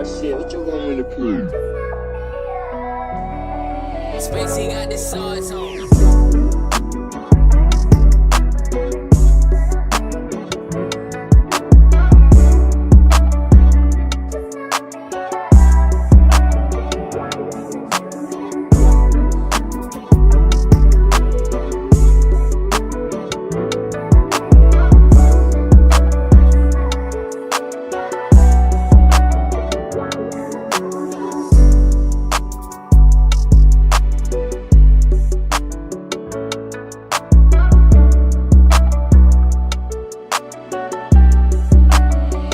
shit, what you want me to prove? Spacey got the sauce on.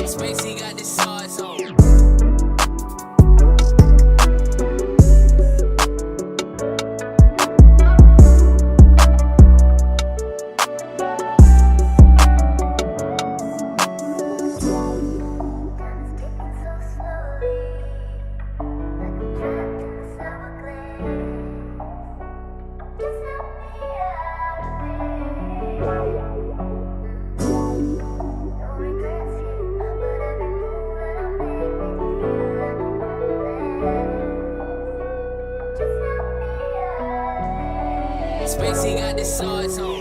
Spacey got the sauce on. Spacey got the sauce on.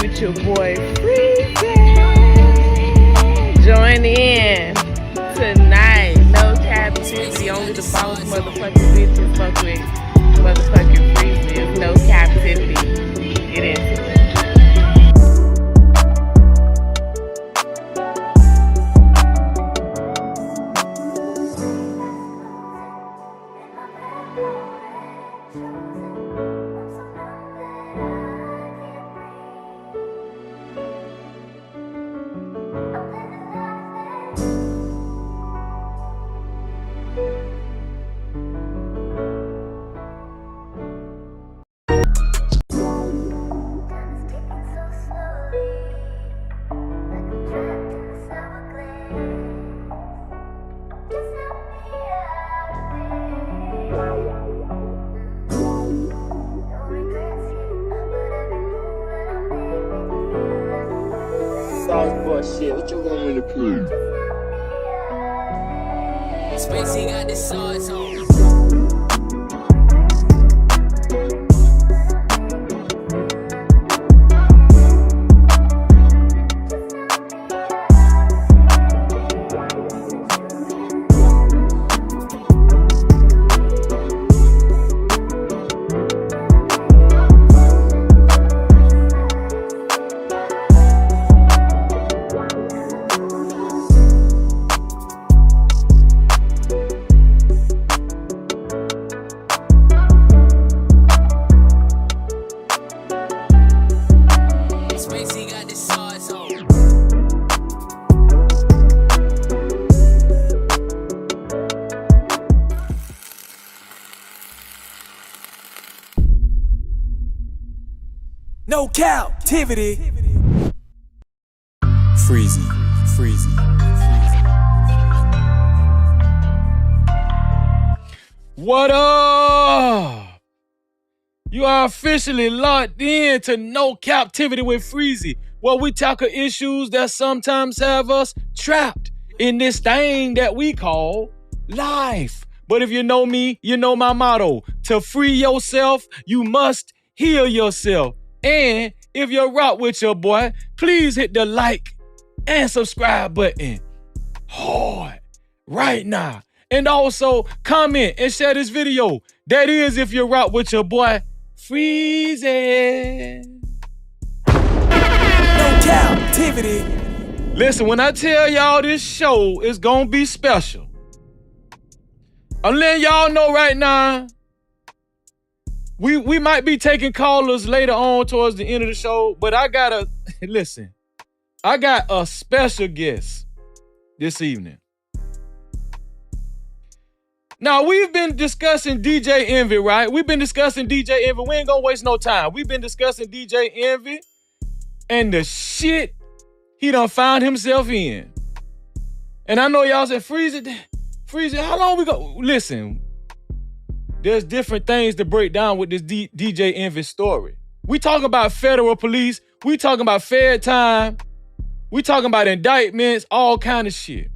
With your boy Frankie. Join in tonight. No captivity. Only the boss motherfucking bitches fuck with motherfucking Freezy. No captivity. Get into it. Sauce shit, what you want me to prove? Spacey got the sauce on. Spacey got the sauce on. No captivity. Freezy. What up? You are officially locked in to No Captivity with Freezy, where we tackle issues that sometimes have us trapped in this thing that we call life. But if you know me, you know my motto. To free yourself, you must heal yourself. And if you're rock with your boy, please hit the like and subscribe button hard right now. And also comment and share this video. That is if you're rock with your boy Freezy. No captivity. Listen, when I tell y'all this show is gonna be special, I'm letting y'all know right now, we might be taking callers later on towards the end of the show, but I got a special guest this evening. Now, we've been discussing DJ Envy, right? We've been discussing DJ Envy. We ain't gonna waste no time. We've been discussing DJ Envy and the shit he done found himself in. And I know y'all said, freeze it, how long we go? Listen, there's different things to break down with this DJ Envy story. We talking about federal police. We talking about fair time. We talking about indictments, all kind of shit.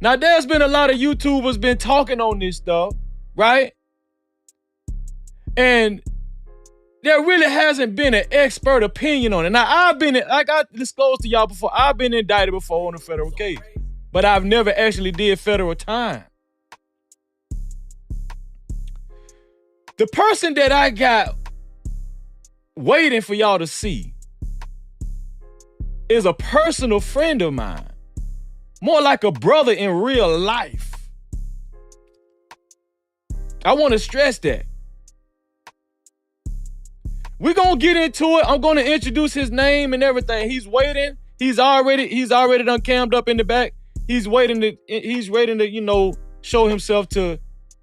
Now, there's been a lot of YouTubers been talking on this stuff, right? And there really hasn't been an expert opinion on it. Now, like I disclosed to y'all before, I've been indicted before on a federal case, but I've never actually did federal time. The person that I got waiting for y'all to see is a personal friend of mine. More like a brother in real life. I want to stress that. We're going to get into it. I'm going to introduce his name and everything. He's waiting. He's already done cammed up in the back. He's waiting to, you know, show himself to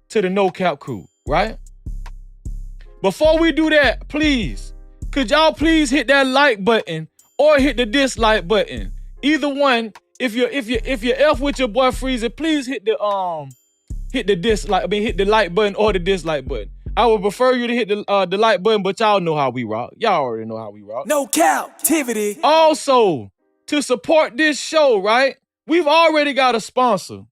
the No Cap crew, right? Before we do that, please, could y'all please hit that like button or hit the dislike button? Either one. If you F with your boy Freezy, please hit the like button or the dislike button. I would prefer you to hit the like button, but y'all know how we rock. Y'all already know how we rock. No Cap-tivity. Also, to support this show, right? We've already got a sponsor.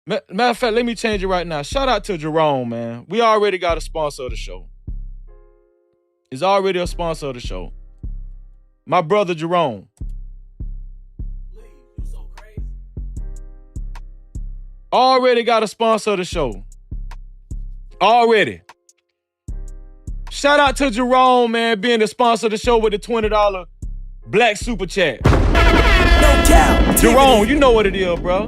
Matter of fact, let me change it right now. Shout out to Jerome, man. We already got a sponsor of the show. He's already a sponsor of the show. My brother Jerome. Already got a sponsor of the show. Already. Shout out to Jerome, man, being the sponsor of the show with the $20 black super chat. No Cap. Jerome, you know what it is, bro.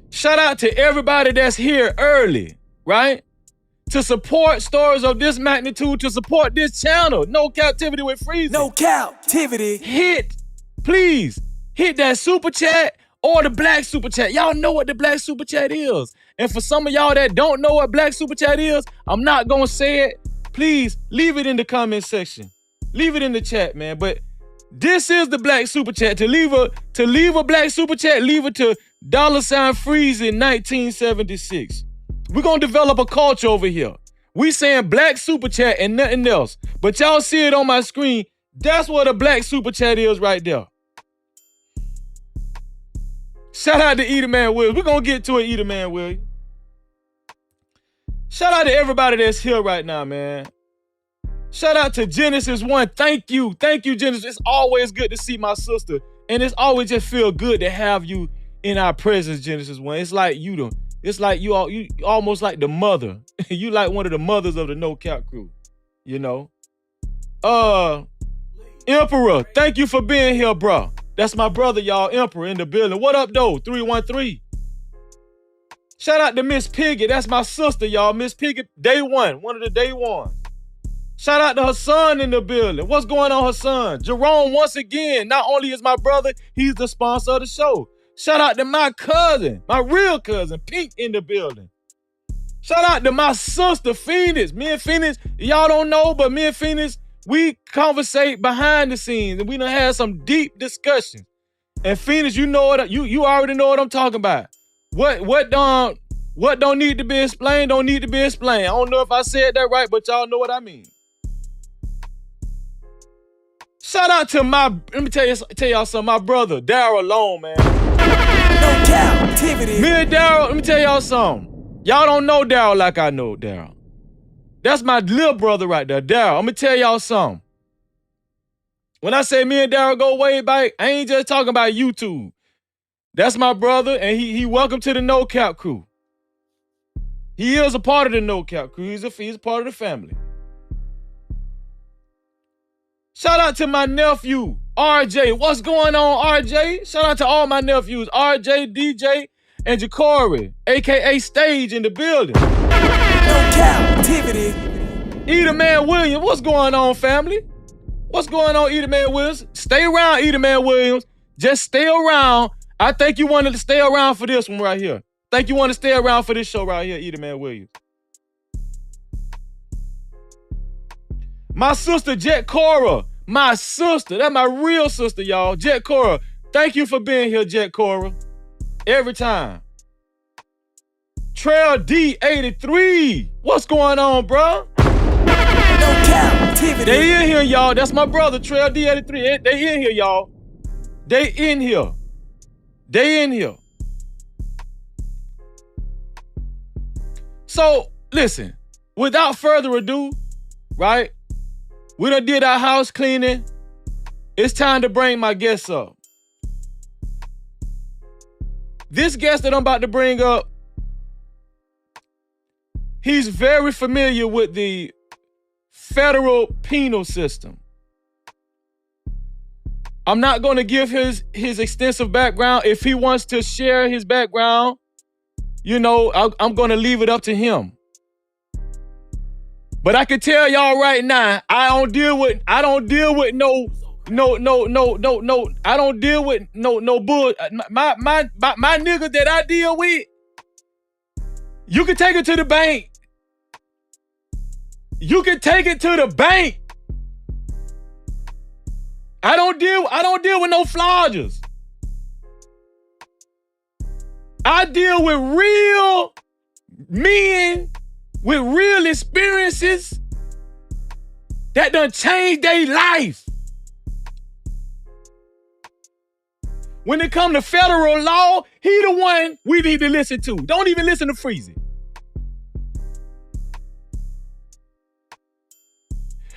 Shout out to everybody that's here early, right? To support stories of this magnitude, to support this channel. No Cap-tivity with Freezy. No Cap-tivity. Please, hit that super chat or the black super chat. Y'all know what the black super chat is. And for some of y'all that don't know what black super chat is, I'm not gonna say it. Please leave it in the comment section. Leave it in the chat, man. But this is the black super chat. To leave a black super chat, leave it to $Freezy 1976. We're gonna develop a culture over here. We saying black super chat and nothing else. But y'all see it on my screen. That's what a black super chat is right there. Shout out to Eater Man Williams. We're going to get to it, Eater Man Williams. Shout out to everybody that's here right now, man. Shout out to Genesis 1. Thank you. Thank you, Genesis. It's always good to see my sister. And it's always just feel good to have you in our presence, Genesis 1. It's like you almost like the mother. You like one of the mothers of the No Cap crew, you know. Emperor, thank you for being here, bro. That's my brother, y'all. Emperor in the building. What up, though? 313. Shout out to Miss Piggy. That's my sister, y'all. Miss Piggy, day one of the day one. Shout out to her son in the building. What's going on, her son? Jerome, once again, not only is my brother, he's the sponsor of the show. Shout out to my cousin, my real cousin, Pink in the building. Shout out to my sister, Phoenix. Me and Phoenix, y'all don't know, but me and Phoenix, we conversate behind the scenes, and we done had some deep discussions. And Phoenix, you already know what I'm talking about. What don't need to be explained, don't need to be explained. I don't know if I said that right, but y'all know what I mean. Shout out to let me tell y'all something, my brother, Daryl Long, man. No Cap-tivity. Me and Daryl, let me tell y'all something. Y'all don't know Daryl like I know Daryl. That's my little brother right there, Daryl. I'm gonna tell y'all something. When I say me and Daryl go way back, I ain't just talking about YouTube. That's my brother, and he welcome to the No Cap crew. He is a part of the No Cap crew. He's a part of the family. Shout out to my nephew, RJ. What's going on, RJ? Shout out to all my nephews, RJ, DJ, and Jacory, a.k.a. Stage in the building. No Cap-tivity. Eater Man Williams, what's going on, family? What's going on, Eater Man Williams? Stay around, Eater Man Williams. Just stay around. I think you wanted to stay around for this one right here. Think you want to stay around for this show right here, Edie Man Williams. My sister, Jet Cora. My sister. That's my real sister, y'all. Jet Cora. Thank you for being here, Jet Cora. Every time. Trail D83. What's going on, bro? No Cap-tivity. They in here, y'all. That's my brother, Trail D83. They in here, y'all. They in here. They in here. So, listen. Without further ado, right? We done did our house cleaning. It's time to bring my guests up. This guest that I'm about to bring up, he's very familiar with the federal penal system. I'm not going to give his extensive background. If he wants to share his background, you know, I'm going to leave it up to him. But I can tell y'all right now, I don't deal with no I don't deal with no bull. My nigga that I deal with, you can take it to the bank. You can take it to the bank. I don't deal with no floggers. I deal with real men with real experiences that done changed their life. When it come to federal law, he the one we need to listen to. Don't even listen to Freezy.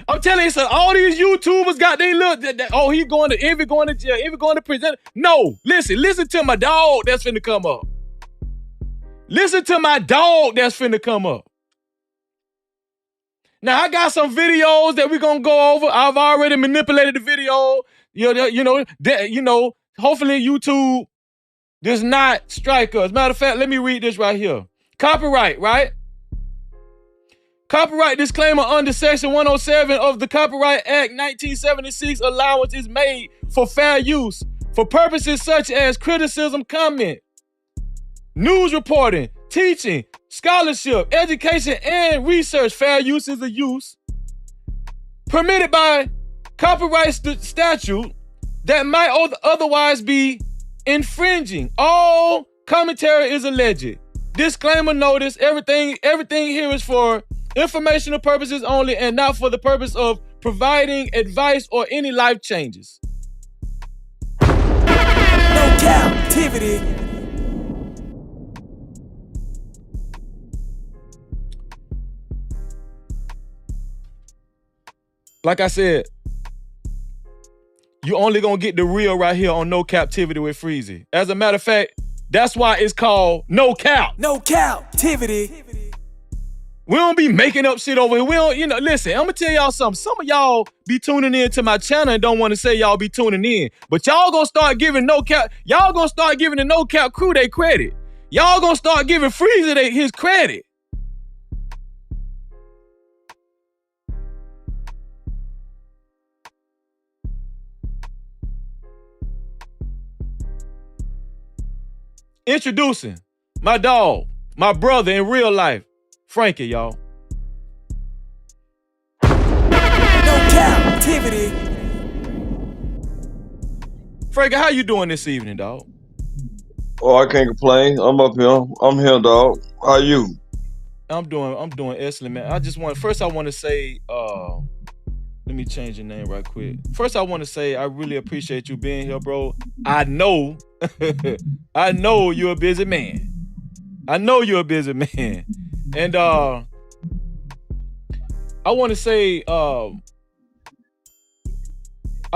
I'm telling you, son, all these YouTubers got they look. Oh, he going to Envy going to jail, Envy going to prison. No, listen to my dog that's finna come up. Listen to my dog that's finna come up. Now, I got some videos that we're going to go over. I've already manipulated the video. Hopefully YouTube does not strike us. Matter of fact, let me read this right here. Copyright, right? Copyright disclaimer under Section 107 of the Copyright Act 1976, allowance is made for fair use for purposes such as criticism, comment, news reporting, teaching, scholarship, education, and research. Fair use is a use permitted by copyright statute that might otherwise be infringing. All commentary is alleged. Disclaimer notice, everything here is for informational purposes only and not for the purpose of providing advice or any life changes. No Cap-tivity. Like I said, you only gonna get the real right here on No Cap-tivity with Freezy. As a matter of fact, that's why it's called No Cap. No Cap-tivity. We don't be making up shit over here. We don't, listen, I'm gonna tell y'all something. Some of y'all be tuning in to my channel and don't want to say y'all be tuning in. But y'all gonna start giving No Cap, y'all gonna start giving the No Cap crew their credit. Y'all gonna start giving Freezy his credit. Introducing my dog, my brother in real life, Frankie, y'all. No Cap-tivity. Frankie, how you doing this evening, dog? Oh, I can't complain. I'm up here. I'm here, dog. How you? I'm doing excellent, man. I want to say, let me change your name right quick. First, I want to say I really appreciate you being here, bro. I know you're a busy man. And I want to say, I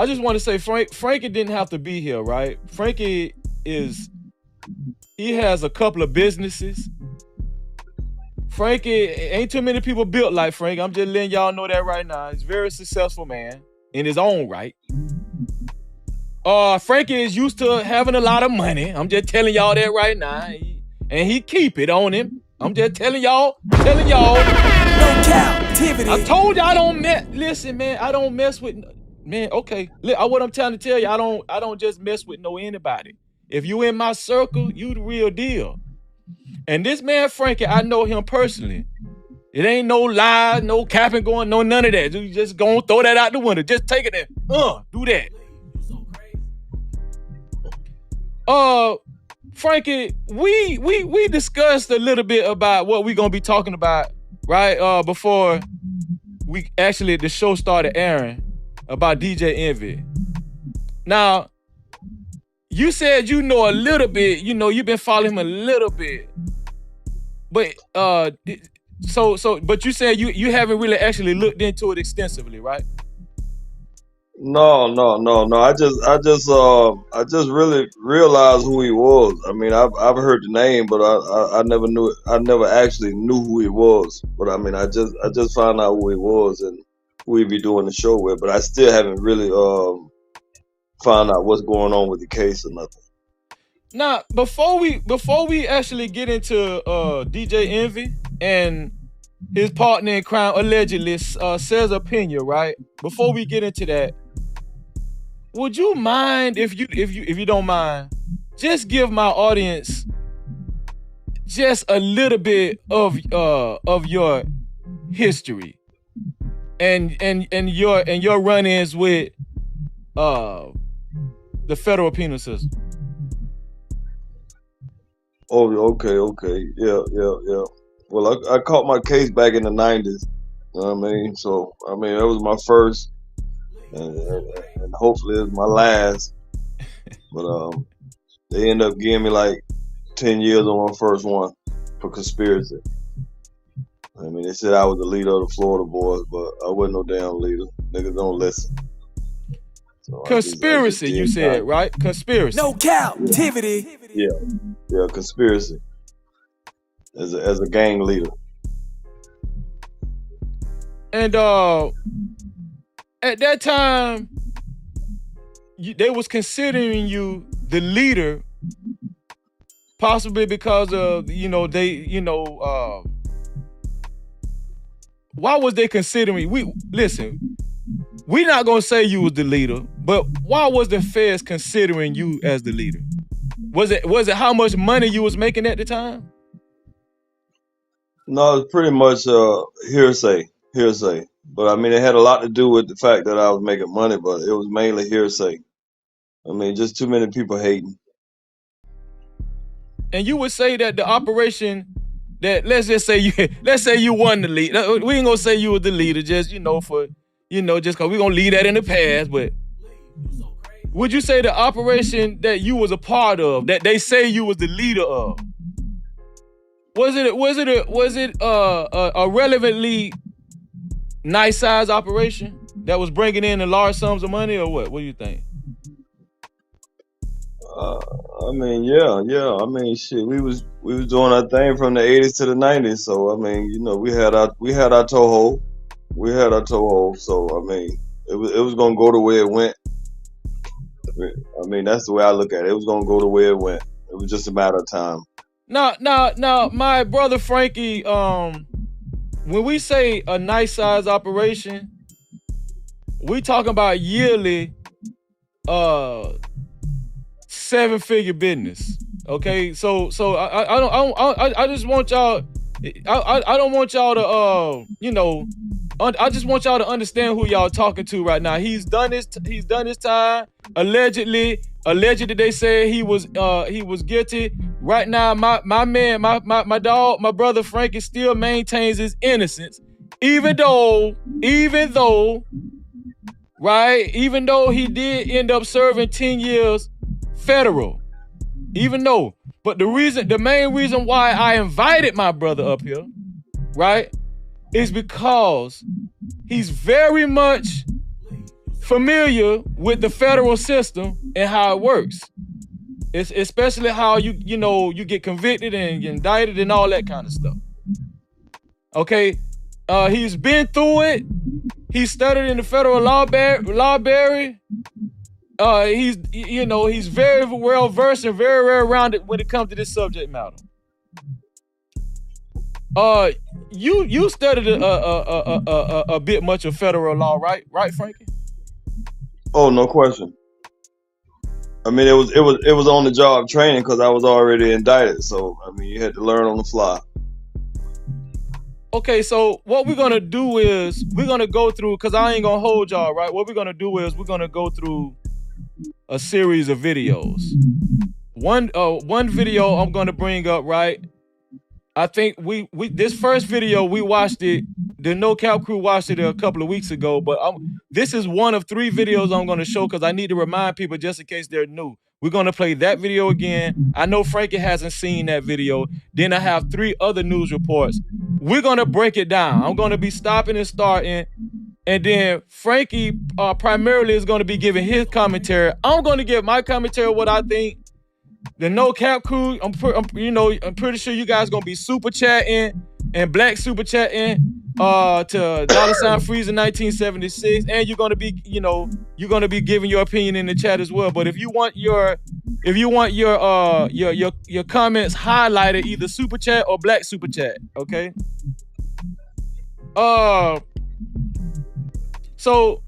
just want to say Frankie didn't have to be here, right? Frankie he has a couple of businesses. Frankie, ain't too many people built like Frankie. I'm just letting y'all know that right now. He's a very successful man in his own right. Frankie is used to having a lot of money. I'm just telling y'all that right now. And he keep it on him. I'm just telling y'all. No Cap-tivity. I told you I don't listen, man, I don't mess with, man, okay. What I'm trying to tell you, I don't just mess with anybody. If you in my circle, you the real deal. And this man Frankie, I know him personally. It ain't no lies, no capping going, no none of that. You just gonna throw that out the window. Just take it and do that. Frankie, we discussed a little bit about what we gonna be talking about, right? Before we actually the show started airing about DJ Envy. Now, you said you know a little bit, you know, you've been following him a little bit. But but you said you haven't really actually looked into it extensively, right? No. I just really realized who he was. I mean, I've heard the name, but I never knew it. I never actually knew who he was. But I mean, I just found out who he was and who he be doing the show with. But I still haven't really found out what's going on with the case or nothing. Now, before we actually get into DJ Envy and his partner in crime allegedly says opinion, right? Before we get into that, would you mind if you don't mind, just give my audience just a little bit of your history and your run-ins with the federal penal system? Oh, okay. Yeah. Well, I caught my case back in the 90s. You know what I mean? So, I mean, that was my first, and hopefully it's my last. But they ended up giving me like 10 years on my first one for conspiracy. I mean, they said I was the leader of the Florida boys, but I wasn't no damn leader. Niggas don't listen. So Conspiracy, you said, right? Conspiracy. No captivity. Yeah, conspiracy. As a gang leader. And at that time, they was considering you the leader, possibly because of why was they considering? We're not gonna say you was the leader, but why was the feds considering you as the leader? Was it how much money you was making at the time? No, it's pretty much hearsay. But I mean, it had a lot to do with the fact that I was making money, but it was mainly hearsay. I mean, just too many people hating. And you would say that the operation that let's say you won the lead. We ain't gonna say you were the leader, just just cause we gonna leave that in the past. But would you say the operation that you was a part of, that they say you was the leader of, was it a relevantly nice size operation that was bringing in the large sums of money, or what? What do you think? I mean, yeah. I mean, shit, we was doing our thing from the 80s to the 90s. So I mean, we had our toehold. So I mean, it was gonna go the way it went. I mean, that's the way I look at it. It was gonna go the way it went. It was just a matter of time. Now, my brother Frankie, when we say a nice size operation, we talking about yearly, 7-figure business. Okay, so I just want y'all. I don't want y'all to I just want y'all to understand who y'all talking to right now. He's done his time. Allegedly they say he was guilty. Right now, my man, my dog, my brother Frankie still maintains his innocence, even though he did end up serving 10 years federal. But the main reason why I invited my brother up here, right, is because he's very much familiar with the federal system and how it works. It's especially how you get convicted and indicted and all that kind of stuff. Okay, he's been through it. He studied in the federal library. He's very well versed and very well rounded when it comes to this subject matter. You studied a bit much of federal law, right, Frankie? Oh, no question. I mean, it was on the job training because I was already indicted. So I mean, you had to learn on the fly. Okay, so what we're gonna do is we're gonna go through, because I ain't gonna hold y'all, right? What we're gonna do is we're gonna go through a series of videos. One video I'm gonna bring up, right? I think we this first video we watched it. The No Cap crew watched it a couple of weeks ago, but this is one of 3 videos I'm gonna show because I need to remind people just in case they're new. We're gonna play that video again. I know Frankie hasn't seen that video. Then I have 3 other news reports. We're gonna break it down. I'm gonna be stopping and starting, and then Frankie primarily is gonna be giving his commentary. I'm gonna give my commentary, what I think. The No Cap crew, I'm pretty sure you guys gonna be super chatting and black super chatting to $Freezer 1976, and you're gonna be, you're gonna be giving your opinion in the chat as well. But if you want your comments highlighted, either super chat or black super chat, okay? So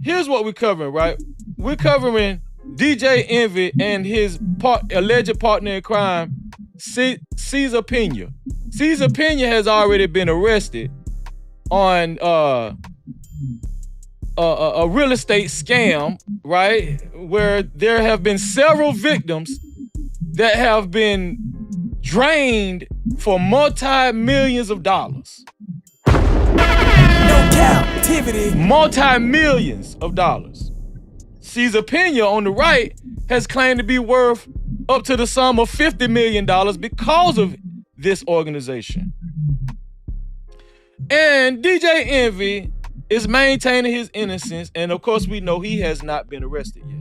here's what we're covering, right? We're covering DJ Envy and his alleged partner in crime, Cesar Pena. Cesar Pena has already been arrested on a real estate scam, right? Where there have been several victims that have been drained for multi-millions of dollars. No captivity. Multi-millions of dollars. Cesar Pena on the right has claimed to be worth up to the sum of $50 million because of this organization. And DJ Envy is maintaining his innocence, and of course we know he has not been arrested yet.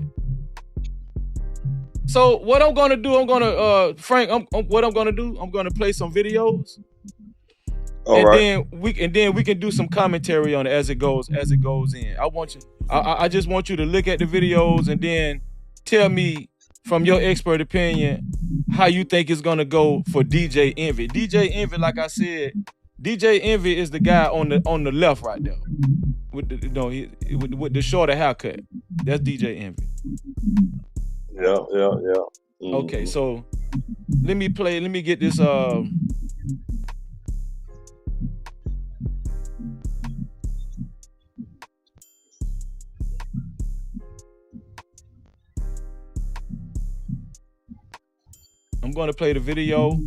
So what I'm gonna do, I'm gonna play some videos. Then we can do some commentary on it as it goes in. I just want you to look at the videos and then tell me from your expert opinion how you think it's gonna go for DJ Envy. DJ Envy, like I said, DJ Envy is the guy on the left right there with the shorter haircut. That's DJ Envy. Yeah. Mm-hmm. Okay, so let me get this I'm going to play the video,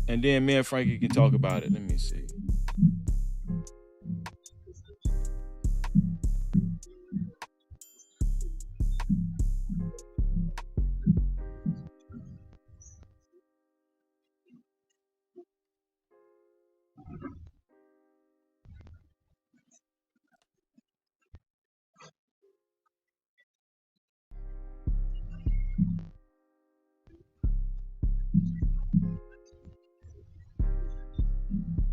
and then me and Frankie can talk about it. Let me see.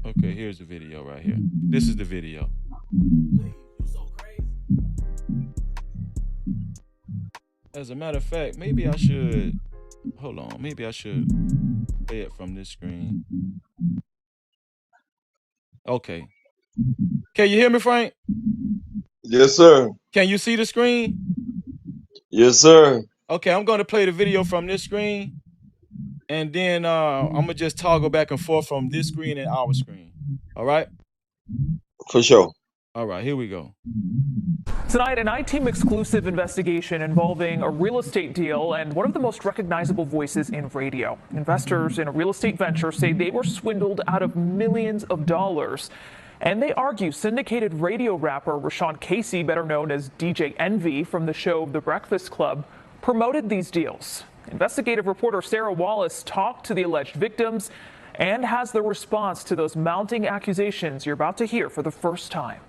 Okay, here's the video right here. This is the video. As a matter of fact, maybe I should, hold on, maybe I should play it from this screen. Okay. Can you hear me, Frank? Yes, sir. Can you see the screen? Yes, sir. Okay, I'm going to play the video from this screen, and then I'm going to just toggle back and forth from this screen and our screen. All right? For sure. All right, here we go. Tonight, an I-Team exclusive investigation involving a real estate deal and one of the most recognizable voices in radio. Investors in a real estate venture say they were swindled out of millions of dollars. And they argue syndicated radio rapper Rashawn Casey, better known as DJ Envy from the show The Breakfast Club, promoted these deals. Investigative reporter Sarah Wallace talked to the alleged victims and has the response to those mounting accusations you're about to hear for the first time.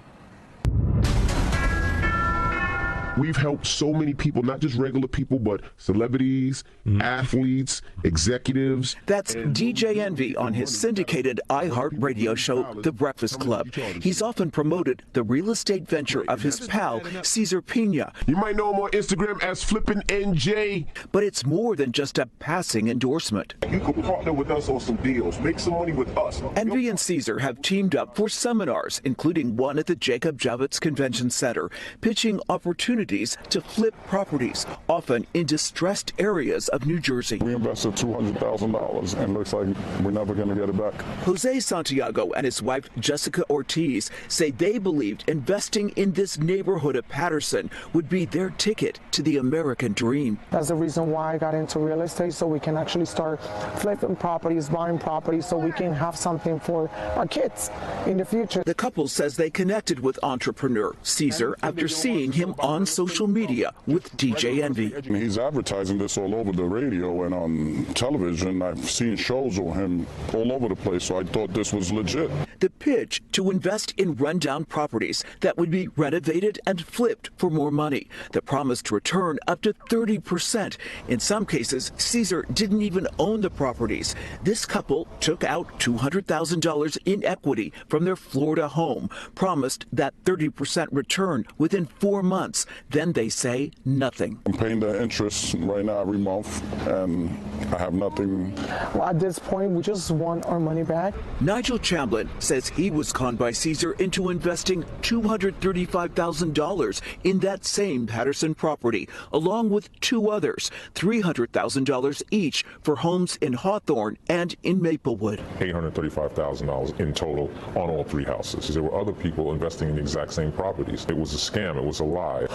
We've helped so many people, not just regular people, but celebrities, athletes, executives. That's DJ Envy on his syndicated iHeart radio show, The Breakfast Club. He's often promoted the real estate venture of his pal, Cesar Pena. You might know him on Instagram as Flippin' NJ. But it's more than just a passing endorsement. You can partner with us on some deals, make some money with us. Envy and Cesar have teamed up for seminars, including one at the Jacob Javits Convention Center, pitching opportunities opportunities to flip properties, often in distressed areas of New Jersey. We invested $200,000 and looks like we're never going to get it back. Jose Santiago and his wife Jessica Ortiz say they believed investing in this neighborhood of Patterson would be their ticket to the American dream. That's the reason why I got into real estate, so we can actually start flipping properties, buying properties, so we can have something for our kids in the future. The couple says they connected with entrepreneur Caesar after seeing him on social media with DJ Envy. He's advertising this all over the radio and on television. I've seen shows of him all over the place, so I thought this was legit. The pitch to invest in rundown properties that would be renovated and flipped for more money. The promise to return up to 30%. In some cases, Caesar didn't even own the properties. This couple took out $200,000 in equity from their Florida home, promised that 30% return within 4 months. Then they say nothing. I'm paying the interest right now every month, and I have nothing. Well, at this point, we just want our money back. Nigel Chamblin says he was conned by Caesar into investing $235,000 in that same Patterson property, along with two others, $300,000 each for homes in Hawthorne and in Maplewood. $835,000 in total on all three houses. There were other people investing in the exact same properties. It was a scam. It was a lie.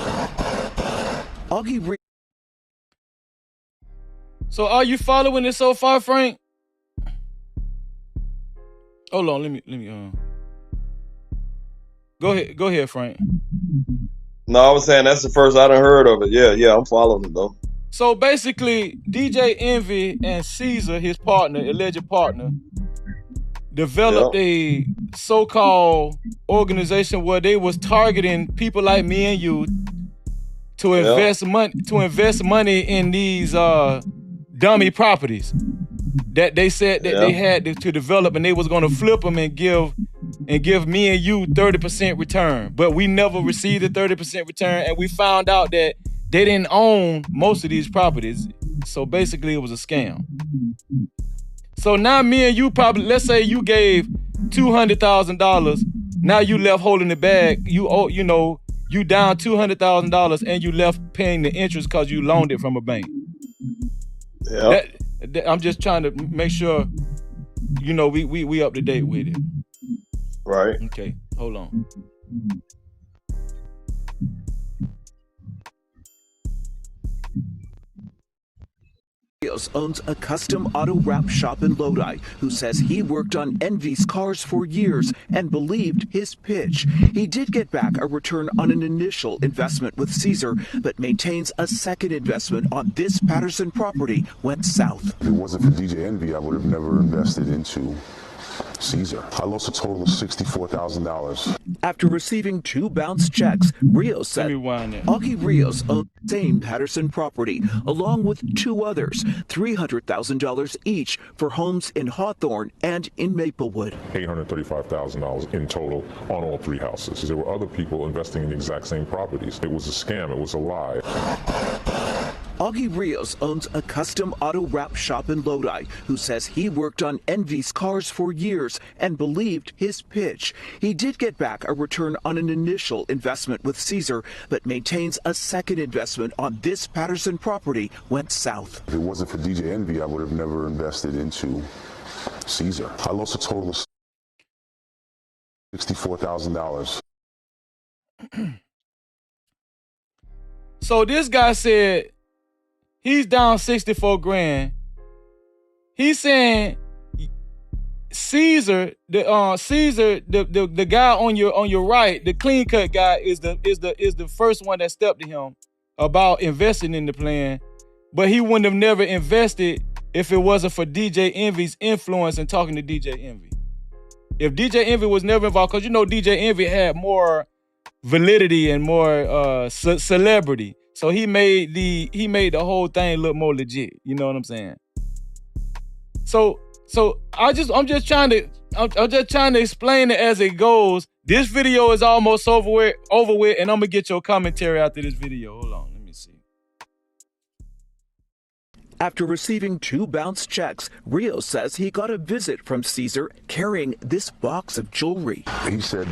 Augie. So are you following it so far, Frank? Hold on, let me go ahead, Frank. No, I was saying that's the first I done heard of it. Yeah, I'm following it though. So basically, DJ Envy and Caesar, his partner, alleged partner, developed a so-called organization where they was targeting people like me and you to invest money in these dummy properties that they said that they had to develop, and they was going to flip them and give me and you 30% return. But we never received a 30% return, and we found out that they didn't own most of these properties. So basically it was a scam. So now me and you probably, let's say you gave $200,000. Now you left holding the bag. You down $200,000 and you left paying the interest because you loaned it from a bank. Yeah. I'm just trying to make sure, we up to date with it. Right. Okay, hold on. Owns a custom auto wrap shop in Lodi, who says he worked on Envy's cars for years and believed his pitch. He did get back a return on an initial investment with Caesar, but maintains a second investment on this Patterson property went south. If it wasn't for DJ Envy, I would have never invested into Caesar. I lost a total of $64,000. After receiving 2 bounce checks, Rios said Augie Rios owned the same Patterson property, along with 2 others, $300,000 each for homes in Hawthorne and in Maplewood. $835,000 in total on all three houses. There were other people investing in the exact same properties. It was a scam. It was a lie. Augie Rios owns a custom auto wrap shop in Lodi, who says he worked on Envy's cars for years and believed his pitch. He did get back a return on an initial investment with Caesar, but maintains a second investment on this Patterson property went south. If it wasn't for DJ Envy, I would have never invested into Caesar. I lost a total of $64,000. So this guy said he's down 64 grand. He's saying Caesar, the guy on your right, the clean cut guy, is the first one that stepped to him about investing in the plan, but he wouldn't have never invested if it wasn't for DJ Envy's influence and talking to DJ Envy. If DJ Envy was never involved, because DJ Envy had more validity and more celebrity. So he made the whole thing look more legit. You know what I'm saying? So I'm just trying to explain it as it goes. This video is almost over with, and I'm gonna get your commentary after this video. Hold on, let me see. After receiving 2 bounced checks, Rios says he got a visit from Caesar carrying this box of jewelry. He said,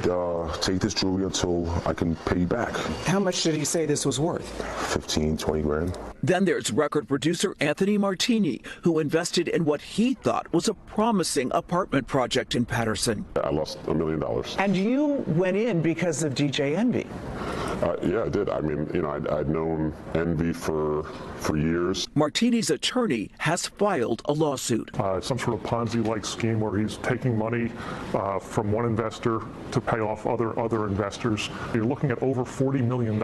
take this jewelry until I can pay you back. How much did he say this was worth? 15, 20 grand. Then there's record producer Anthony Martini, who invested in what he thought was a promising apartment project in Patterson. I lost $1 million. And you went in because of DJ Envy. Yeah, I did. I mean, you know, I'd known Envy for years. Martini's attorney has filed a lawsuit. Some sort of Ponzi-like scheme where he's taking money from one investor to pay off other investors. You're looking at over $40 million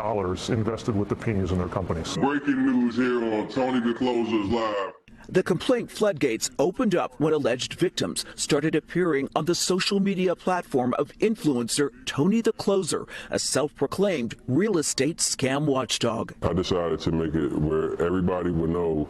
invested with the Pinas in their companies. Breaking news here on Tony the Closer's Live. The complaint floodgates opened up when alleged victims started appearing on the social media platform of influencer Tony the Closer, a self-proclaimed real estate scam watchdog. I decided to make it where everybody would know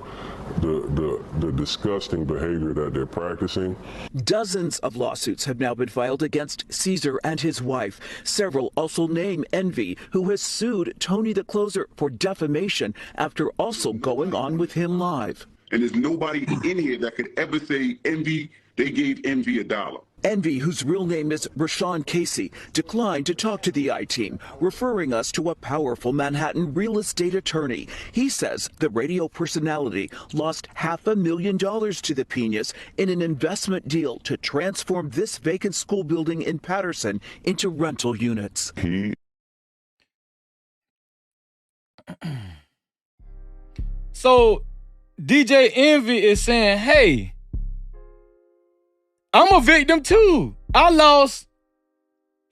the disgusting behavior that they're practicing. Dozens of lawsuits have now been filed against Caesar and his wife. Several also name Envy, who has sued Tony the Closer for defamation after also going on with him live. And there's nobody in here that could ever say Envy, they gave Envy $1. Envy, whose real name is Rashawn Casey, declined to talk to the I-Team, referring us to a powerful Manhattan real estate attorney. He says the radio personality lost $500,000 to the Pinas in an investment deal to transform this vacant school building in Patterson into rental units. So DJ Envy is saying, hey, I'm a victim too. I lost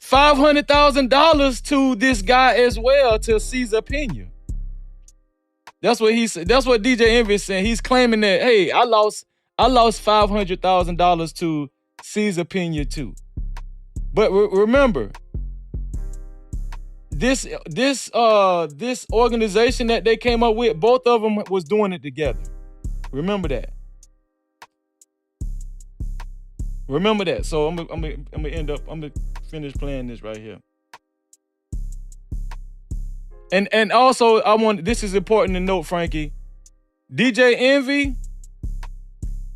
$500,000 to this guy as well, to Caesar Pena. That's what he said. That's what DJ Envy is saying. He's claiming that, hey, I lost $500,000 to Caesar Pena too. But remember, this organization that they came up with, both of them was doing it together. Remember that. Remember that. So I'm gonna finish playing this right here. And also this is important to note, Frankie. DJ Envy,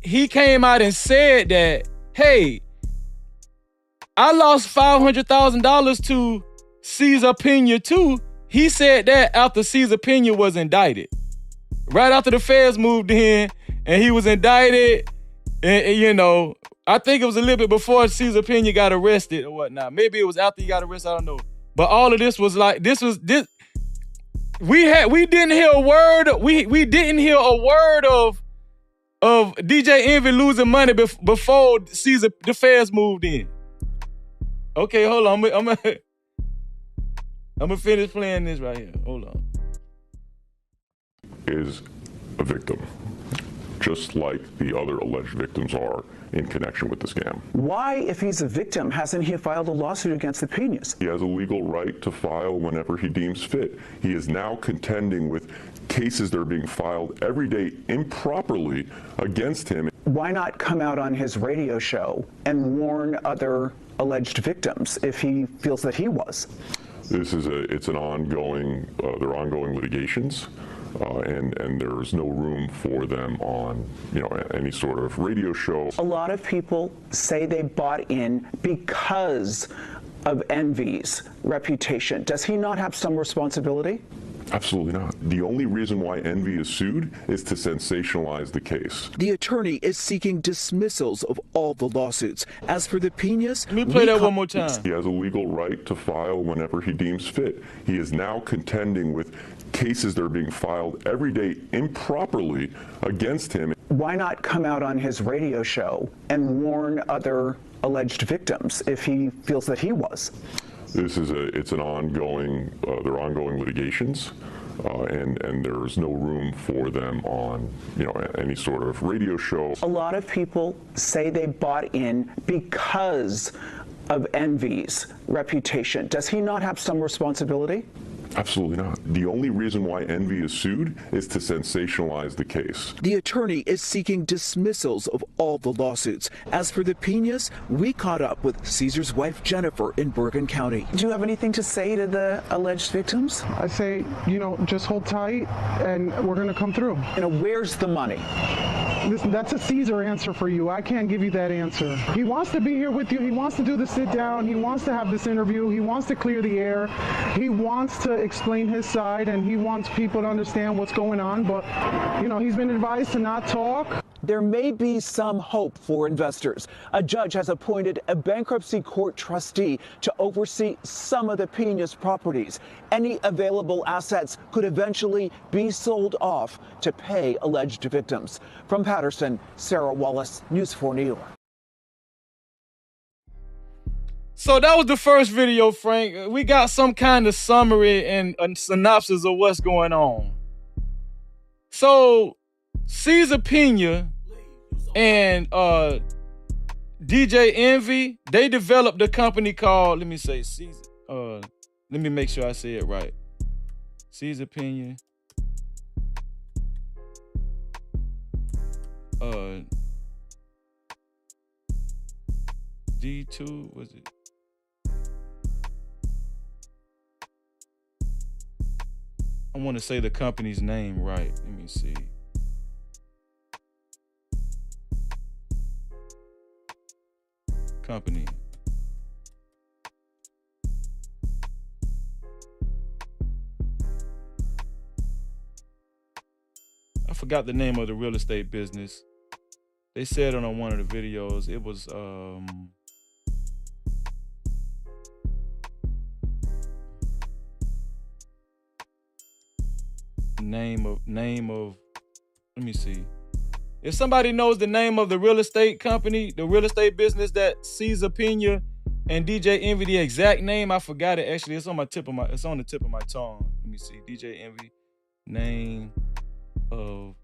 he came out and said that, hey, I lost $500,000 to Caesar Pena too. He said that after Caesar Pena was indicted. Right after the feds moved in and he was indicted, and you know, I think it was a little bit before Caesar Pena got arrested or whatnot. Maybe it was after he got arrested, I don't know. But all of this was like, this. We didn't hear a word. We didn't hear a word of DJ Envy losing money before the feds moved in. Okay, hold on. I'm gonna finish playing this right here. Hold on. Is a victim, just like the other alleged victims are in connection with the scam. Why, if he's a victim, hasn't he filed a lawsuit against the Pinas? He has a legal right to file whenever he deems fit. He is now contending with cases that are being filed every day improperly against him. Why not come out on his radio show and warn other alleged victims if he feels that he was? It's an ongoing, they're ongoing litigations. And there's no room for them on, you know, any sort of radio show. A lot of people say they bought in because of Envy's reputation. Does he not have some responsibility? Absolutely not. The only reason why Envy is sued is to sensationalize the case. The attorney is seeking dismissals of all the lawsuits. As for the Pinas, let me play that one more time. He has a legal right to file whenever he deems fit. He is now contending with cases that are being filed every day improperly against him. Why not come out on his radio show and warn other alleged victims if he feels that he was? It's an ongoing, they're ongoing litigations, and there's no room for them on, you know, any sort of radio show. A lot of people say they bought in because of Envy's reputation. Does he not have some responsibility? Absolutely not. The only reason why Envy is sued is to sensationalize the case. The attorney is seeking dismissals of all the lawsuits. As for the Pinas, we caught up with Caesar's wife, Jennifer, in Bergen County. Do you have anything to say to the alleged victims? I say, just hold tight and we're going to come through. Where's the money? Listen, that's a Caesar answer for you. I can't give you that answer. He wants to be here with you. He wants to do the sit down. He wants to have this interview. He wants to clear the air. He wants to explain his side, and he wants people to understand what's going on. But, he's been advised to not talk. There may be some hope for investors. A judge has appointed a bankruptcy court trustee to oversee some of the Pinas properties. Any available assets could eventually be sold off to pay alleged victims. From Patterson, Sarah Wallace, News 4 New York. So that was the first video, Frank. We got some kind of summary and a synopsis of what's going on. So Caesar Pina and DJ Envy, they developed a company called, let me make sure I say it right. Caesar Pina. D2, was it? I want to say the company's name right. Let me see. Company. I forgot the name of the real estate business. They said it on one of the videos. It was name of let me see. If somebody knows the name of the real estate company, the real estate business that Caesar Pina and DJ Envy, the exact name, I forgot it. Actually, it's on the tip of my tongue. Let me see. DJ Envy, name of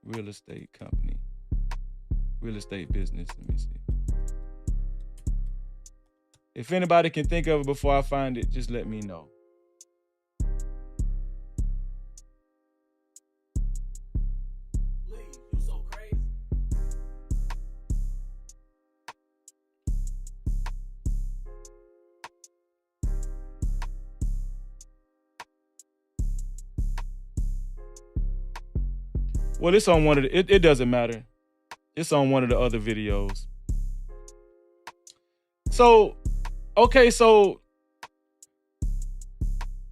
real estate company, real estate business. Let me see. If anybody can think of it before I find it, just let me know. Well, it's on one of the, it doesn't matter. It's on one of the other videos. So, okay, so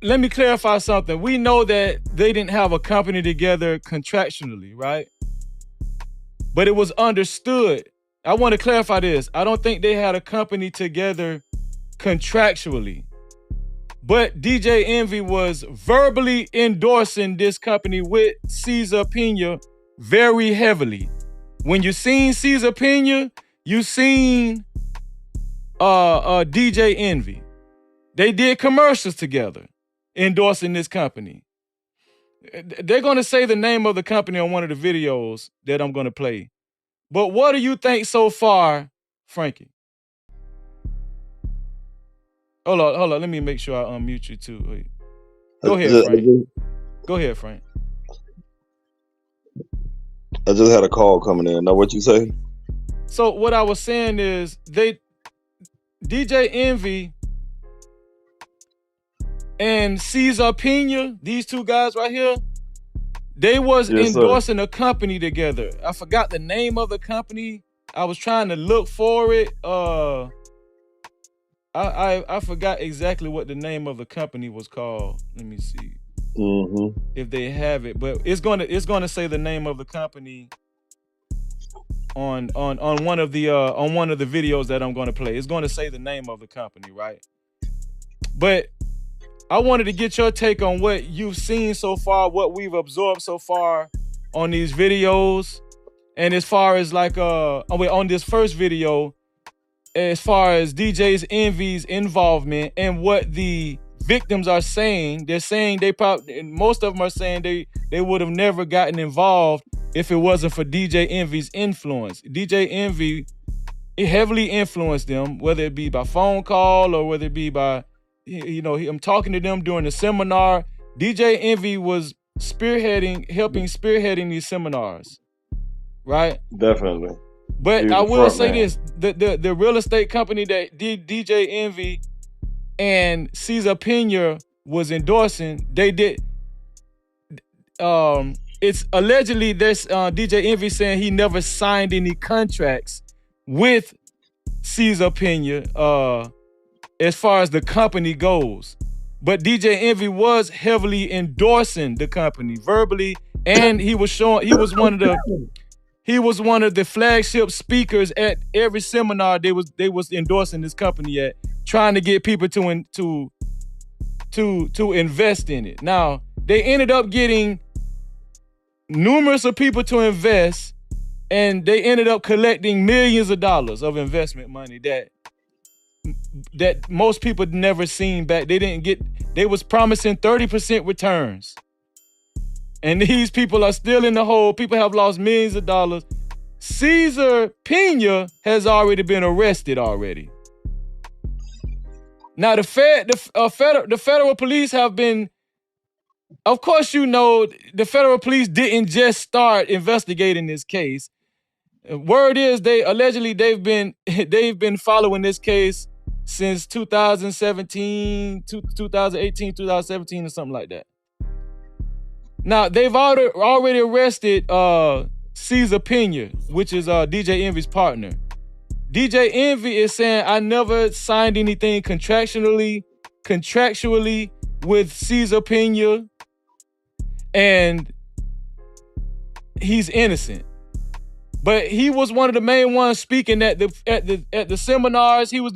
let me clarify something. We know that they didn't have a company together contractually, right? But it was understood. I want to clarify this. I don't think they had a company together contractually. But DJ Envy was verbally endorsing this company with Caesar Pina very heavily. When you seen Caesar Pina, you seen DJ Envy. They did commercials together endorsing this company. They're going to say the name of the company on one of the videos that I'm going to play. But what do you think so far, Frankie? Hold on. Let me make sure I unmute you too. Wait. Go ahead, Frank. Go ahead, Frank. I just had a call coming in. Now, what you say? So what I was saying is DJ Envy and Caesar Pina, these two guys right here, they was endorsing a company together. I forgot the name of the company. I was trying to look for it. I forgot exactly what the name of the company was called. Let me see if they have it, but it's gonna say the name of the company on one of the videos that I'm gonna play. It's gonna say the name of the company, right? But I wanted to get your take on what you've seen so far, what we've absorbed so far on these videos, and as far as like on this first video, as far as DJ's Envy's involvement and what the victims are saying. They're saying most of them are saying they would have never gotten involved if it wasn't for DJ Envy's influence. DJ Envy, it heavily influenced them, whether it be by phone call or whether it be by I'm talking to them during the seminar. DJ Envy was helping spearheading these seminars, right? Definitely. But He I was the will front say man. this: the real estate company that DJ Envy and Cesar Pena was endorsing, they did. It's allegedly there's DJ Envy saying he never signed any contracts with Cesar Pena as far as the company goes. But DJ Envy was heavily endorsing the company verbally, and he was one of the flagship speakers at every seminar they was endorsing this company at, trying to get people to invest in it. Now, they ended up getting numerous of people to invest, and they ended up collecting millions of dollars of investment money that most people never seen back. They was promising 30% returns. And these people are still in the hole. People have lost millions of dollars. Cesar Pena has already been arrested already. Now the federal police have been, of course, the federal police didn't just start investigating this case. Word is they've been following this case since 2017, 2018, 2017, or something like that. Now they've already arrested Cesar Pena, which is DJ Envy's partner. DJ Envy is saying, I never signed anything contractually with Cesar Pena, and he's innocent. But he was one of the main ones speaking at the seminars. He was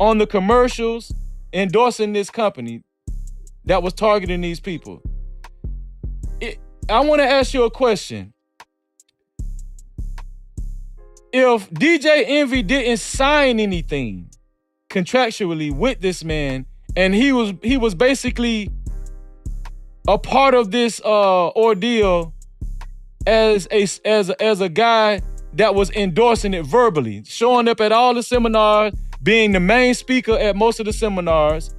on the commercials endorsing this company that was targeting these people. I want to ask you a question. If DJ Envy didn't sign anything contractually with this man, and he was basically a part of this ordeal as a guy that was endorsing it verbally, showing up at all the seminars, being the main speaker at most of the seminars,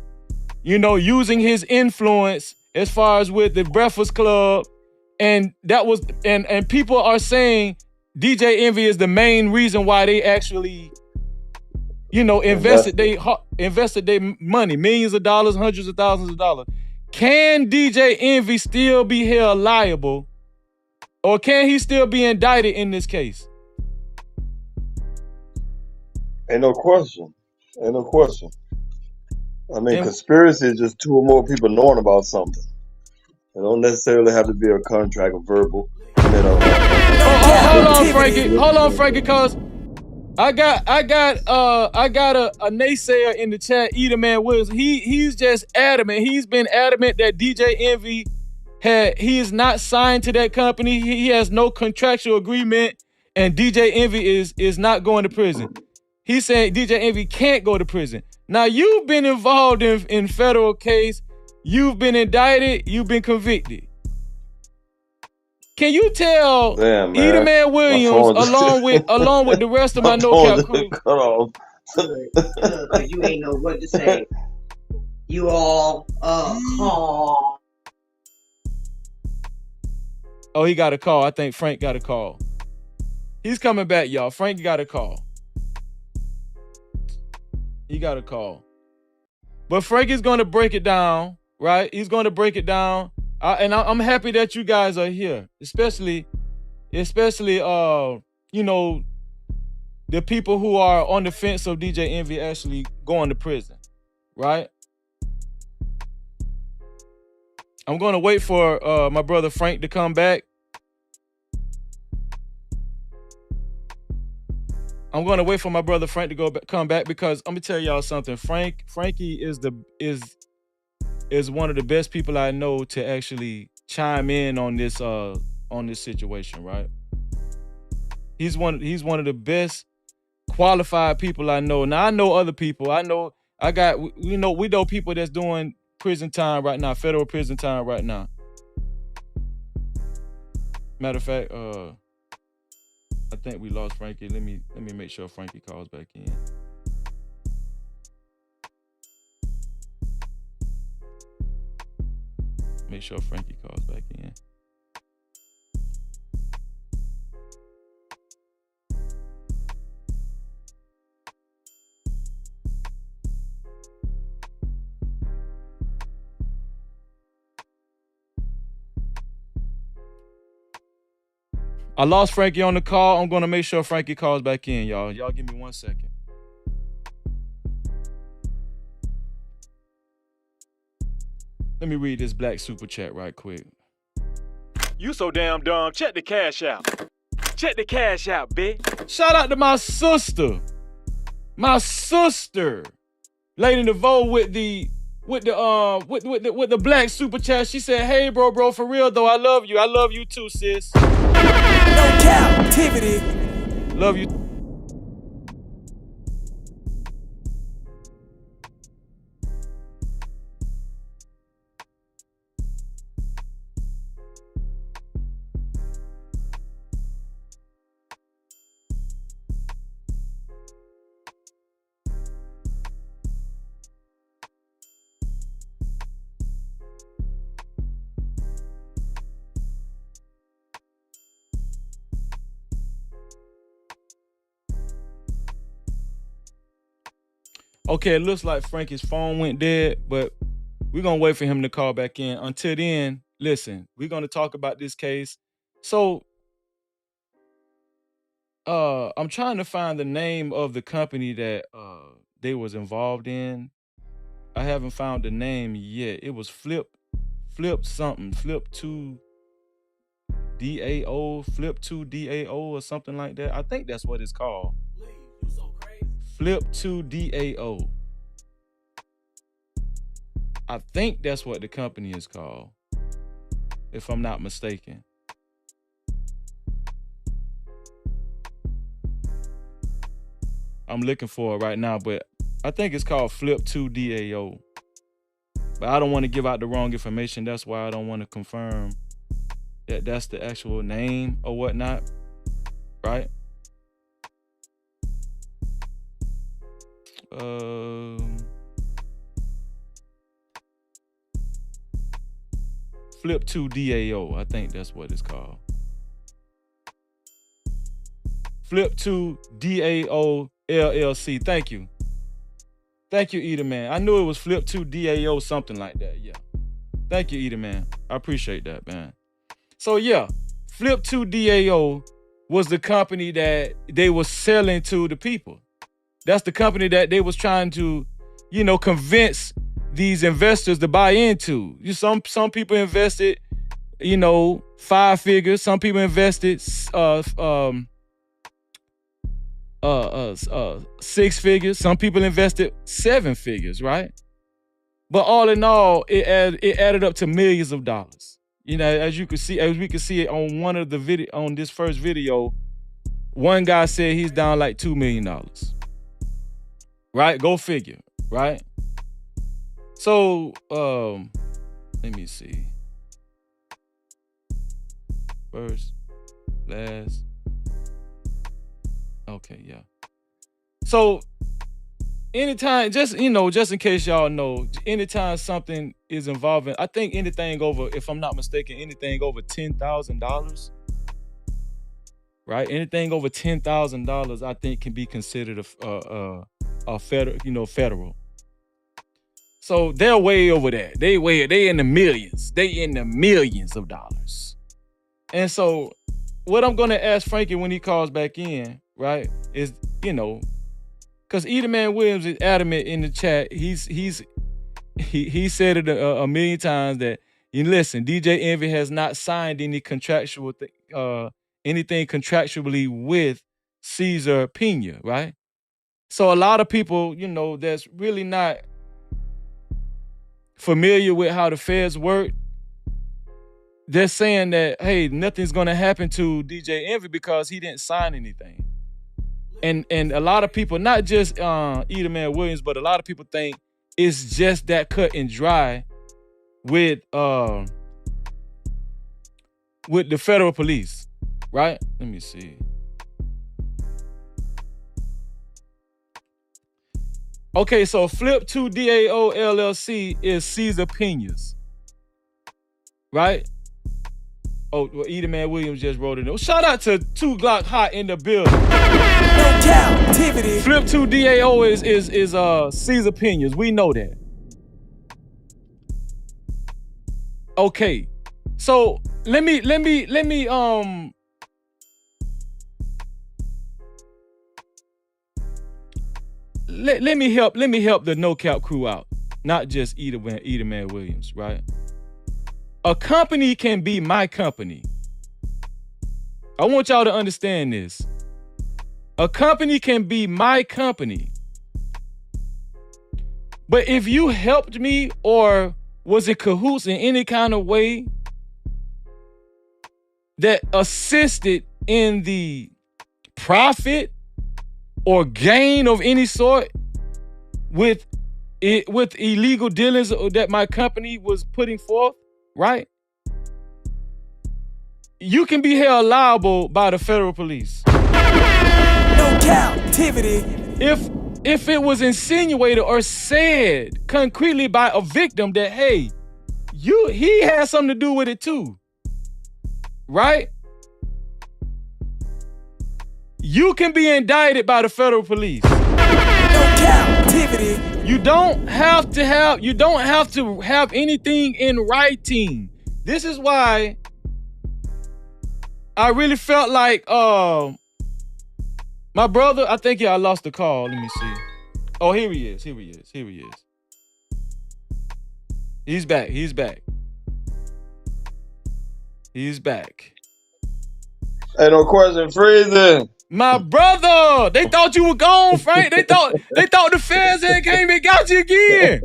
using his influence as far as with the Breakfast Club, and people are saying DJ Envy is the main reason why they actually, invested their money, millions of dollars, hundreds of thousands of dollars. Can DJ Envy still be held liable, or can he still be indicted in this case? Ain't no question. I mean, conspiracy is just two or more people knowing about something. It don't necessarily have to be a contract or verbal. Hold on, Frankie, cause I got a naysayer in the chat, Edelman Williams. He's just adamant. He's been adamant that DJ Envy he is not signed to that company. He has no contractual agreement, and DJ Envy is not going to prison. He's saying DJ Envy can't go to prison. Now, you've been involved in federal case. You've been indicted. You've been convicted. Can you tell Edelman Williams, along with the rest of my no-cap crew? Cut off. Because you ain't know what to say. You all calm. Oh, he got a call. I think Frank got a call. He's coming back, y'all. Frank got a call. He got a call. But Frank is going to break it down, right? He's going to break it down. And I'm happy that you guys are here, especially, the people who are on the fence of DJ Envy actually going to prison, right? I'm going to wait for my brother Frank to come back. I'm going to wait for my brother Frank to come back, because I'm gonna tell y'all something. Frankie is one of the best people I know to actually chime in on this situation, right? He's one of the best qualified people I know. Now, I know other people. We know people that's doing prison time right now, federal prison time right now. Matter of fact, I think we lost Frankie. Let me make sure Frankie calls back in. Make sure Frankie calls back in. I lost Frankie on the call. I'm going to make sure Frankie calls back in, y'all. Y'all give me 1 second. Let me read this black super chat right quick. You so damn dumb. Check the cash out. Check the cash out, bitch. Shout out to my sister. My sister. Lady Nevo with the black super chat. She said, "Hey, bro, for real though, I love you. I love you too, sis. No captivity. Love you." Okay, it looks like Frankie's phone went dead, but we're going to wait for him to call back in. Until then, listen, we're going to talk about this case. So, I'm trying to find the name of the company that they was involved in. I haven't found the name yet. It was Flip something, Flip 2 DAO, Flip 2 DAO or something like that. I think that's what it's called. Flip 2 DAO. I think that's what the company is called, if I'm not mistaken. I'm looking for it right now, but I think it's called Flip 2 DAO. But I don't want to give out the wrong information. That's why I don't want to confirm that that's the actual name or whatnot, right? Flip 2 DAO, I think that's what it's called. Flip 2 DAO LLC. Thank you. Thank you, Eda Man. I knew it was Flip 2 DAO, something like that. Yeah. Thank you, Eda Man. I appreciate that, man. So yeah, Flip 2 DAO was the company that they were selling to the people. That's the company that they was trying to, convince these investors to buy into. Some people invested, 5 figures. Some people invested 6 figures. Some people invested 7 figures, right? But all in all, it added up to millions of dollars. As we can see it on one of the on this first video, one guy said he's down like $2 million. Right? Go figure, right? So, let me see. First, last. Okay, yeah. So, anytime, just in case y'all know, anytime something is involving, I think anything over, if I'm not mistaken, anything over $10,000, right? Anything over $10,000, I think can be considered a federal. So they're way over that. They in the millions. They in the millions of dollars. And so what I'm gonna ask Frankie when he calls back in, right, is, because Edelman Williams is adamant in the chat. He said it a million times that, listen, DJ Envy has not signed any anything contractually with Cesar Pena, right? So a lot of people, that's really not familiar with how the feds work, they're saying that, hey, nothing's gonna happen to DJ Envy because he didn't sign anything. And a lot of people, not just Edelman Williams, but a lot of people think it's just that cut and dry with the federal police, right? Let me see. Okay, so Flip 2 DAO LLC is Cesar Pena's. right? Oh, well, Edelman Williams just wrote it. Shout out to 2 Glock Hot in the building. No captivity. Flip 2 DAO is Caesar Pinions. We know that. Okay. So let me let me help the No Cap crew out. Not just Edelman Williams, right? A company can be my company. I want y'all to understand this. A company can be my company. But if you helped me or was in cahoots in any kind of way that assisted in the profit or gain of any sort with illegal dealings that my company was putting forth, right? You can be held liable by the federal police. No captivity. If it was insinuated or said concretely by a victim that, hey, he had something to do with it too, right? You can be indicted by the federal police. No captivity. You don't have to have anything in writing. This is why I really felt like my brother, I think I lost the call. Let me see. Oh, here he is. He's back. Hey, no question, freezing. My brother, they thought you were gone, Frank. They thought the feds had came and got you again.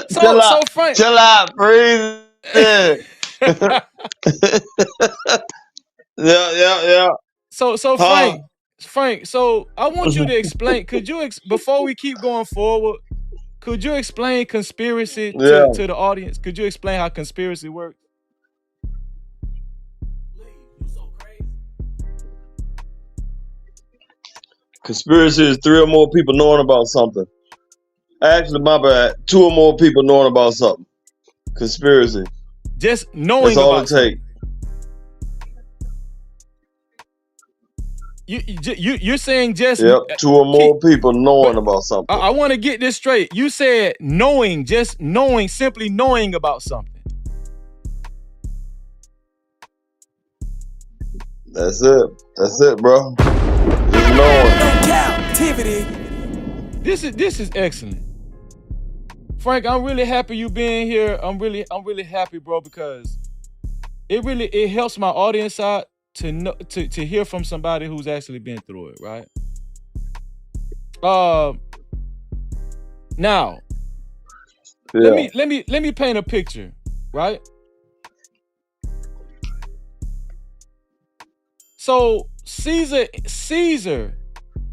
So Frank, chill out, freezing. Yeah. So Frank. So I want you to explain. Could you before we keep going forward? Could you explain conspiracy to the audience? Could you explain how conspiracy works? Conspiracy is 3 or more people knowing about something. Actually, my bad. 2 or more people knowing about something. Conspiracy. Just knowing That's all about it takes. You're saying just 2 or more people knowing about something. I want to get this straight. You said knowing, just knowing, simply knowing about something. That's it, bro. Just knowing. No captivity. This is excellent. Frank, I'm really happy you being here. I'm really happy, bro, because it helps my audience out to know, to hear from somebody who's actually been through it, right? Now, let me paint a picture, right? So Caesar,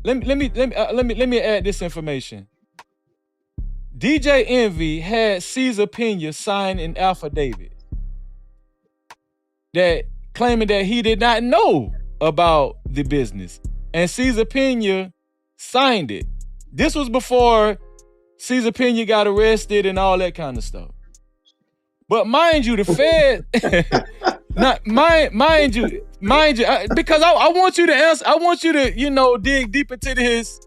let me add this information. DJ Envy had Caesar Pena sign an affidavit that claiming that he did not know about the business, and Caesar Pena signed it. This was before Caesar Pena got arrested and all that kind of stuff. But mind you, the Fed, mind you, because I want you to answer. I want you to, dig deep into this.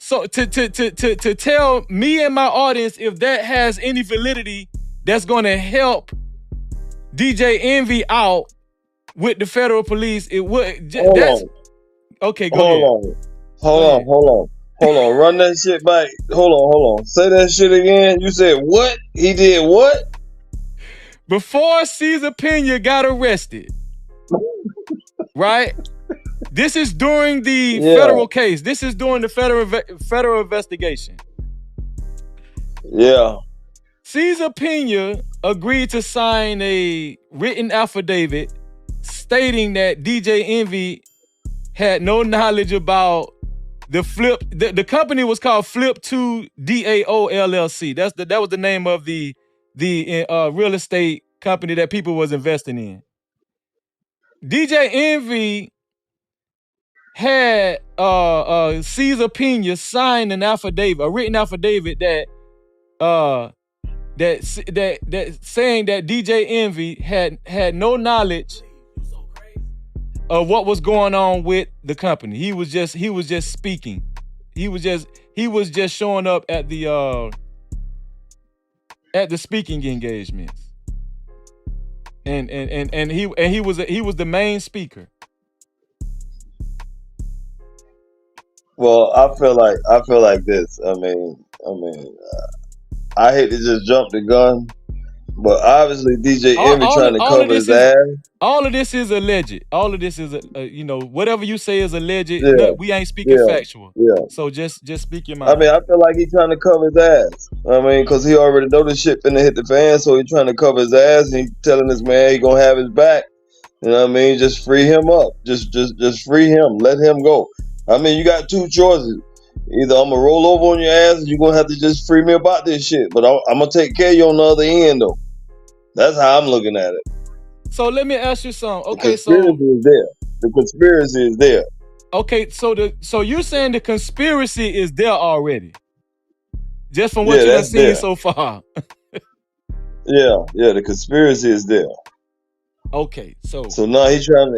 So to tell me and my audience if that has any validity that's going to help DJ Envy out with the federal police. It would. Okay, go ahead. Hold on. Run that shit back. Hold on. Say that shit again. You said what? He did what? Before Caesar Pena got arrested, right? This is during the federal case. This is during the federal investigation. Yeah. Caesar Pena agreed to sign a written affidavit stating that DJ Envy had no knowledge about the flip. The company was called Flip 2 DAO LLC. That was the name of the real estate company that people was investing in. DJ Envy had Caesar Pena sign an affidavit, a written affidavit that that saying that DJ Envy had no knowledge of what was going on with the company. He was just speaking. He was just showing up at the speaking engagements. And he was the main speaker. Well, I feel like this. I hate to just jump the gun, but obviously DJ Envy trying to cover his ass. All of this is alleged. All of this is whatever you say is alleged. Yeah. We ain't speaking factual. Yeah. So just speak your mind. I feel like he's trying to cover his ass. Because he already know this shit finna hit the fan, so he's trying to cover his ass, and he telling this man he gonna have his back. You know what I mean? Just free him up. Just free him. Let him go. You got two choices. Either I'm gonna roll over on your ass, or you're gonna have to just free me about this shit. But I'm gonna take care of you on the other end, though. That's how I'm looking at it. So let me ask you something. Okay, the conspiracy is there. The conspiracy is there. Okay, so you're saying the conspiracy is there already, just from what you've seen so far. Yeah, the conspiracy is there. Okay, so now he's trying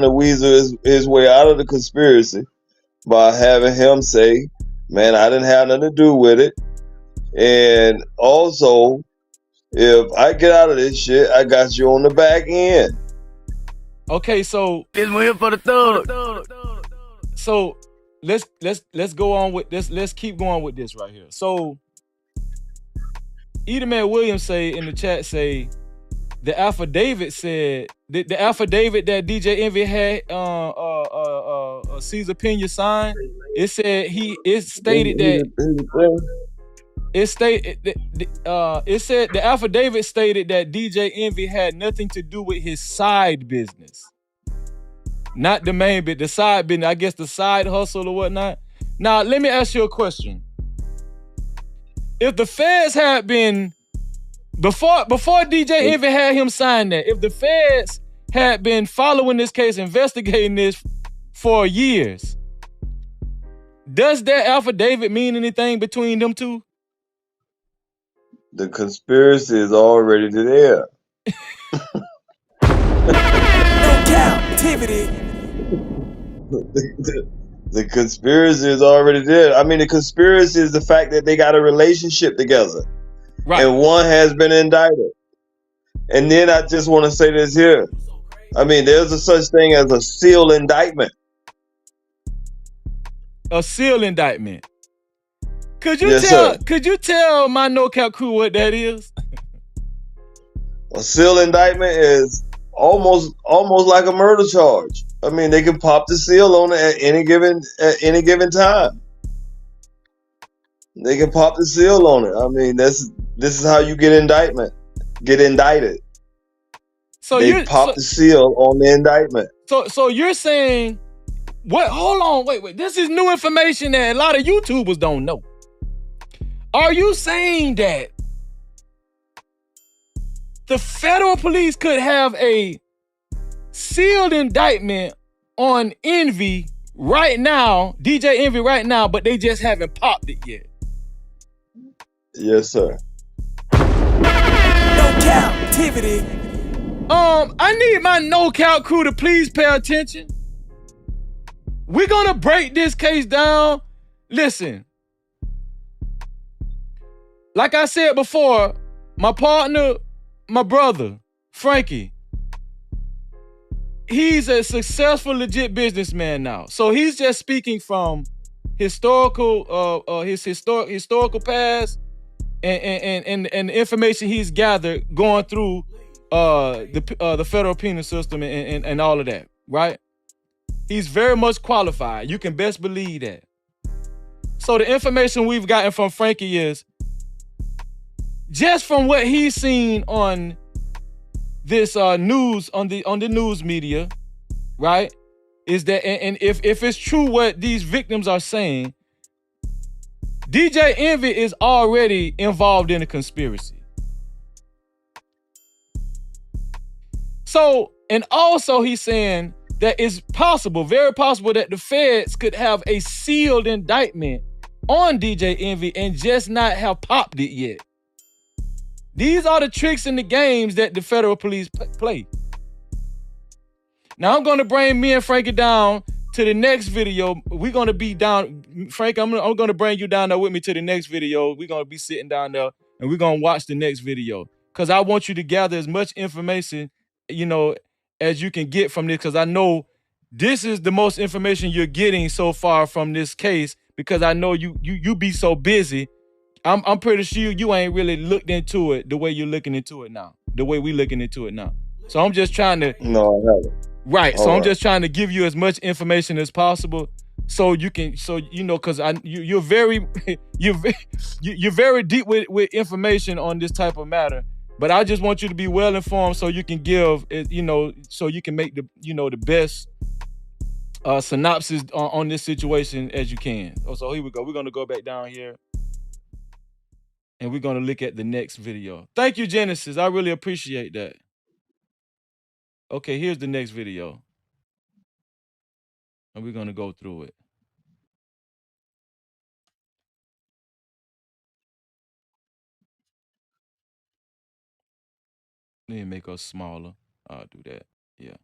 to weasel his way out of the conspiracy by having him say, "Man, I didn't have nothing to do with it," and also, if I get out of this shit, I got you on the back end. Okay, so this one here for the thug. So let's go on with this. Let's keep going with this right here. So Edelman Williams say in the chat, say the affidavit said the affidavit that DJ Envy had Caesar Pena signed. It said it stated the affidavit stated that DJ Envy had nothing to do with his side business. Not the main bit, the side business, I guess the side hustle or whatnot. Now, let me ask you a question. If the feds had been, before DJ Envy had him sign that, if the feds had been following this case, investigating this for years, does that affidavit mean anything between them two? The conspiracy is already there. No Cap-tivity. The conspiracy is already there. The conspiracy is the fact that they got a relationship together. Right. And one has been indicted. And then I just want to say this here. There's a such thing as a sealed indictment. A sealed indictment. Could you tell my No Cap crew what that is? A sealed indictment is almost like a murder charge. They can pop the seal on it at any given time. They can pop the seal on it. This is how you get indicted. So they pop the seal on the indictment. So you're saying what? Hold on, wait. This is new information that a lot of YouTubers don't know. Are you saying that the federal police could have a sealed indictment on Envy right now, DJ Envy right now, but they just haven't popped it yet? Yes, sir. No Cap-tivity. I need my No Cap crew to please pay attention. We're gonna break this case down. Listen. Like I said before, my partner, my brother, Frankie, he's a successful, legit businessman now. So he's just speaking from historical past and the information he's gathered going through the federal penal system and all of that, right? He's very much qualified. You can best believe that. So the information we've gotten from Frankie is, just from what he's seen on this news, on the news media, right, is that, and if it's true what these victims are saying, DJ Envy is already involved in a conspiracy. So, and also he's saying that it's possible, very possible, that the feds could have a sealed indictment on DJ Envy and just not have popped it yet. These are the tricks and the games that the federal police play. Now I'm gonna bring me and Frankie down to the next video. We're gonna be down, Frank. I'm gonna bring you down there with me to the next video. We're gonna be sitting down there and we're gonna watch the next video because I want you to gather as much information, as you can get from this. Because I know this is the most information you're getting so far from this case. Because I know you be so busy. I'm pretty sure you ain't really looked into it the way you're looking into it now. The way we looking into it now. So I'm just trying to. No, I haven't. Right. So I'm just trying to give you as much information as possible, so you can, because you're very you're very deep with information on this type of matter. But I just want you to be well informed so you can give, so you can make the best synopsis on this situation as you can. So here we go. We're gonna go back down here, and we're gonna look at the next video. Thank you, Genesis. I really appreciate that. Okay, here's the next video. And we're going to go through it. Let me make us smaller. I'll do that. Yeah.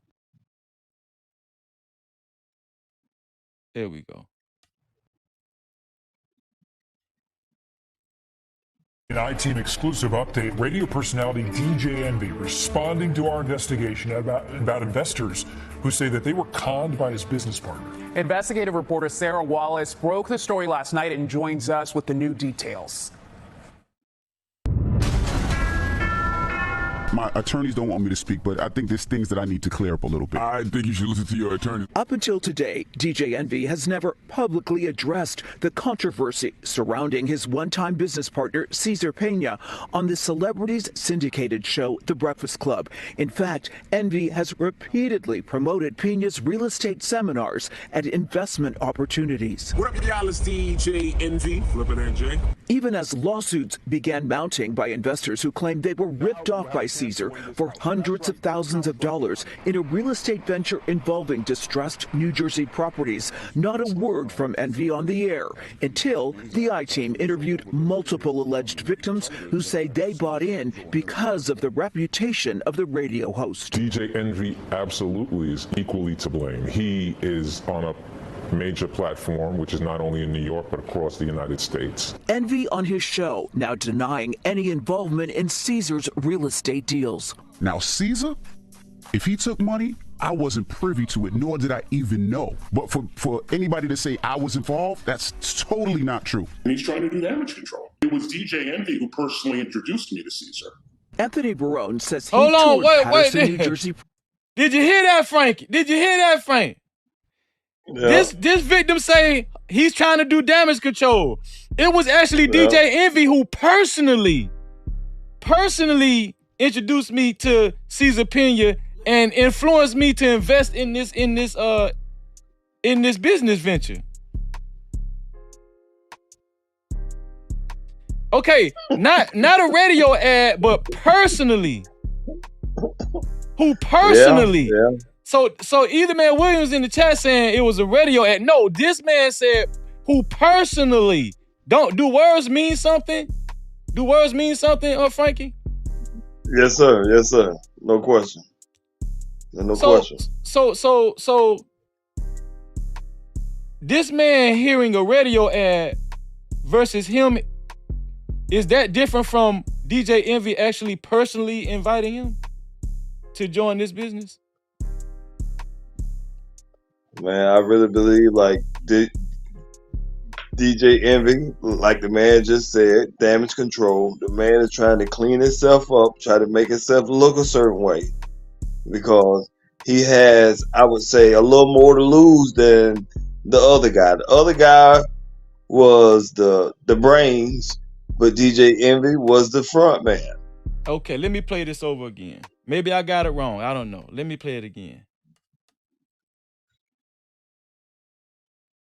There we go. An I-Team exclusive update, radio personality DJ Envy responding to our investigation about investors who say that they were conned by his business partner. Investigative reporter Sarah Wallace broke the story last night and joins us with the new details. My attorneys don't want me to speak, but I think there's things that I need to clear up a little bit. I think you should listen to your attorney. Up until today, DJ Envy has never publicly addressed the controversy surrounding his one-time business partner, Cesar Pena, on the celebrities syndicated show, The Breakfast Club. In fact, Envy has repeatedly promoted Pena's real estate seminars and investment opportunities. What up, y'all? It's DJ Envy, Flippin' NJ. Even as lawsuits began mounting by investors who claimed they were ripped off by Cesar for hundreds of thousands of dollars in a real estate venture involving distressed New Jersey properties, not a word from Envy on the air until the I-Team interviewed multiple alleged victims who say they bought in because of the reputation of the radio host. DJ Envy absolutely is equally to blame. He is on a major platform, which is not only in New York, but across the United States. Envy on his show now denying any involvement in Cesar's real estate deals. Now, Cesar, if he took money, I wasn't privy to it, nor did I even know. But for anybody to say I was involved, that's totally not true. And he's trying to do damage control. It was DJ Envy who personally introduced me to Cesar. Anthony Barone says he Hold on, toured wait, Patterson, New Jersey. Did you hear that, Frankie? Did you hear that, Frank? Yeah. This victim say he's trying to do damage control. It was actually DJ Envy who personally introduced me to Cesar Pena and influenced me to invest in this business venture. Okay, not a radio ad, but personally. Who personally? Yeah. So either man Williams in the chat saying it was a radio ad. No, this man said who personally. Do words mean something? Do words mean something, Frankie? Yes, sir. Yes, sir. No question. No question. So this man hearing a radio ad versus him, is that different from DJ Envy actually personally inviting him to join this business? Man, I really believe DJ Envy, like the man just said, damage control. The man is trying to clean himself up, try to make himself look a certain way, because he has, I would say, a little more to lose than the other guy. The other guy was the brains, but DJ Envy was the front man. Okay, let me play this over again. Maybe I got it wrong. I don't know. Let me play it again.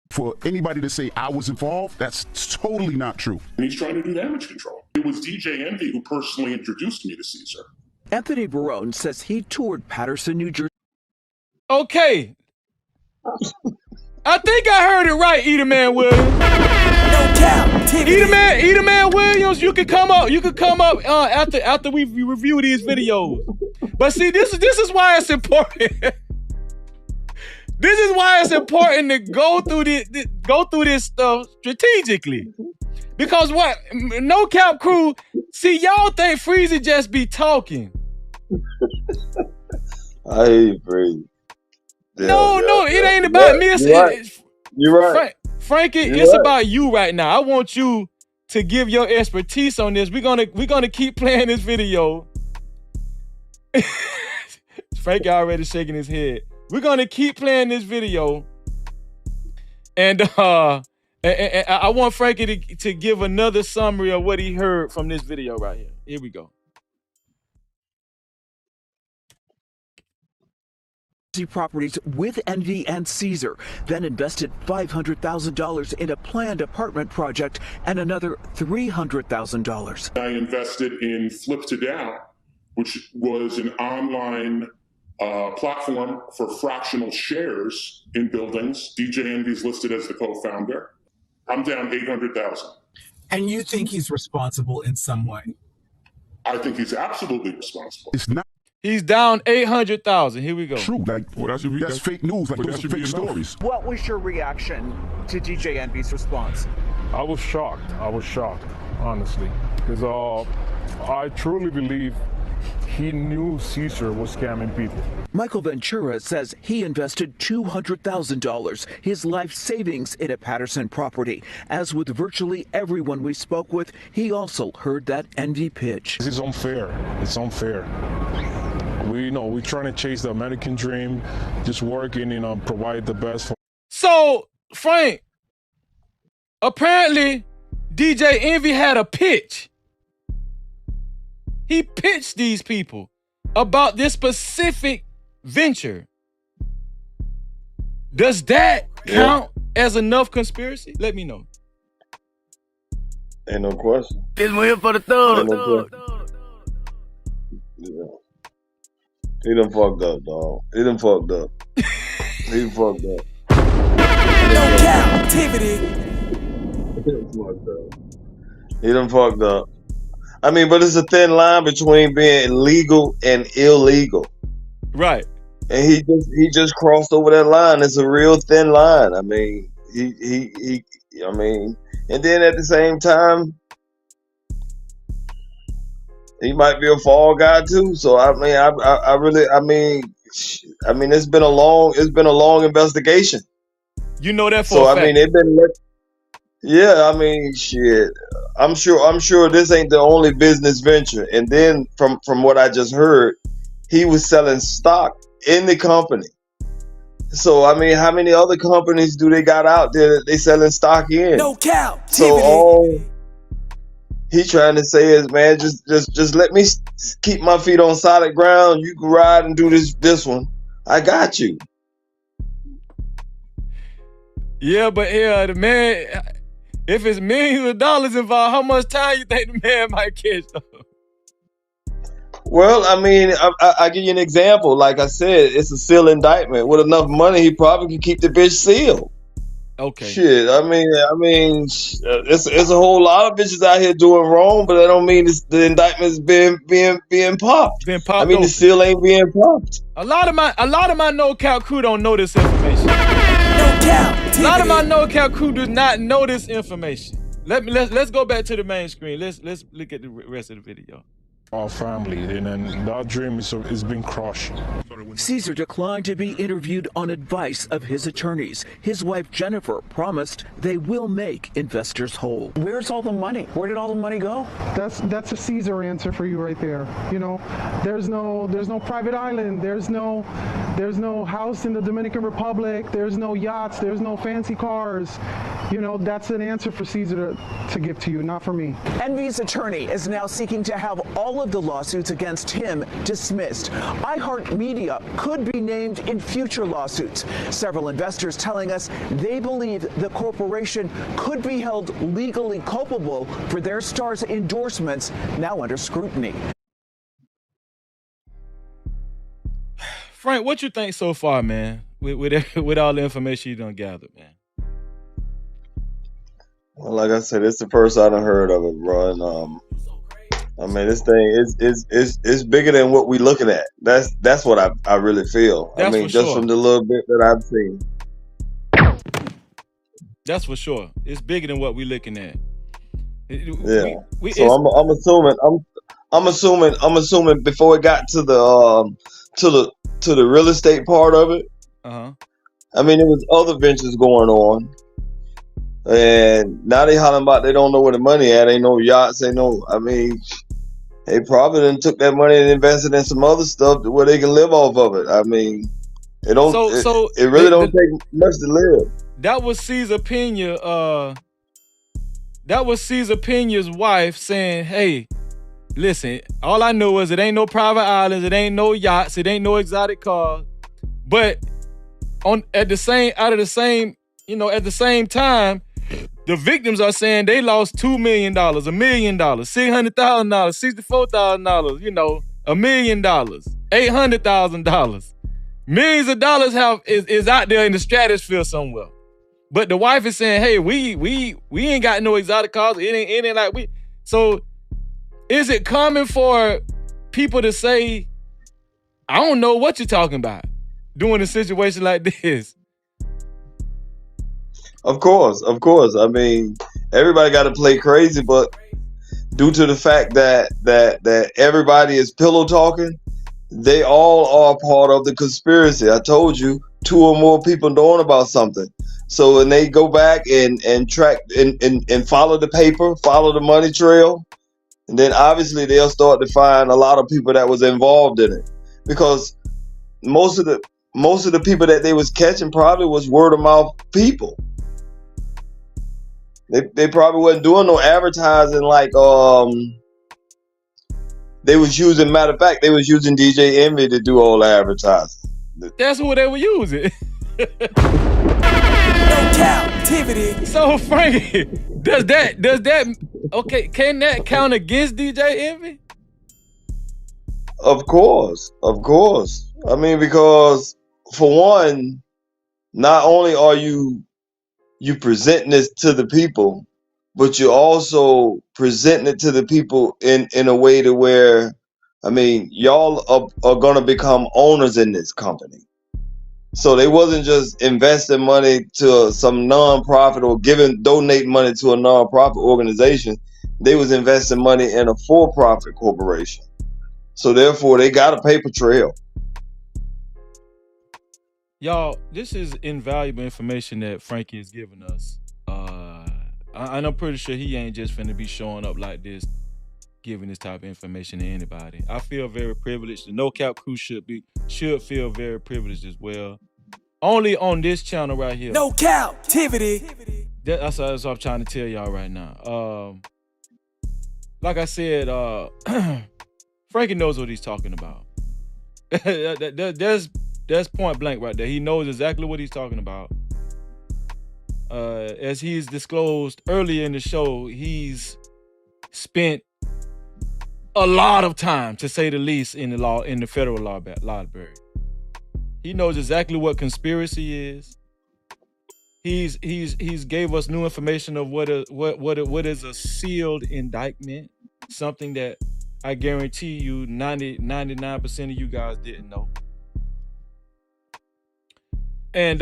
For anybody to say I was involved, that's totally not true. And he's trying to do damage control. It was DJ Envy who personally introduced me to Cesar. Anthony Barone says he toured Patterson, New Jersey. Okay. I think I heard it right, Edelman Williams. No Cap-tivity. Edelman Williams, you could come up. You could come up after we review these videos. But see, this is why it's important. This is why it's important to go through this stuff strategically. Because what? No Cap crew, see, y'all think Freezy just be talking. I hate Freezy. No, it ain't about me. You're right. Frankie, it's about you right now. I want you to give your expertise on this. We're gonna keep playing this video. Frankie already shaking his head. We're gonna keep playing this video, and I want Frankie to give another summary of what he heard from this video right here. Here we go. Properties with Envy and Caesar, then invested $500,000 in a planned apartment project and another $300,000. I invested in Flip to Down, which was an online platform for fractional shares in buildings. DJ Envy is listed as the co-founder. I'm down $800,000. And you think he's responsible in some way? I think he's absolutely responsible. It's not. He's down 800,000. Here we go. True. Like, that's fake news. Like, those are fake stories. What was your reaction to DJ Envy's response? I was shocked, honestly, because I truly believe he knew Caesar was scamming people. Michael Ventura says he invested $200,000, his life savings, in a Patterson property. As with virtually everyone we spoke with, he also heard that Envy pitch. This is unfair. It's unfair. We're trying to chase the American dream, just working, provide the best. So, Frank, apparently DJ Envy had a pitch. He pitched these people about this specific venture. Does that count as enough conspiracy? Let me know. Ain't no question. This one here for the thug. Yeah. He done fucked up, dog. He done fucked up. He done fucked up. No Cap-tivity. He done fucked up. I mean, but it's a thin line between being legal and illegal. Right. And he just crossed over that line. It's a real thin line. I mean, I mean, and then at the same time, he might be a fall guy too. So I mean, it's been a long investigation. You know that for so a fact. I mean, they've been. Yeah, I mean, shit. I'm sure this ain't the only business venture. And then from what I just heard, he was selling stock in the company. So I mean, how many other companies do they got out there that they selling stock in? No Cap-tivity. So all he trying to say is, man, just let me keep my feet on solid ground. You can ride and do this one. I got you. Yeah, but the man, if it's millions of dollars involved, how much time you think the man might catch up? Well, I mean, I give you an example. Like I said, it's a sealed indictment. With enough money, he probably can keep the bitch sealed. Okay. Shit, I mean, it's a whole lot of bitches out here doing wrong, but that don't mean the indictment's being popped. I mean, the seal ain't being popped. A lot of my no cap crew don't know this information. A lot of my no cap crew does not know this information. Let's go back to the main screen. Let's look at the rest of the video. Our family, and then that dream is being crushed. Caesar declined to be interviewed on advice of his attorneys. His wife Jennifer promised they will make investors whole. Where's all the money? Where did all the money go? That's a Caesar answer for you right there. You know, there's no private island. There's no house in the Dominican Republic. There's no yachts. There's no fancy cars. You know, that's an answer for Caesar to give to you, not for me. Envy's attorney is now seeking to have all of the lawsuits against him dismissed. iHeartMedia could be named in future lawsuits. Several investors telling us they believe the corporation could be held legally culpable for their star's endorsements now under scrutiny. Frank, what you think so far, man? with all the information you done gathered, man? Well, like I said, it's the first I done heard of it, bro. And I mean, this thing is bigger than what we looking at. That's what I really feel. That's I mean, for just sure. from the little bit that I've seen. That's for sure. It's bigger than what we looking at. Yeah. So I'm assuming before it got to the real estate part of it. Uh-huh. I mean, there was other ventures going on, and now they hollering about they don't know where the money at. Ain't no yachts, ain't no. I mean, they probably done took that money and invested in some other stuff where they can live off of it. I mean, it don't. It really don't take much to live. That was Caesar Pena. That was Caesar Pena's wife saying, "Hey, listen. All I know is it ain't no private islands, it ain't no yachts, it ain't no exotic cars, but at the same time, the victims are saying they lost $2 million, $1 million, $600,000, $64,000, $1 million, $800,000. Millions of dollars is out there in the stratosphere somewhere. But the wife is saying, hey, we ain't got no exotic cars. It ain't like we. So is it common for people to say, I don't know what you're talking about doing a situation like this? Of course. I mean, everybody got to play crazy, but due to the fact that everybody is pillow talking, they all are part of the conspiracy. I told you, 2 or more people knowing about something. So when they go back and track and follow the paper, follow the money trail, and then obviously they'll start to find a lot of people that was involved in it, because most of the people that they was catching probably was word of mouth people. They probably wasn't doing no advertising like they was using. Matter of fact, they was using DJ Envy to do all the advertising. That's who they were using. No Cap-tivity. So Frankie, does that okay? Can that count against DJ Envy? Of course. I mean, because for one, not only are you presenting this to the people, but you're also presenting it to the people in a way to where, I mean, y'all are gonna become owners in this company. So they wasn't just investing money to some nonprofit or donating money to a nonprofit organization. They was investing money in a for-profit corporation. So therefore, they got a paper trail. Y'all, this is invaluable information that Frankie is giving us. And I'm pretty sure he ain't just finna be showing up like this, giving this type of information to anybody. I feel very privileged. The No Cap crew should feel very privileged as well. Only on this channel right here. No Cap-tivity. That's what I'm trying to tell y'all right now. Like I said, Frankie knows what he's talking about. That's point blank right there. He knows exactly what he's talking about. As he's disclosed earlier in the show, he's spent a lot of time, to say the least, in the federal library. He knows exactly what conspiracy is. He's gave us new information of what is a sealed indictment, something that I guarantee you 99% of you guys didn't know. And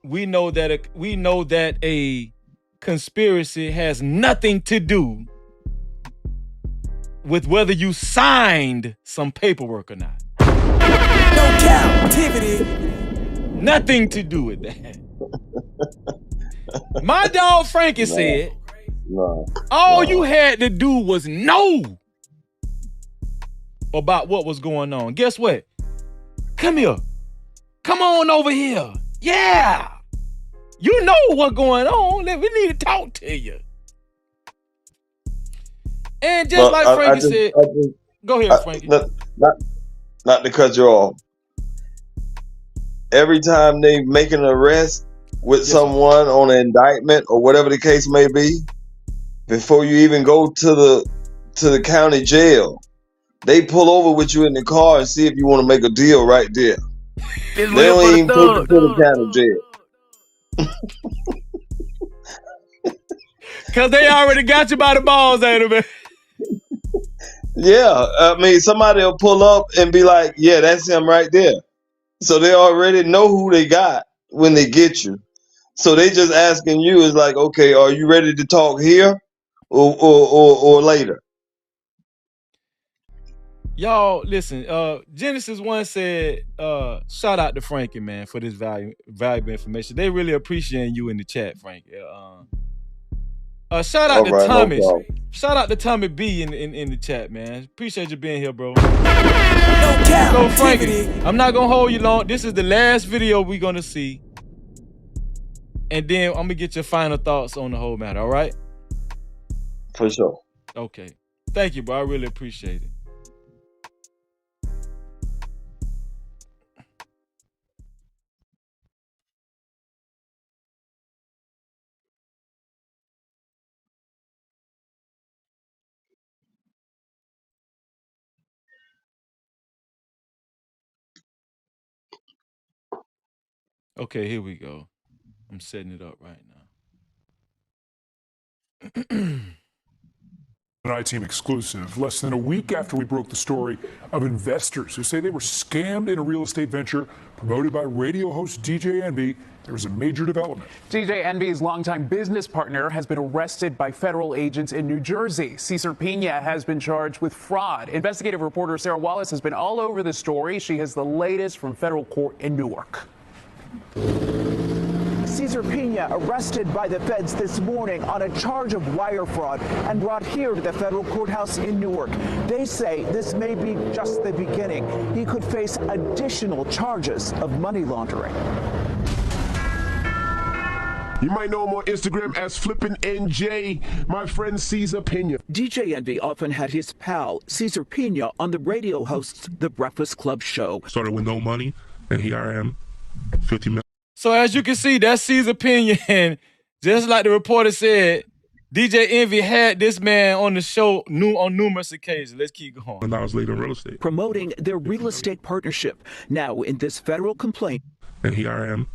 we know that a conspiracy has nothing to do with whether you signed some paperwork or not. No Cap-tivity. Nothing to do with that. My dog Frankie said, all you had to do was know about what was going on. Guess what? Come here. Come on over here. Yeah. You know what's going on. We need to talk to you. And just like Frankie said, go ahead, Frankie. Not to cut you off. Every time they make an arrest with someone on an indictment or whatever the case may be, before you even go to the county jail, they pull over with you in the car and see if you want to make a deal right there. This They real don't for even the put thug. the cat in jail. Cause they already got you by the balls, ain't it, man? Yeah, I mean, somebody will pull up and be like, "Yeah, that's him right there." So they already know who they got when they get you. So they just asking you is like, "Okay, are you ready to talk here or later?" Y'all, listen, Genesis One said, shout out to Frankie, man, for this valuable information. They really appreciate you in the chat, Frankie. Shout out All to right, no Tommy. problem. Shout out to Tommy B in the chat, man. Appreciate you being here, bro. No So Frankie, Cap-tivity. I'm not gonna hold you long. This is the last video we're gonna see. And then I'm gonna get your final thoughts on the whole matter, all right? For sure. Okay. Thank you, bro. I really appreciate it. Okay, here we go. I'm setting it up right now. An I-Team exclusive. Less than a week after we broke the story of investors who say they were scammed in a real estate venture promoted by radio host DJ Envy, there was a major development. DJ Envy's longtime business partner has been arrested by federal agents in New Jersey. Cesar Pena has been charged with fraud. Investigative reporter Sarah Wallace has been all over the story. She has the latest from federal court in Newark. Cesar Pena arrested by the feds this morning on a charge of wire fraud and brought here to the federal courthouse in Newark. They say this may be just the beginning. He could face additional charges of money laundering. You might know him on Instagram as Flippin' NJ, my friend Cesar Pena. DJ Envy often had his pal, Cesar Pena, on the radio host's The Breakfast Club show. Started with no money, and here I am, 50 million. So as you can see, that's Cesar Pena, and just like the reporter said, DJ Envy had this man on the show on numerous occasions. Let's keep going. And I was late in real estate. Promoting their real estate partnership. Now in this federal complaint. And here I am,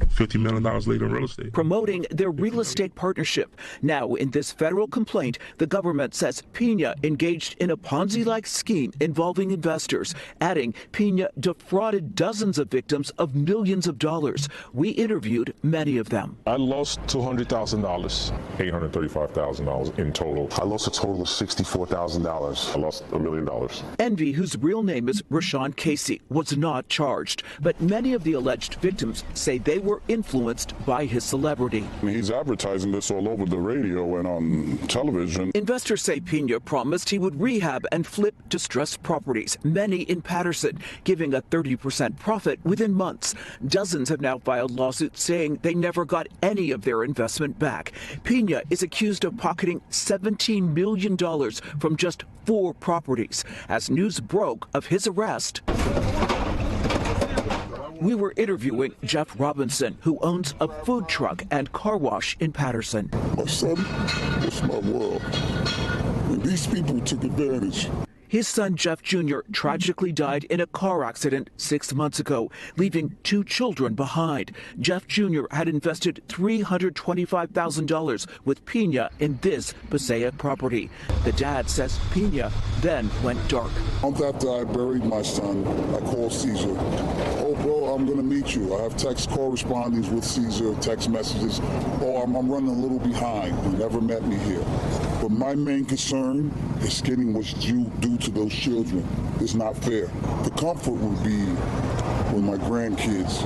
$50 million later in real estate. Promoting their real estate partnership. Now, in this federal complaint, the government says Pena engaged in a Ponzi-like scheme involving investors, adding Pena defrauded dozens of victims of millions of dollars. We interviewed many of them. I lost $200,000. $835,000 in total. I lost a total of $64,000. I lost $1 million. Envy, whose real name is Rashawn Casey, was not charged, but many of the alleged victims say they were influenced by his celebrity. He's advertising this all over the radio and on television. Investors say Pena promised he would rehab and flip distressed properties, many in Patterson, giving a 30% profit within months. Dozens have now filed lawsuits saying they never got any of their investment back. Pena is accused of pocketing $17 million from just 4 properties. As news broke of his arrest, we were interviewing Jeff Robinson, who owns a food truck and car wash in Patterson. My son, it's my world. And these people took advantage. His son, Jeff Jr., tragically died in a car accident 6 months ago, leaving 2 children behind. Jeff Jr. had invested $325,000 with Pena in this Passaic property. The dad says Pena then went dark. A month after I buried my son, I called Cesar. Oh, bro, I'm going to meet you. I have text correspondence with Cesar, text messages. Oh, I'm running a little behind. He never met me here. But my main concern is getting what's due to those children. It's not fair. The comfort would be when my grandkids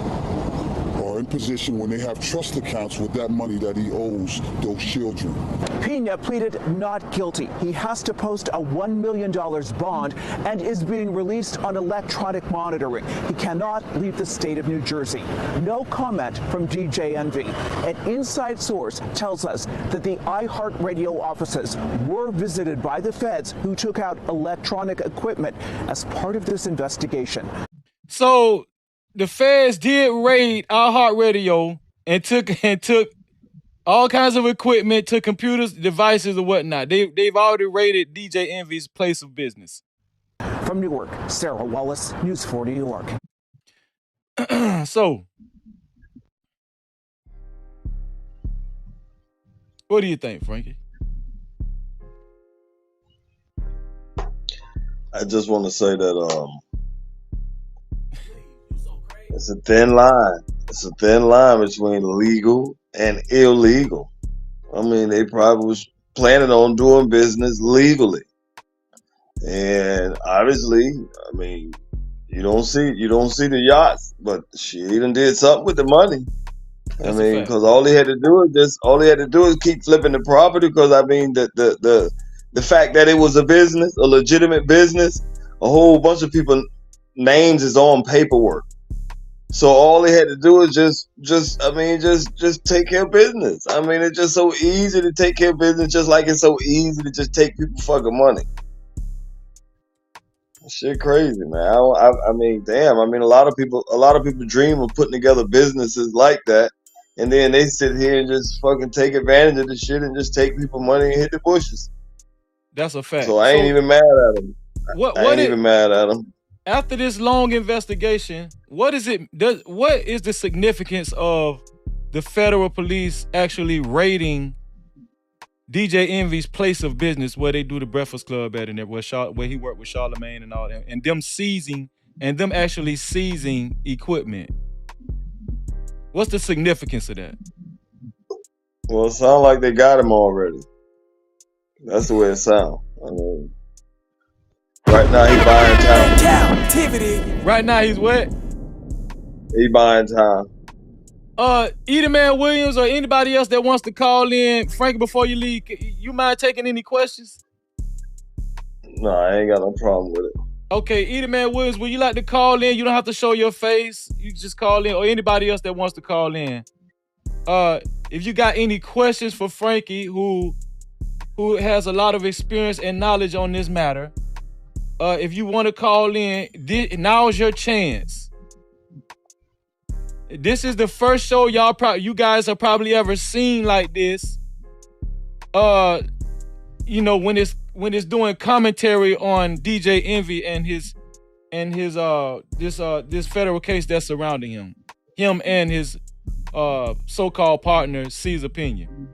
are in position when they have trust accounts with that money that he owes those children. Pena pleaded not guilty. He has to post a $1 million bond and is being released on electronic monitoring. He cannot leave the state of New Jersey. No comment from DJ Envy. An inside source tells us that the iHeartRadio offices were visited by the feds, who took out electronic equipment as part of this investigation. So the feds did raid iHeartRadio and took all kinds of equipment, took computers, devices, or whatnot. They've already raided DJ Envy's place of business. From Newark, Sarah Wallace, News 4 New York. So, what do you think, Frankie? I just want to say that it's a thin line. It's a thin line between legal and illegal. I mean, they probably was planning on doing business legally, and obviously, I mean, you don't see the yachts, but she even did something with the money. I mean, because all he had to do is keep flipping the property. Because I mean, the fact that it was a business, a legitimate business, a whole bunch of people names is on paperwork. So all he had to do is just take care of business. I mean, it's just so easy to take care of business, just like it's so easy to just take people fucking money. Shit, crazy, man. I mean, damn. I mean, a lot of people dream of putting together businesses like that, and then they sit here and just fucking take advantage of the shit and just take people money and hit the bushes. That's a fact. So I ain't even mad at him. I ain't even mad at him. After this long investigation, what is the significance of the federal police actually raiding DJ Envy's place of business where they do the Breakfast Club at, and where he worked with Charlamagne and all that, and them actually seizing equipment? What's the significance of that? Well, it sounds like they got him already. That's the way it sounds. I mean, right now he buying time. Cap-tivity. Right now he's what? He buying time. Edenman Williams or anybody else that wants to call in, Frankie, before you leave, you mind taking any questions? No, I ain't got no problem with it. Okay, Edenman Williams, would you like to call in? You don't have to show your face. You just call in, or anybody else that wants to call in. If you got any questions for Frankie, who has a lot of experience and knowledge on this matter, if you want to call in, now's your chance. This is the first show you guys have probably ever seen like this. You know, when it's doing commentary on DJ Envy and this federal case that's surrounding him and his so-called partner C's opinion.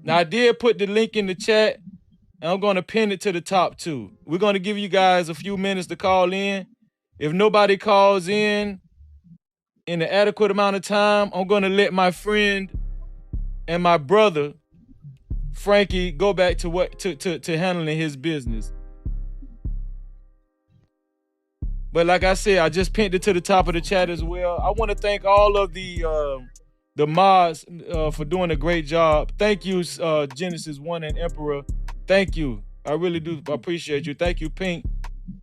Now I did put the link in the chat, and I'm going to pin it to the top too. We're going to give you guys a few minutes to call in. If nobody calls in an adequate amount of time, I'm going to let my friend and my brother Frankie go back to handling his business. But like I said, I just pinned it to the top of the chat as well. I want to thank all of the mods for doing a great job. Thank you, Genesis One and Emperor. Thank you. I really do appreciate you. Thank you, Pink.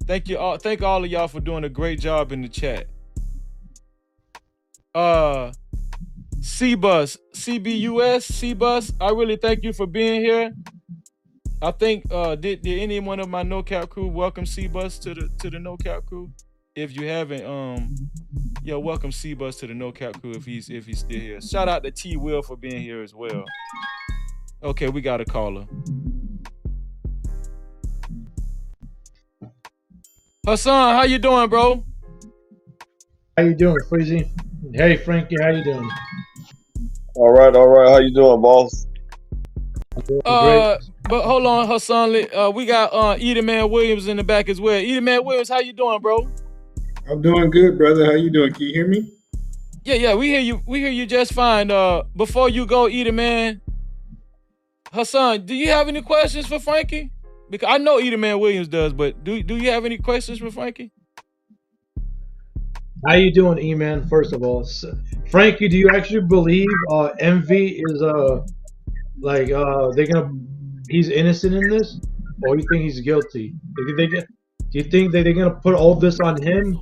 Thank you all. Thank all of y'all for doing a great job in the chat. C-Bus, CBUS, C-Bus, I really thank you for being here. I think did any one of my No Cap crew welcome C-Bus to the No Cap crew? If you haven't, welcome C-Bus to the No Cap crew if he's still here. Shout out to T Will for being here as well. Okay, we got a caller. Hassan, how you doing, bro? How you doing, Freezy? Hey, Frankie, how you doing? All right. How you doing, boss? Great. But hold on, Hassan. We got Edenman Williams in the back as well. Edenman Williams, how you doing, bro? I'm doing good, brother. How you doing? Can you hear me? Yeah, we hear you. We hear you just fine. Before you go, Edenman, Hassan, do you have any questions for Frankie? Because I know Edenman Williams does, but do you have any questions for Frankie? How you doing, E-Man? First of all, Frankie, do you actually believe Envy is he's innocent in this, or you think he's guilty? Do you think that they're gonna put all this on him?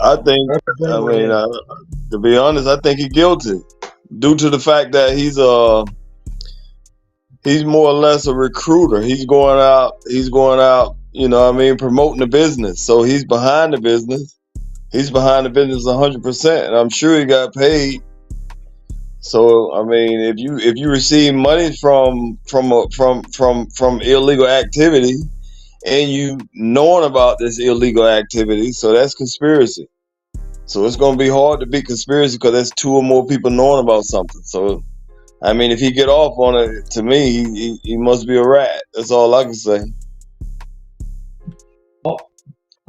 I mean, to be honest, I think he's guilty due to the fact that he's more or less a recruiter. He's going out, you know what I mean, promoting the business. So he's behind the business. He's behind the business 100%, and I'm sure he got paid. So I mean, if you receive money from illegal activity, and you knowing about this illegal activity, so that's conspiracy. So it's gonna be hard to beat conspiracy because there's 2 or more people knowing about something. So I mean, if he get off on it, to me, he must be a rat. That's all I can say. Hold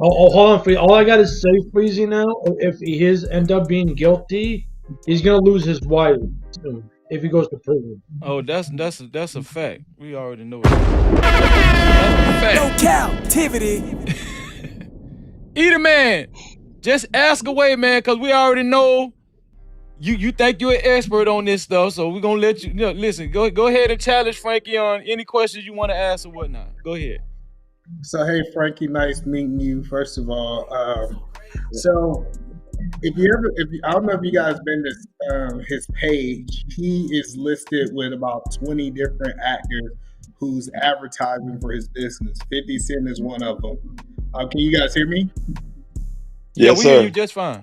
on, Freezy. All I gotta say, Freezy, now, if he end up being guilty, he's gonna lose his wife soon if he goes to prison. Oh, that's a fact. We already know that. That's a fact. No captivity. Either man, just ask away, man, because we already know you think you're an expert on this stuff. So we're gonna let you, listen. Go ahead and challenge Frankie on any questions you want to ask or whatnot. Go ahead. So hey, Frankie, nice meeting you. First of all, so if I don't know if you guys been to his page, he is listed with about 20 different actors who's advertising for his business. 50 Cent is one of them. Can you guys hear me? Yeah, we hear you just fine.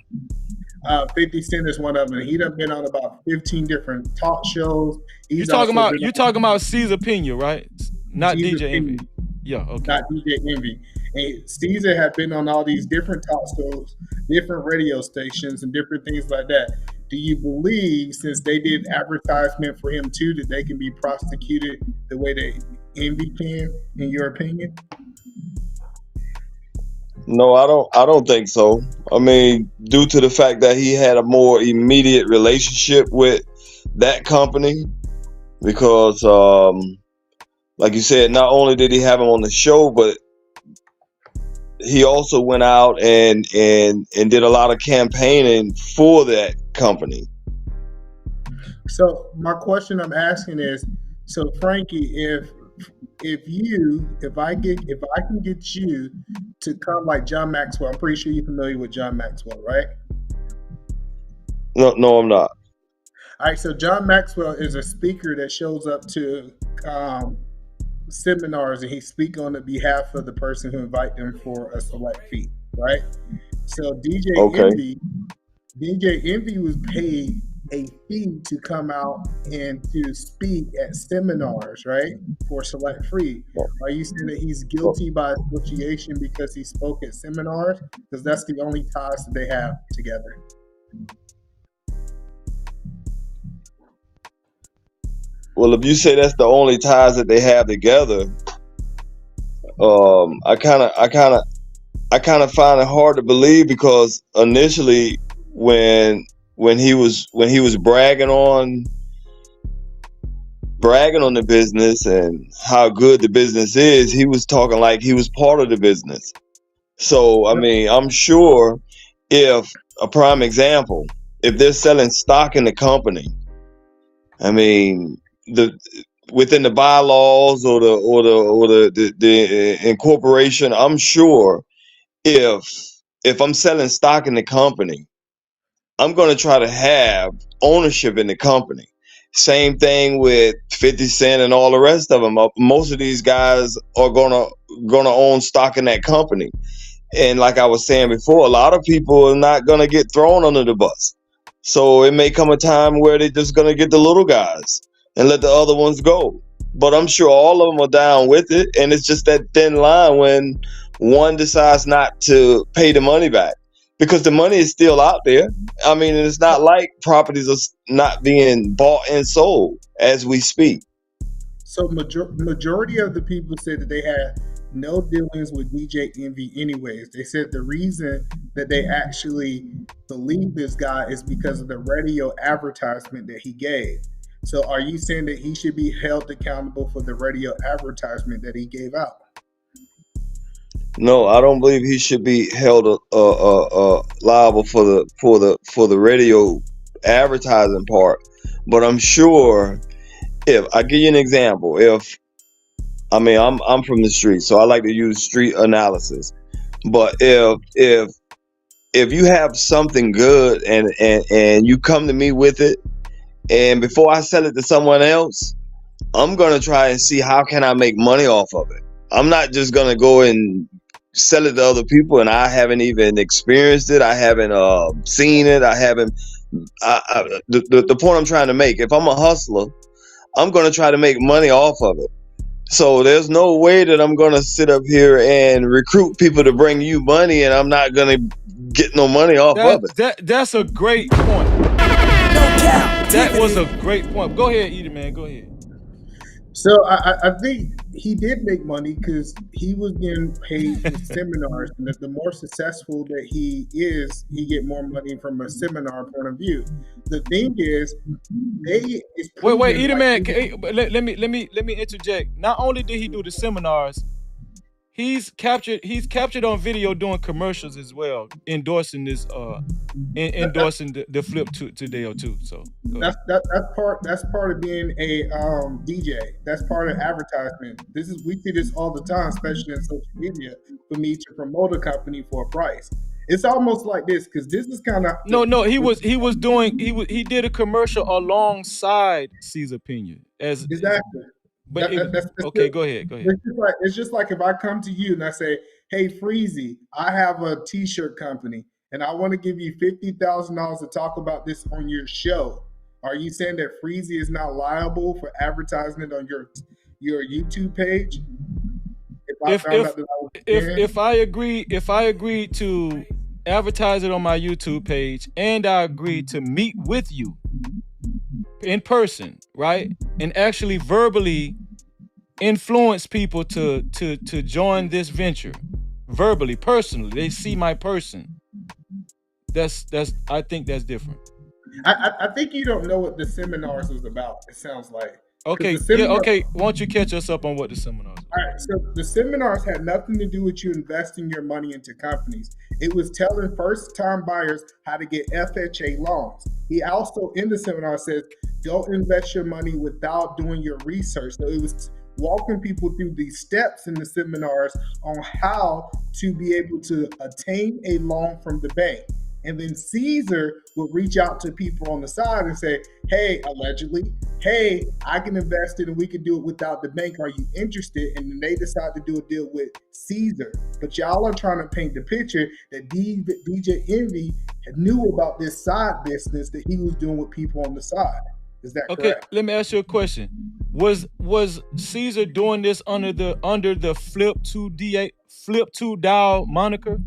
50 Cent is one of them. He done been on about 15 different talk shows. You talking about Caesar Pena, right? Not Caesar DJ Envy. Yeah, okay. Not DJ Envy. And Caesar had been on all these different talk shows, different radio stations, and different things like that. Do you believe, since they did advertisement for him too, that they can be prosecuted the way that Envy can, in your opinion? No, I don't think so. I mean, due to the fact that he had a more immediate relationship with that company, because like you said, not only did he have him on the show, but he also went out and did a lot of campaigning for that company. So my question I'm asking is, so Frankie, if I can get you to come like John Maxwell, I'm pretty sure you're familiar with John Maxwell, right? No, I'm not. All right, so John Maxwell is a speaker that shows up to seminars, and he speaks on the behalf of the person who invite them for a select fee, right? So DJ Envy was paid a fee to come out and to speak at seminars, right, for select fee. Are you saying that he's guilty by association because he spoke at seminars? Because that's the only ties that they have together. Well, if you say that's the only ties that they have together, I kind of find it hard to believe, because initially when he was bragging on the business and how good the business is, he was talking like he was part of the business. So I mean, I'm sure, if a prime example, if they're selling stock in the company, I mean, within the bylaws or the incorporation, I'm sure if I'm selling stock in the company, I'm going to try to have ownership in the company. Same thing with 50 Cent and all the rest of them. Most of these guys are gonna own stock in that company. And like I was saying before, a lot of people are not gonna get thrown under the bus. So it may come a time where they're just gonna get the little guys and let the other ones go. But I'm sure all of them are down with it, and it's just that thin line when one decides not to pay the money back, because the money is still out there. I mean, it's not like properties are not being bought and sold as we speak. So majority of the people said that they had no dealings with DJ Envy anyways. They said the reason that they actually believe this guy is because of the radio advertisement that he gave. So are you saying that he should be held accountable for the radio advertisement that he gave out? No, I don't believe he should be held liable for the radio advertising part. But I'm sure, if I give you an example, I'm from the street, so I like to use street analysis. But if you have something good and you come to me with it, and before I sell it to someone else, I'm gonna try and see how can I make money off of it. I'm not just gonna go and sell it to other people, and I haven't even experienced it. I haven't seen it. I haven't. The point I'm trying to make: if I'm a hustler, I'm gonna try to make money off of it. So there's no way that I'm gonna sit up here and recruit people to bring you money, and I'm not gonna get no money off of it. That's a great point. That was a great point. Go ahead, Edie, man. Go ahead. So I think he did make money because he was getting paid for seminars, and the more successful that he is, he get more money from a seminar point of view. The thing is, wait, Edie, man. Let me interject. Not only did he do the seminars, he's captured on video doing commercials as well, endorsing this endorsing the flip today too. So that's part of being a DJ. That's part of advertisement. We see this all the time, especially in social media, for me to promote a company for a price. It's almost like this because this is kind of he did a commercial alongside Caesar Pena as exactly. But okay, go ahead. It's just like if I come to you and I say, "Hey, Freezy, I have a T-shirt company, and I want to give you $50,000 to talk about this on your show." Are you saying that Freezy is not liable for advertising it on your YouTube page? If I agree to advertise it on my YouTube page, and I agree to meet with you in person, right, and actually verbally influence people to join this venture, verbally, personally, they see my person. I think that's different. I think you don't know what the seminars was about. It sounds like. Okay, okay. Why don't you catch us up on what the seminars were? All right, so the seminars had nothing to do with you investing your money into companies. It was telling first-time buyers how to get FHA loans. He also, in the seminar, says, don't invest your money without doing your research. So it was walking people through these steps in the seminars on how to be able to attain a loan from the bank. And then Caesar would reach out to people on the side and say, hey, allegedly, hey, I can invest it and we can do it without the bank. Are you interested? And then they decide to do a deal with Caesar. But y'all are trying to paint the picture that DJ Envy knew about this side business that he was doing with people on the side. Is that correct? Let me ask you a question. Was Caesar doing this under the Flip 2 Dial moniker?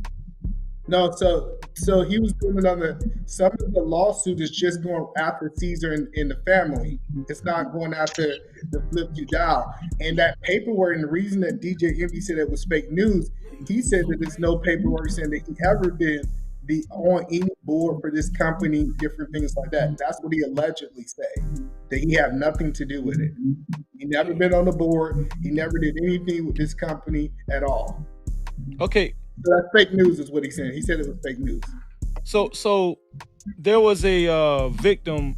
No, so he was doing it under some of the lawsuit is just going after Caesar and the family. It's not going after the Flip 2 Dial. And that paperwork, and the reason that DJ Envy said it was fake news, he said that there's no paperwork saying that he ever been on any board for this company, different things like that. That's what he allegedly said, that he had nothing to do with it. He never been on the board. He never did anything with this company at all. Okay. So that's fake news is what he said. He said it was fake news. So there was a victim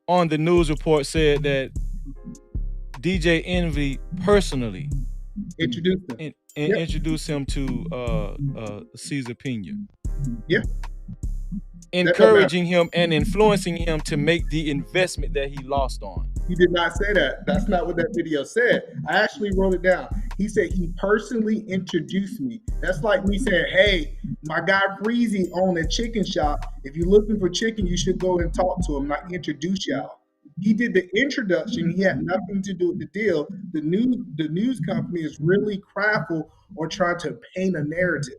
on the news report said that DJ Envy personally introduced him. Introduced him to Caesar Pena. Yeah. Encouraging him and influencing him to make the investment that he lost on. He did not say that. That's not what that video said. I actually wrote it down. He said he personally introduced me. That's like me saying, hey, my guy Freezy owned a chicken shop. If you're looking for chicken, you should go and talk to him, not introduce y'all. He did the introduction. He had nothing to do with the deal. The news company is really craftful on trying to paint a narrative.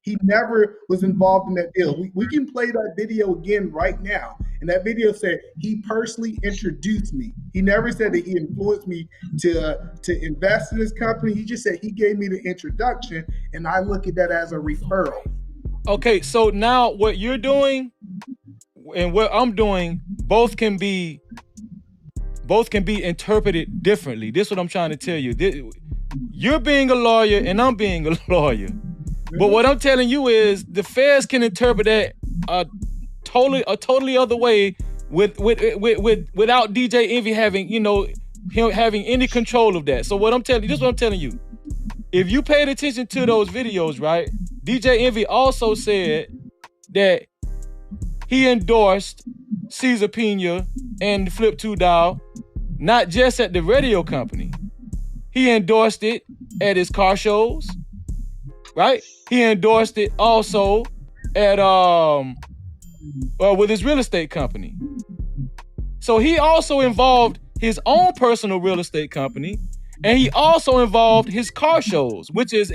He never was involved in that deal. We can play that video again right now. And that video said he personally introduced me. He never said that he influenced me to invest in this company. He just said he gave me the introduction, and I look at that as a referral. Okay, so now what you're doing and what I'm doing both can be interpreted differently. This is what I'm trying to tell you. You're being a lawyer and I'm being a lawyer. But what I'm telling you is the feds can interpret that a totally other way without DJ Envy having, him having any control of that. So this is what I'm telling you. If you paid attention to those videos, right? DJ Envy also said that he endorsed Caesar Pena and Flip 2 Dial, not just at the radio company. He endorsed it at his car shows, right? He endorsed it also at with his real estate company. So he also involved his own personal real estate company, and he also involved his car shows, which is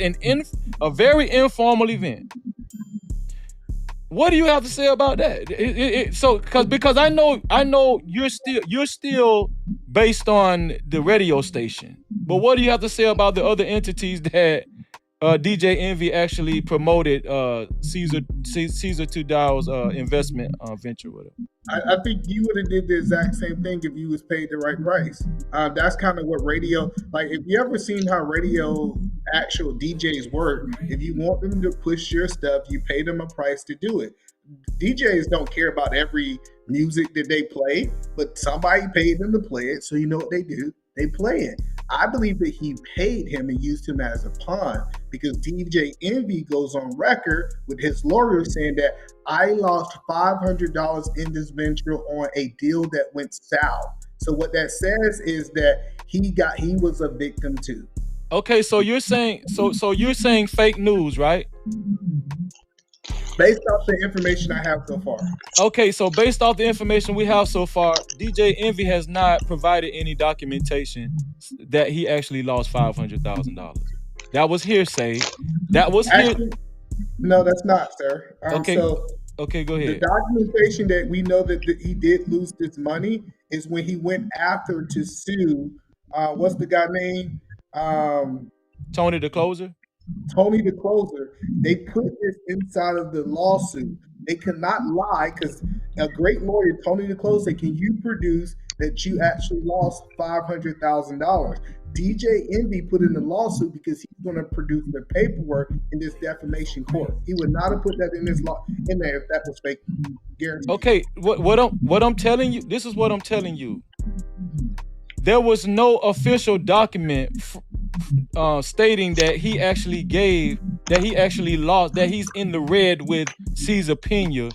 a very informal event. What do you have to say about that? Because I know you're still based on the radio station. But what do you have to say about the other entities that DJ Envy actually promoted Caesar Tudor's investment venture with him? I think you would have did the exact same thing if you was paid the right price. That's kind of what radio, like if you ever seen how radio actual DJs work, if you want them to push your stuff, you pay them a price to do it. DJs don't care about every music that they play, but somebody paid them to play it, so you know what they do? They play it. I believe that he paid him and used him as a pawn because DJ Envy goes on record with his lawyer saying that I lost $500 in this venture on a deal that went south. So what that says is that he was a victim too. Okay, so you're saying you're saying fake news, right? Based off the information I have so far. Okay, so based off the information we have so far, DJ Envy has not provided any documentation that he actually lost $500,000. That was hearsay. That was actually, no, that's not, sir. Okay. So okay, go ahead. The documentation that we know that he did lose this money is when he went after to sue. What's the guy name? Tony the Closer. Tony the Closer. They put this inside of the lawsuit. They cannot lie because a great lawyer, Tony the Closer, can you produce that you actually lost $500,000? DJ Envy put in the lawsuit because he's going to produce the paperwork in this defamation court. He would not have put that in there if that was fake. Guaranteed. Okay, what I'm telling you, this is what I'm telling you. There was no official document stating that he actually lost, that he's in the rid with Caesar Pena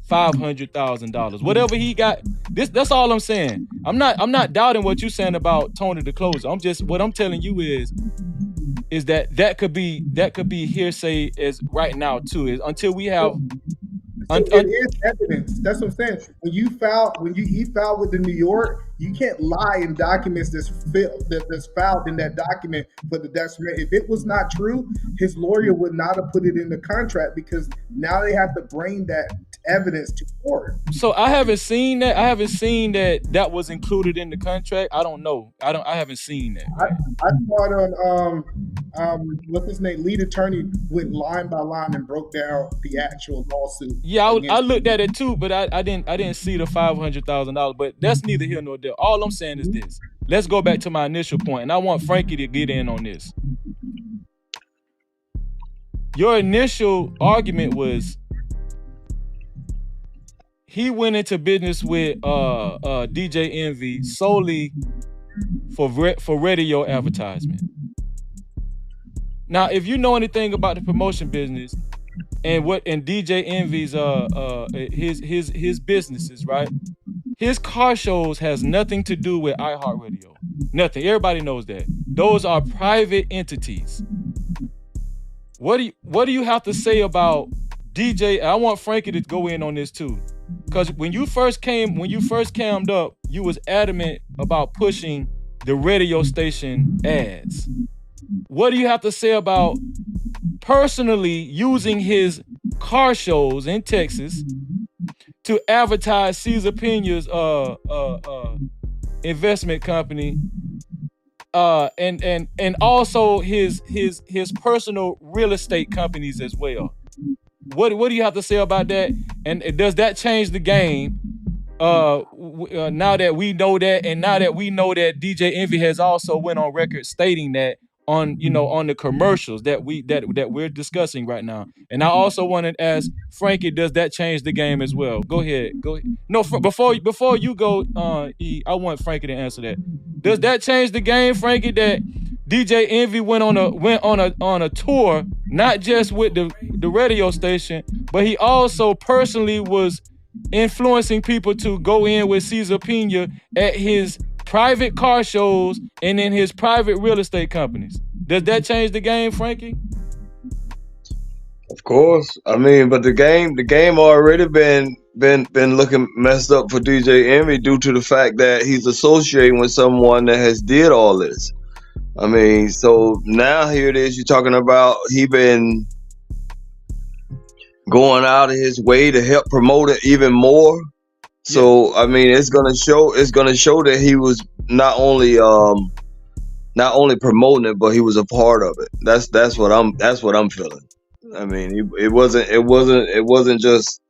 $500,000. Whatever he got, that's all I'm saying. I'm not doubting what you're saying about Tony the Closer. What I'm telling you is that could be hearsay as right now too, is until we have it is evidence. That's what I'm saying. When he filed with the New York, you can't lie in documents that's filed in that document for the decimate. If it was not true, his lawyer would not have put it in the contract because now they have to bring that evidence to court. So I haven't seen that. I haven't seen that was included in the contract. I don't know. I haven't seen that. I saw it on what's his name? Lead attorney went line by line and broke down the actual lawsuit. Yeah, I looked at it too, but I didn't see the $500,000. But that's neither here nor there. All I'm saying is this. Let's go back to my initial point, and I want Frankie to get in on this. Your initial argument was he went into business with DJ Envy solely for radio advertisement. Now, if you know anything about the promotion business and DJ Envy's his businesses, right? His car shows has nothing to do with iHeartRadio. Nothing. Everybody knows that. Those are private entities. What do you have to say about DJ? I want Frankie to go in on this too. Because when you first cammed up, you was adamant about pushing the radio station ads. What do you have to say about personally using his car shows in Texas to advertise Caesar Pena's investment company, and also his personal real estate companies as well? What do you have to say about that? And does that change the game? Now that we know that, and now that we know that DJ Envy has also went on record stating that on the commercials that we're discussing right now. And I also wanted to ask Frankie, does that change the game as well? Go ahead. No, before you go, I want Frankie to answer that. Does that change the game, Frankie, that DJ Envy went on a tour, not just with the radio station, but he also personally was influencing people to go in with Caesar Pena at his private car shows and in his private real estate companies? Does that change the game, Frankie? Of course. I mean, but the game already been looking messed up for DJ Envy due to the fact that he's associating with someone that has did all this. I mean, so now here it is, you're talking about he been going out of his way to help promote it even more. So I mean, it's gonna show that he was not only promoting it, but he was a part of it. That's what I'm feeling. I mean, it wasn't just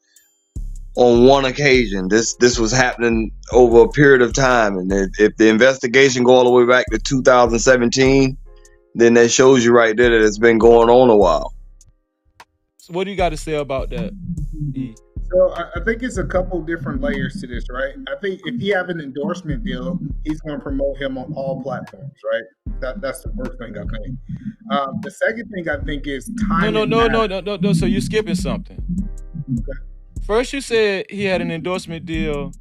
on one occasion. This was happening over a period of time, and if the investigation go all the way back to 2017, then that shows you right there that it's been going on a while. So what do you got to say about that? So I think it's a couple different layers to this, right? I think if he have an endorsement deal, he's going to promote him on all platforms, right? That's the first thing I think. The second thing I think is time. No. So you're skipping something. Okay. First, you said he had an endorsement deal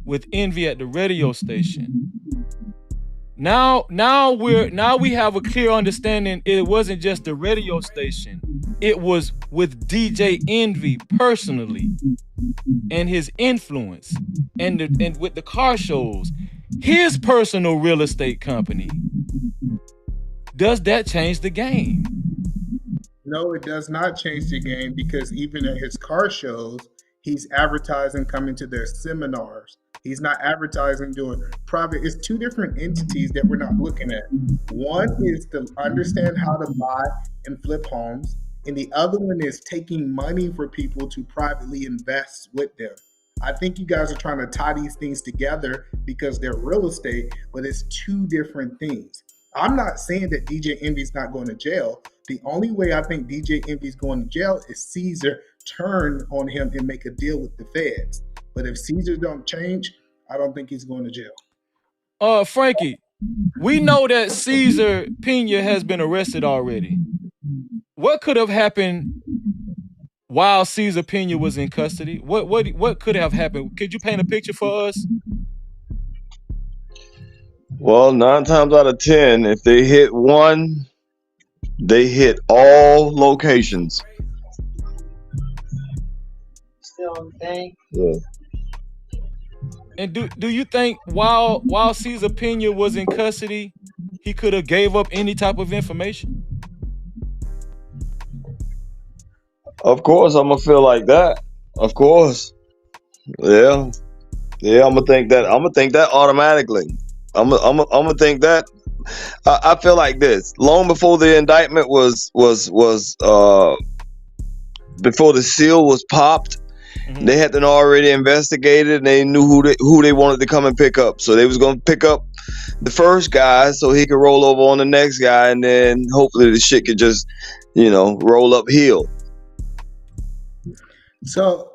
with Envy at the radio station. Now we have a clear understanding. It wasn't just the radio station. It was with DJ Envy personally, and his influence, and with the car shows, his personal real estate company. Does that change the game? No, it does not change the game, because even at his car shows, he's advertising coming to their seminars. He's not advertising doing private. It's two different entities that we're not looking at. One is to understand how to buy and flip homes, and the other one is taking money for people to privately invest with them. I think you guys are trying to tie these things together because they're real estate, but it's two different things. I'm not saying that DJ Envy's not going to jail. The only way I think DJ Envy's going to jail is Caesar turn on him and make a deal with the feds. But if Caesar don't change, I don't think he's going to jail. Frankie, we know that Caesar Pena has been arrested already. What could have happened while Caesar Pena was in custody? What could have happened? Could you paint a picture for us? Well, 9 times out of 10, if they hit one, they hit all locations. Still on the thing. Yeah. And do you think while Caesar Pena was in custody, he could have gave up any type of information? Of course, I'm gonna feel like that. Of course. Yeah. I'm gonna think that. I'm gonna think that automatically. I'm gonna think that. I feel like this. Long before the indictment was before the seal was popped, they had been already investigated, and they knew who they wanted to come and pick up. So they was gonna pick up the first guy so he could roll over on the next guy, and then hopefully the shit could just, roll uphill. So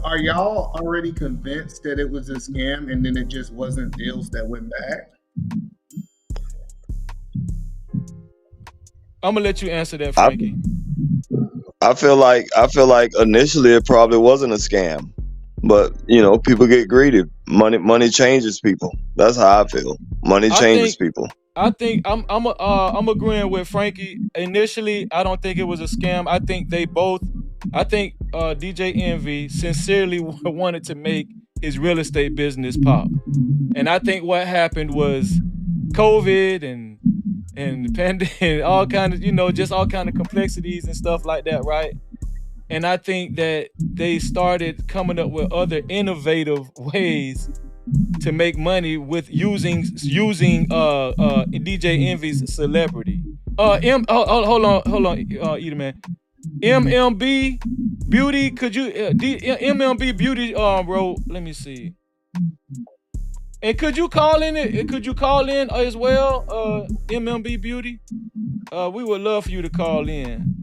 are y'all already convinced that it was a scam and then it just wasn't deals that went back? I'm gonna let you answer that, Frankie. I feel like initially it probably wasn't a scam, but people get greedy. Money changes people. That's how I feel. Money changes people. I think I'm agreeing with Frankie. Initially, I don't think it was a scam. I think DJ Envy sincerely wanted to make his real estate business pop. And I think what happened was COVID and all kind of, just all kind of complexities and stuff like that, right? And I think that they started coming up with other innovative ways to make money with using DJ Envy's celebrity. Hold on, Edelman. MMB Beauty, could you MMB Beauty bro, let me see. And could you call in as well, MMB Beauty? We would love for you to call in.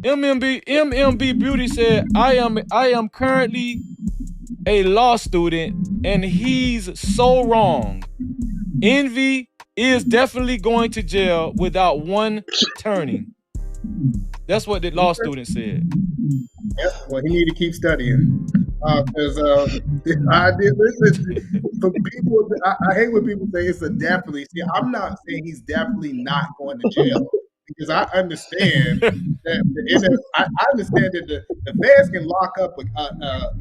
MMB Beauty said, I am currently a law student, and he's so wrong. Envy is definitely going to jail without one turning. That's what the law student said. Yep. Well, he need to keep studying. Because I did listen. For people, I hate when people say it's a definitely. See, I'm not saying he's definitely not going to jail, because I understand that I understand that the feds can lock up an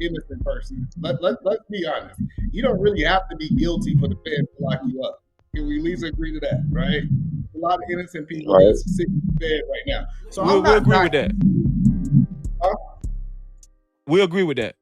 innocent person. Let's be honest. You don't really have to be guilty for the feds to lock you up. Can we at least agree to that, right? A lot of innocent people that's sitting in bed right now. So we'll agree with that. We agree with that.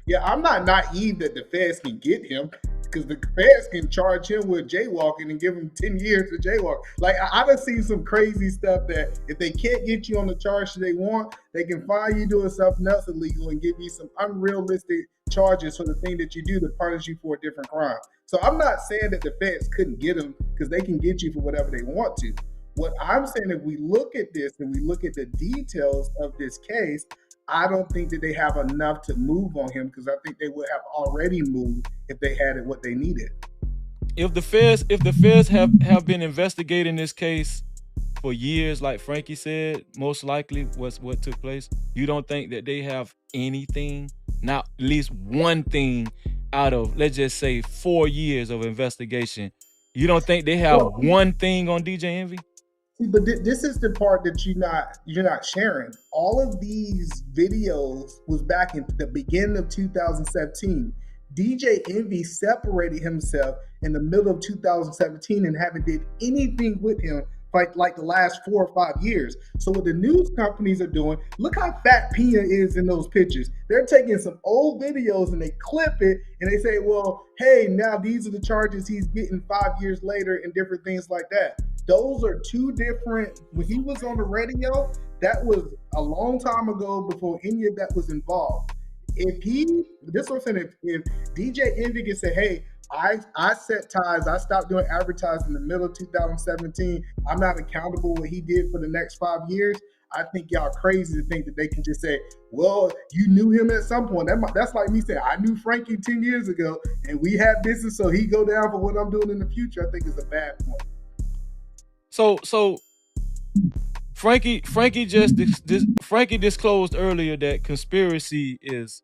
Yeah, I'm not naive that the feds can get him because the feds can charge him with jaywalking and give him 10 years to jaywalk. Like, I done seen some crazy stuff that if they can't get you on the charge they want, they can find you doing something else illegal and give you some unrealistic charges for the thing that you do to punish you for a different crime. So I'm not saying that the feds couldn't get him because they can get you for whatever they want to. What I'm saying, if we look at this and we look at the details of this case, I don't think that they have enough to move on him because I think they would have already moved if they had it what they needed. If the feds have been investigating this case for years, like Frankie said, most likely was what took place, you don't think that they have anything, not at least one thing out of, let's just say, 4 years of investigation? You don't think they have one thing on DJ Envy? See, but this is the part that you're not sharing. All of these videos was back in the beginning of 2017. DJ Envy separated himself in the middle of 2017 and haven't did anything with him like the last 4 or 5 years. So what the news companies are doing, look how fat Pina is in those pictures. They're taking some old videos and they clip it and they say, well, hey, now these are the charges he's getting 5 years later and different things like that. Those are two different. When he was on the radio, that was a long time ago before any of that was involved. If DJ Envy can say, hey, I set ties, I stopped doing advertising in the middle of 2017, I'm not accountable what he did for the next 5 years, I think y'all crazy to think that they can just say, well, you knew him at some point. That's like me saying, I knew Frankie 10 years ago and we had business, so he go down for what I'm doing in the future. I think it's a bad point. So Frankie disclosed earlier that conspiracy is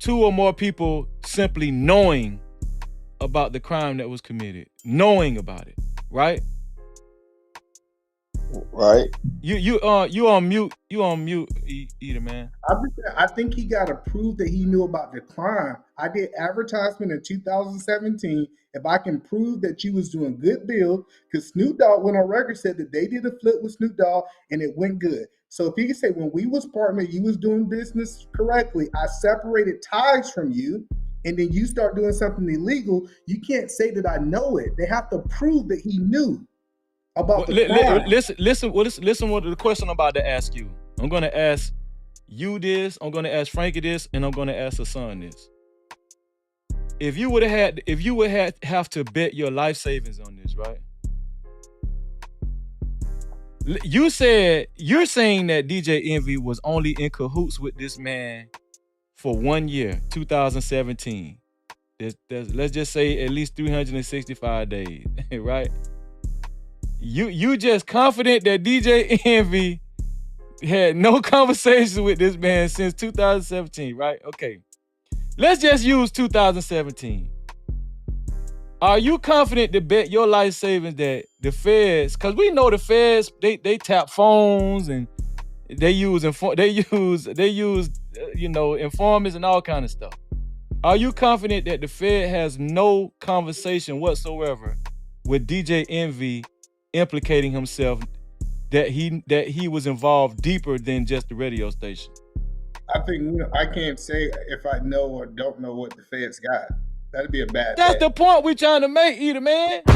2 or more people simply knowing about the crime that was committed, knowing about it, right? Right. You on mute, Eater man. I think he got to prove that he knew about the crime. I did advertisement in 2017. If I can prove that you was doing good bill, because Snoop Dogg went on record said that they did a flip with Snoop Dogg and it went good. So if he can say when we was partnered, you was doing business correctly, I separated ties from you, and then you start doing something illegal, you can't say that I know it. They have to prove that he knew about the crime. Listen what the question I'm about to ask you. I'm going to ask you this, I'm going to ask Frankie this, and I'm going to ask Hassan this. If you would have to bet your life savings on this, right? You're saying that DJ Envy was only in cahoots with this man for 1 year, 2017. Let's just say at least 365 days, right? You just confident that DJ Envy had no conversations with this man since 2017, right? Okay. Let's just use 2017. Are you confident to bet your life savings that the feds, because we know the feds, they tap phones and they use informants and all kind of stuff. Are you confident that the Fed has no conversation whatsoever with DJ Envy implicating himself, that he was involved deeper than just the radio station? I think I can't say if I know or don't know what the feds got. That'd be a bad. That's the point we're trying to make, Eater man. No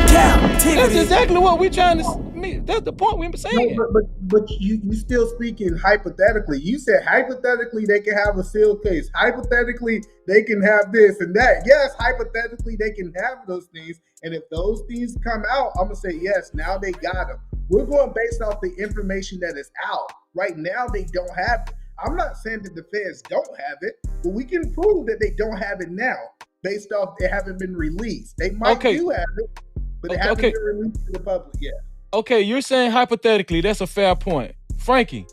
Cap-tivity. That's exactly what we're trying to make. That's the point we're saying. No, but you still speaking hypothetically. You said hypothetically they can have a sealed case. Hypothetically they can have this and that. Yes, hypothetically they can have those things. And if those things come out, I'm gonna say yes. Now they got them. We're going based off the information that is out. Right now they don't have it. I'm not saying that the feds don't have it, but we can prove that they don't have it now based off they haven't been released. They might do have it, but they haven't been released to the public yet. Okay, you're saying hypothetically, that's a fair point. Frankie,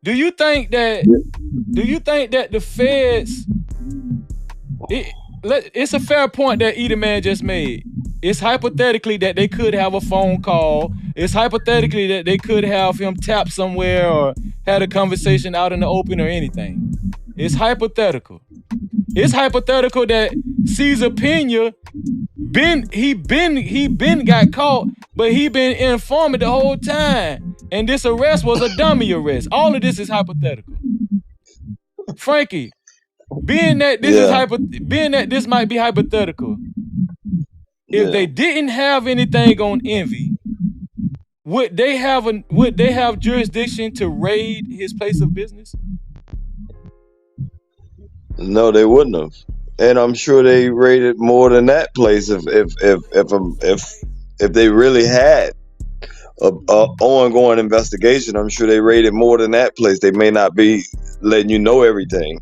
do you think that the feds, it's a fair point that Eater man just made. It's hypothetically that they could have a phone call. It's hypothetically that they could have him tap somewhere or had a conversation out in the open or anything. It's hypothetical. It's hypothetical that Cesar Pena been got caught, but he been informing the whole time. And this arrest was a dummy arrest. All of this is hypothetical. Frankie, being that this might be hypothetical, if they didn't have anything on Envy, would they have jurisdiction to raid his place of business? No, they wouldn't have. And I'm sure they raided more than that place if they really had a ongoing investigation. I'm sure they raided more than that place. They may not be letting you know everything.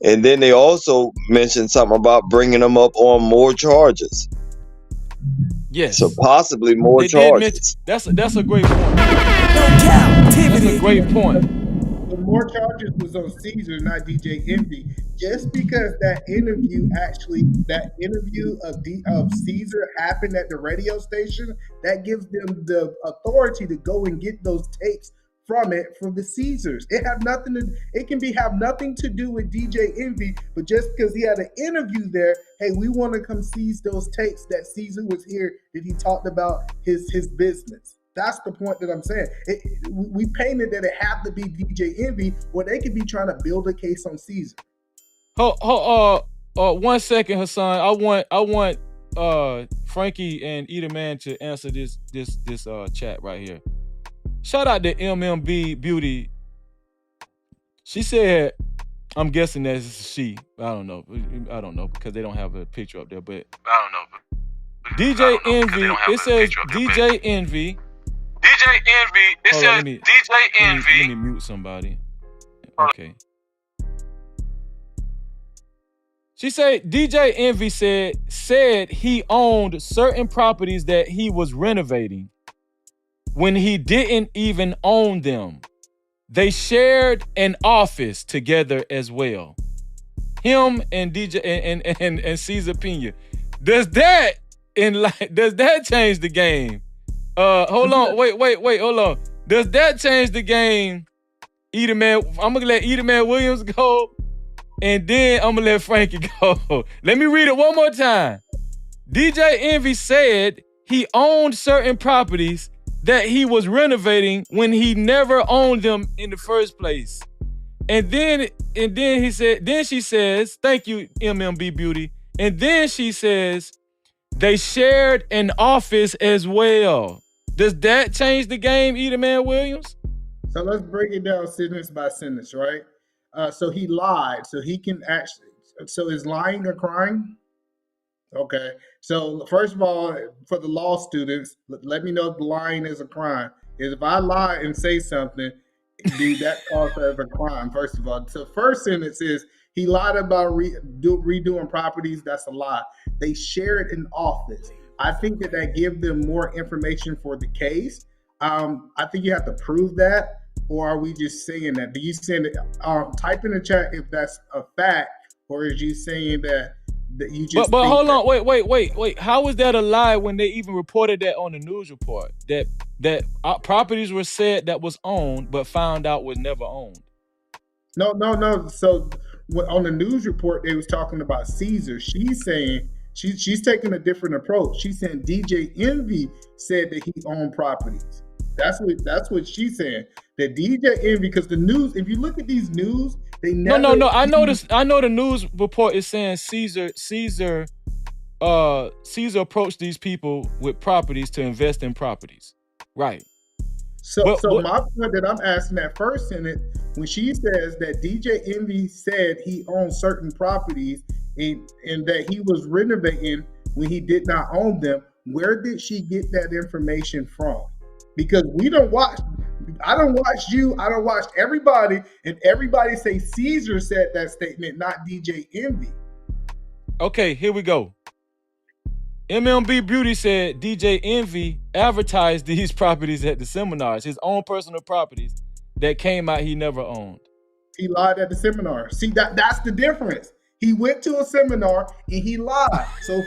And then they also mentioned something about bringing them up on more charges. Yes. So possibly more charges. That's a great point. That's a great point. The more charges was on Caesar, not DJ Envy. Just because that interview of Caesar happened at the radio station, that gives them the authority to go and get those tapes from the Caesars. It have nothing to do with DJ Envy, but just because he had an interview there, hey, we want to come seize those tapes that Caesar was here that he talked about his business. That's the point that I'm saying. We painted that it had to be DJ Envy, or they could be trying to build a case on Caesar. 1 second, Hassan. I want Frankie and Either Man to answer this chat right here. Shout out to MMB Beauty. She said, I'm guessing that's she. I don't know because they don't have a picture up there, but I don't know. DJ Envy. It says DJ Envy. DJ Envy. It says DJ Envy. Let me mute somebody. Okay. She said DJ Envy said he owned certain properties that he was renovating when he didn't even own them. They shared an office together as well. Him and DJ and Caesar Pena. Does that change the game? Hold on, wait, hold on. Does that change the game? Either Man, I'm gonna let Either Man Williams go, and then I'm gonna let Frankie go. Let me read it one more time. DJ Envy said he owned certain properties that he was renovating when he never owned them in the first place. And then she says, thank you, MMB Beauty. And then she says, they shared an office as well. Does that change the game, Either Man Williams? So let's break it down sentence by sentence, right? So he lied. So he can actually. So is lying a crime? Okay. So first of all, for the law students, let me know if lying is a crime. If I lie and say something, dude, that calls as a crime. First of all, so first sentence is he lied about redoing properties. That's a lie. They shared an office. I think that gives them more information for the case. I think you have to prove that, or are we just saying that? Do you send it? Type in the chat if that's a fact, or is you saying that you just? But hold on, wait. How was that a lie when they even reported that on the news report that properties were said that was owned but found out was never owned? No. So on the news report, they was talking about Caesar. She's saying. She's taking a different approach. She's saying DJ Envy said that he owned properties. That's what she's saying. That DJ Envy, because the news, if you look at these news, they never. No. I know the news report is saying Caesar approached these people with properties to invest in properties. Right. So my point that I'm asking that first sentence, when she says that DJ Envy said he owned certain properties and that he was renovating when he did not own them, where did she get that information from? Because I don't watch you, I don't watch everybody, and everybody say Caesar said that statement, not DJ Envy. Okay, here we go. MMB Beauty said DJ Envy advertised these properties at the seminars, his own personal properties that came out he never owned. He lied at the seminar. See, that's the difference. He went to a seminar and he lied. So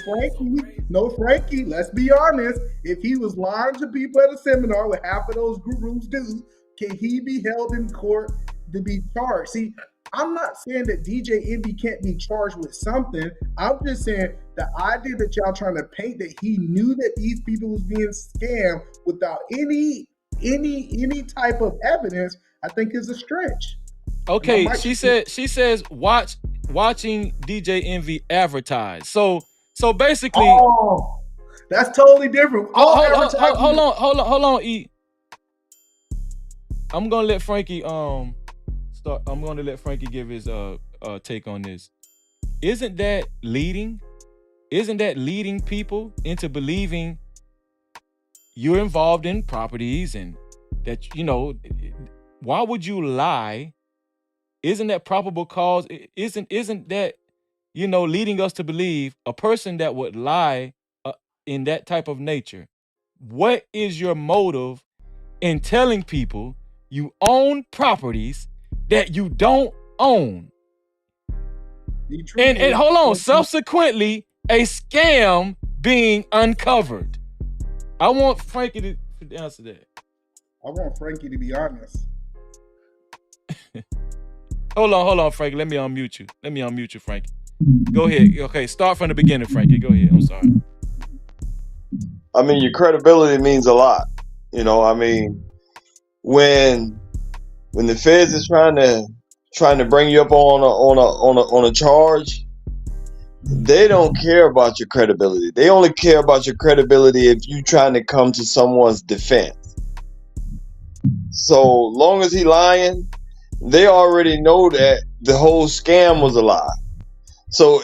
Frankie, let's be honest. If he was lying to people at a seminar with half of those gurus do, can he be held in court to be charged? See, I'm not saying that DJ Envy can't be charged with something. I'm just saying the idea that y'all trying to paint that he knew that these people was being scammed without any type of evidence, I think is a stretch. Okay, she says watching DJ Envy advertise. So basically, that's totally different. Hold on, E. I'm gonna let Frankie start. I'm gonna let Frankie give his take on this. Isn't that leading people into believing you're involved in properties and that why would you lie? Isn't that probable cause? Isn't that leading us to believe a person that would lie in that type of nature? What is your motive in telling people you own properties that you don't own? And hold on, subsequently, a scam being uncovered. I want Frankie to answer that. I want Frankie to be honest. Hold on, Frankie. Let me unmute you, Frankie. Go ahead. Okay, start from the beginning, Frankie. Go ahead. I'm sorry. I mean, your credibility means a lot. I mean, when the feds is trying to bring you up on a charge, they don't care about your credibility. They only care about your credibility if you trying to come to someone's defense. So long as he lying, they already know that the whole scam was a lie. So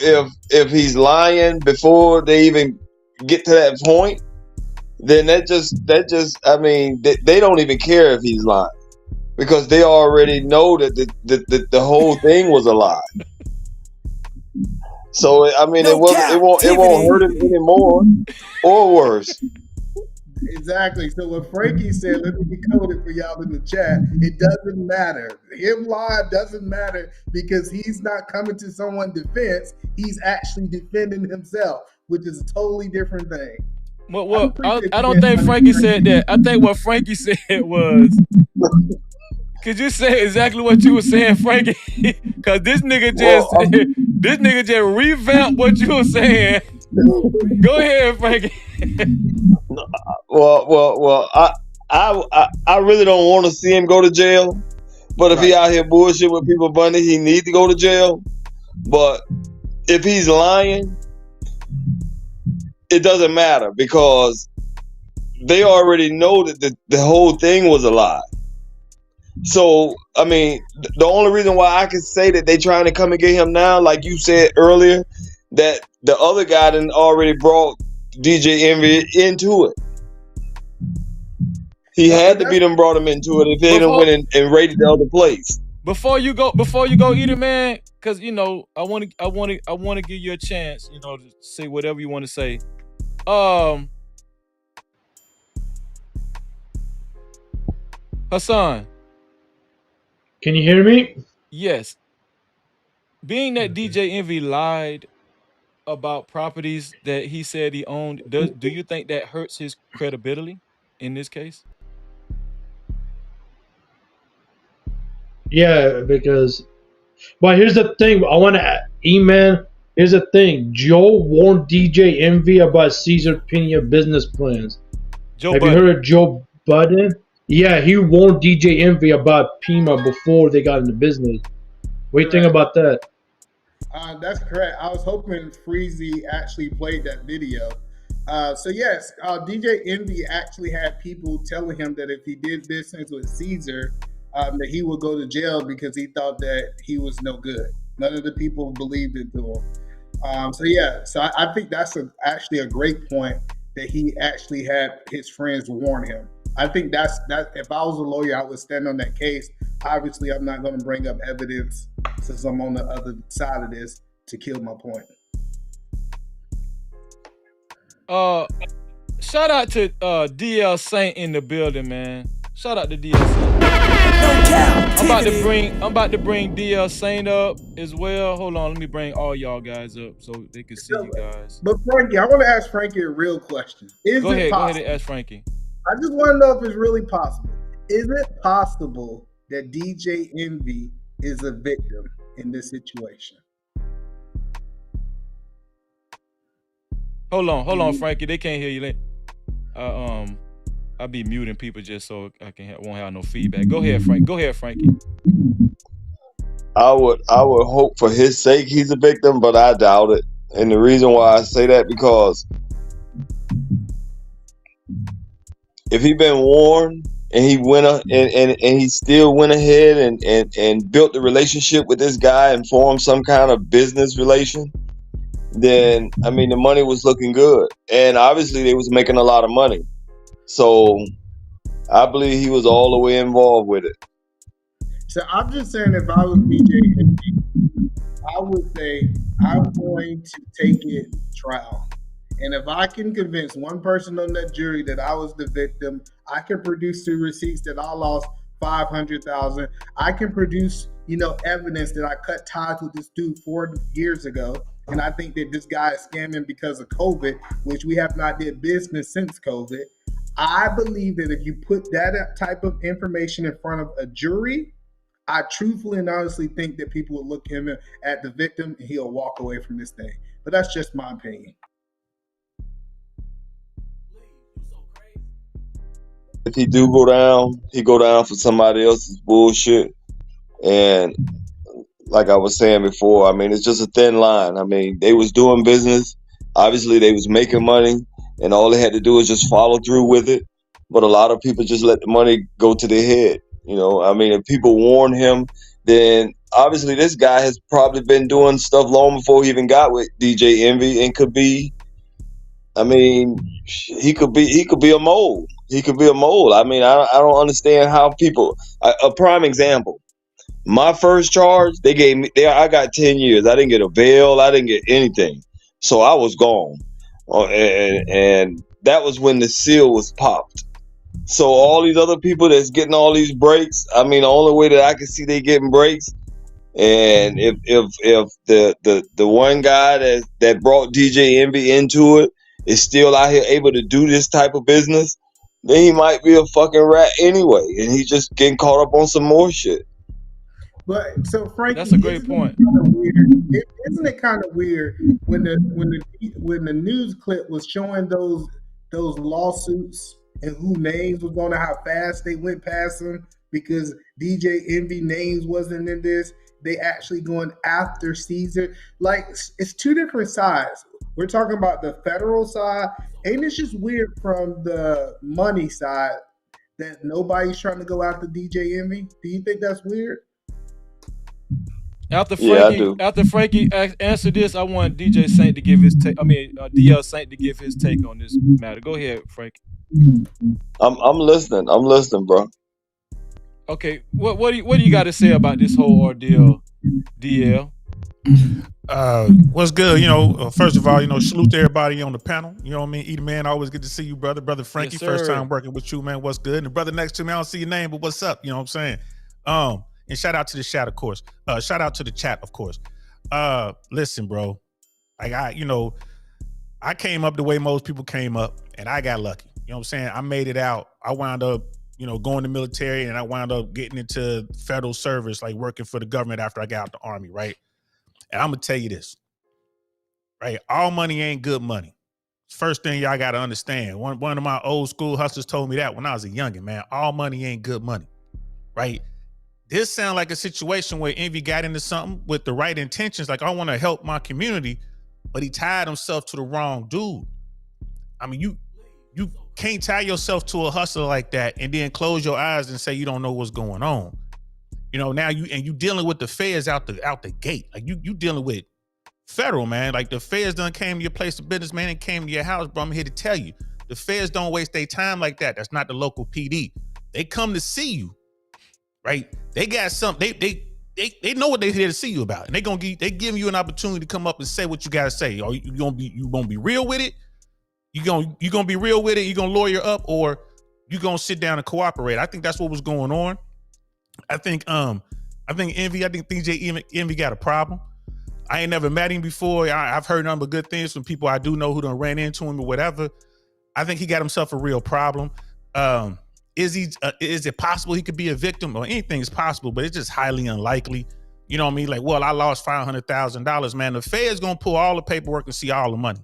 if he's lying before they even get to that point, then that just I mean, they don't even care if he's lying, because they already know that the whole thing was a lie. So I mean, it won't hurt him anymore or worse. Exactly. So what Frankie said, let me decode it for y'all in the chat. It doesn't matter. Him lying doesn't matter because he's not coming to someone's defense. He's actually defending himself, which is a totally different thing. Well, I don't think Frankie said that. I think what Frankie said was, could you say exactly what you were saying, Frankie? Because this nigga just revamped what you were saying. Go ahead, Frankie. Well, I really don't want to see him go to jail. But if he out here bullshit with people, Bunny, he need to go to jail. But if he's lying, it doesn't matter because they already know that the whole thing was a lie. So, I mean, the only reason why I can say that they trying to come and get him now, like you said earlier, that the other guy done already brought DJ Envy into it. He had to be them brought him into it if they done went and raided the other place. Before you go, Eater Man, because I want to give you a chance, to say whatever you want to say. Hassan, can you hear me? Yes. Being that DJ Envy lied about properties that he said he owned, do you think that hurts his credibility in this case? Yeah, because, but here's the thing. I want to, E-Man, here's the thing. Joe warned DJ Envy about Cesar Pena business plans. Have you heard of Joe Budden? Yeah, he warned DJ Envy about Pima before they got into business. What do you think about that? That's correct. I was hoping Freezy actually played that video. So yes, DJ Envy actually had people telling him that if he did business with Caesar, that he would go to jail because he thought that he was no good. None of the people believed it to him. So I think that's actually a great point that he actually had his friends warn him. I think that if I was a lawyer, I would stand on that case. Obviously, I'm not going to bring up evidence since I'm on the other side of this to kill my point. Shout out to DL Saint in the building, man. Shout out to DL Saint. I'm about to bring DL Saint up as well. Hold on, let me bring all y'all guys up so they can see you guys. But Frankie, I want to ask Frankie a real question. Go ahead and ask Frankie. I just want to know if it's really possible. Is it possible that DJ Envy is a victim? in this situation. Hold on, Frankie. They can't hear you. I'll be muting people just so I won't have no feedback. Go ahead, Frankie. I would hope for his sake he's a victim, but I doubt it. And the reason why I say that, because if he been warned and he and he still went ahead and built the relationship with this guy and formed some kind of business relation, then I mean the money was looking good, and obviously they was making a lot of money. So I believe he was all the way involved with it. So I'm just saying, if I was DJ, I would say I'm going to take it to trial. And if I can convince one person on that jury that I was the victim, I can produce 2 receipts that I lost $500,000. I can produce, evidence that I cut ties with this dude 4 years ago. And I think that this guy is scamming because of COVID, which we have not did business since COVID. I believe that if you put that type of information in front of a jury, I truthfully and honestly think that people will look him at the victim and he'll walk away from this thing. But that's just my opinion. If he do go down, he go down for somebody else's bullshit. And like I was saying before, I mean, it's just a thin line. I mean, they was doing business. Obviously, they was making money, and all they had to do was just follow through with it. But a lot of people just let the money go to their head. I mean, if people warn him, then obviously this guy has probably been doing stuff long before he even got with DJ Envy, and could be, I mean, he could be a mole. He could be a mole. I mean, I don't understand how people. A prime example. My first charge, they gave me. I got 10 years. I didn't get a bail. I didn't get anything. So I was gone, and that was when the seal was popped. So all these other people that's getting all these breaks, I mean, the only way that I can see they getting breaks, and if the one guy that brought DJ Envy into it is still out here able to do this type of business, then he might be a fucking rat anyway, and he just getting caught up on some more shit. But so Frankie, that's a great point. Isn't it kind of weird when the news clip was showing those lawsuits and who names was on it, how fast they went past them because DJ Envy names wasn't in this. They actually going after Caesar. Like, it's 2 different sides. We're talking about the federal side, and it's just weird from the money side that nobody's trying to go after DJ Envy. Do you think that's weird? After Frankie answer this, I want DJ Saint to give his take. I mean, DL Saint to give his take on this matter. Go ahead, Frankie. I'm listening. I'm listening, bro. Okay, what do you got to say about this whole ordeal, DL? What's good? First of all, salute to everybody on the panel. You know what I mean? Eat man, always good to see you, brother Frankie. Yes, first time working with you, man. What's good? And the brother next to me, I don't see your name, but what's up? You know what I'm saying? And shout out to the chat, of course. Shout out to the chat, of course. Listen, bro. I came up the way most people came up, and I got lucky. You know what I'm saying? I made it out. I wound up, going to military, and I wound up getting into federal service, like working for the government after I got out the Army, right? And I'm going to tell you this, right? All money ain't good money. First thing y'all got to understand. One of my old school hustlers told me that when I was a youngin', man. All money ain't good money, right? This sounds like a situation where Envy got into something with the right intentions, like I want to help my community, but he tied himself to the wrong dude. I mean, you can't tie yourself to a hustler like that and then close your eyes and say you don't know what's going on. Now you dealing with the feds out the gate. Like you dealing with federal, man. Like the feds done came to your place of business, man, and came to your house, bro. I'm here to tell you, the feds don't waste their time like that. That's not the local PD. They come to see you, right? They got something. They know what they're here to see you about, and they giving you an opportunity to come up and say what you gotta say. Or you gonna be real with it. You gonna be real with it. You gonna lawyer up, or you gonna sit down and cooperate. I think that's what was going on. I think DJ Envy got a problem. I ain't never met him before. I've heard nothing but good things from people I do know who done ran into him or whatever. I think he got himself a real problem. Is it possible he could be a victim? Or anything is possible, but it's just highly unlikely. You know what I mean? Like, well, I lost $500,000, man. The Fed's gonna pull all the paperwork and see all the money.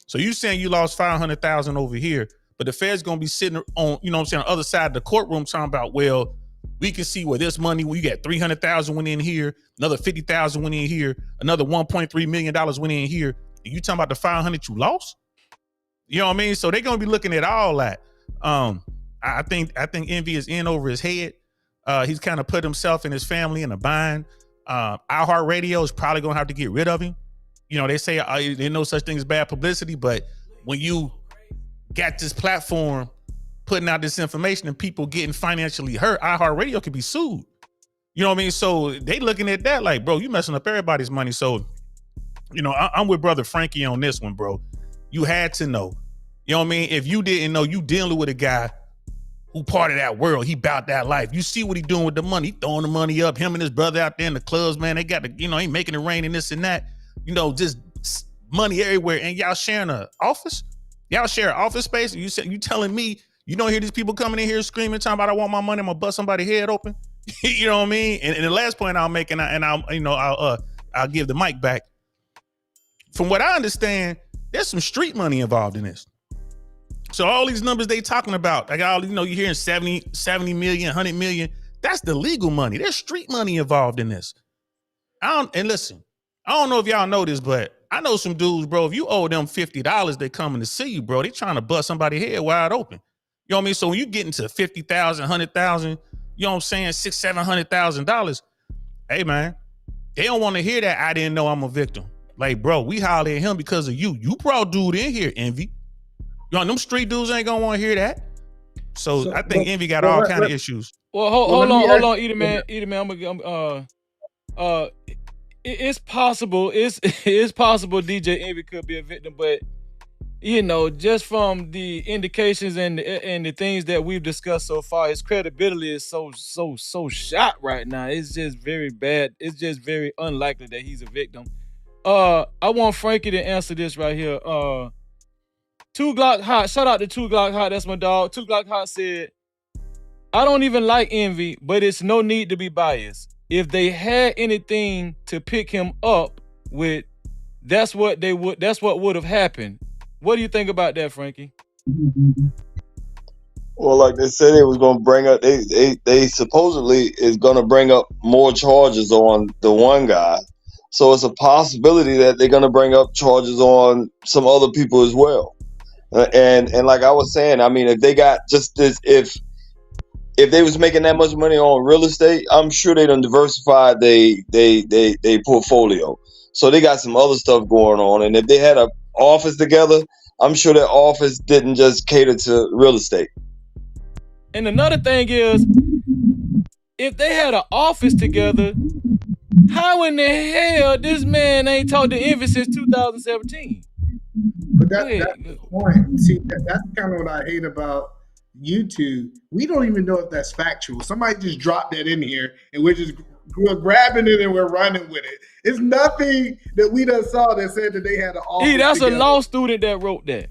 So you saying you lost $500,000 over here, but the Fed's gonna be sitting on, you know what I'm saying, on the other side of the courtroom talking about, well, we can see where this money, we got 300,000 went in here, another 50,000 went in here, another $1.3 million went in here, and you talking about the 500 you lost? You know what I mean? So they're gonna be looking at all that. I think Envy is in over his head. He's kind of put himself and his family in a bind. iHeartRadio is probably gonna have to get rid of him. You know, they say there's no such thing as bad publicity, but when you got this platform putting out this information and people getting financially hurt, iHeartRadio could be sued. You know what I mean? So they looking at that like, bro, you messing up everybody's money. So, you know, I'm with brother Frankie on this one, bro. You had to know. You know what I mean? If you didn't know, you dealing with a guy who part of that world. He about that life. You see what he doing with the money. He throwing the money up. Him and his brother out there in the clubs, man. They got the, you know, he making it rain and this and that. You know, just money everywhere. And y'all sharing an office? Y'all share an office space? And you telling me you don't hear these people coming in here screaming, talking about I want my money, I'm gonna bust somebody's head open. You know what I mean? And the last point I'll make, I'll give the mic back. From what I understand, there's some street money involved in this. So all these numbers they talking about, like all, you know, you're hearing 70 million, 100 million. That's the legal money. There's street money involved in this. And listen, I don't know if y'all know this, but I know some dudes, bro. If you owe them $50, they coming to see you, bro. They trying to bust somebody's head wide open. You know what I mean? So when you get into 50,000, 100,000, you know what I'm saying, $600,000-$700,000. Hey man, they don't want to hear that. I didn't know I'm a victim. Like, bro, we hollered at him because of you. You brought dude in here, Envy. You know, them street dudes ain't gonna want to hear that. So I think Envy got all kind of issues. Well, hold on, Eater man. It's possible. It's possible DJ Envy could be a victim, but you know, just from the indications and the things that we've discussed so far, his credibility is so shot right now. It's just very bad. It's just very unlikely that he's a victim. I want Frankie to answer this right here. 2 Glock Hot, shout out to 2 Glock Hot, that's my dog. 2 Glock Hot said, I don't even like Envy, but it's no need to be biased. If they had anything to pick him up with, that's what would have happened. What do you think about that, Frankie? Well, like they said, it was going to bring up. They supposedly is going to bring up more charges on the one guy. So it's a possibility that they're going to bring up charges on some other people as well. And like I was saying, I mean, if they got just this, if they was making that much money on real estate, I'm sure they done diversified they portfolio. So they got some other stuff going on. And if they had an office together, I'm sure that office didn't just cater to real estate. And another thing is, if they had an office together, how in the hell this man ain't talked to Envy since 2017? But that's the point. See, that's kind of what I hate about YouTube. We don't even know if that's factual. Somebody just dropped that in here, and we're grabbing it and we're running with it. It's nothing that we done saw that said that they had an office. That's together. A law student that wrote that.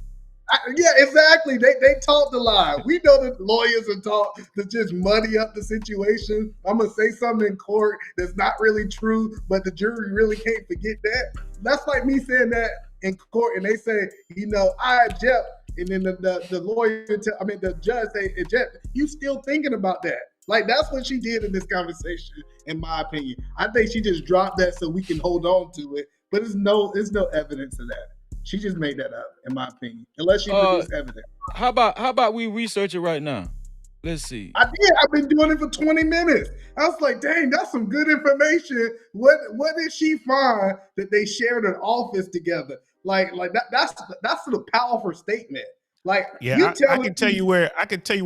Yeah, exactly. They taught the lie. We know that lawyers are taught to just muddy up the situation. I'm gonna say something in court that's not really true, but the jury really can't forget that. That's like me saying that in court, and they say, you know, I object, and then the lawyer, the judge say, Jeff, you still thinking about that? Like, that's what she did in this conversation, in my opinion. I think she just dropped that so we can hold on to it, but there's no evidence of that. She just made that up, in my opinion, unless she produced evidence. How about we research it right now? Let's see. I did. I've been doing it for 20 minutes. I was like, dang, that's some good information. What did she find that they shared an office together? Like that's a powerful statement. Like, yeah, I can tell you where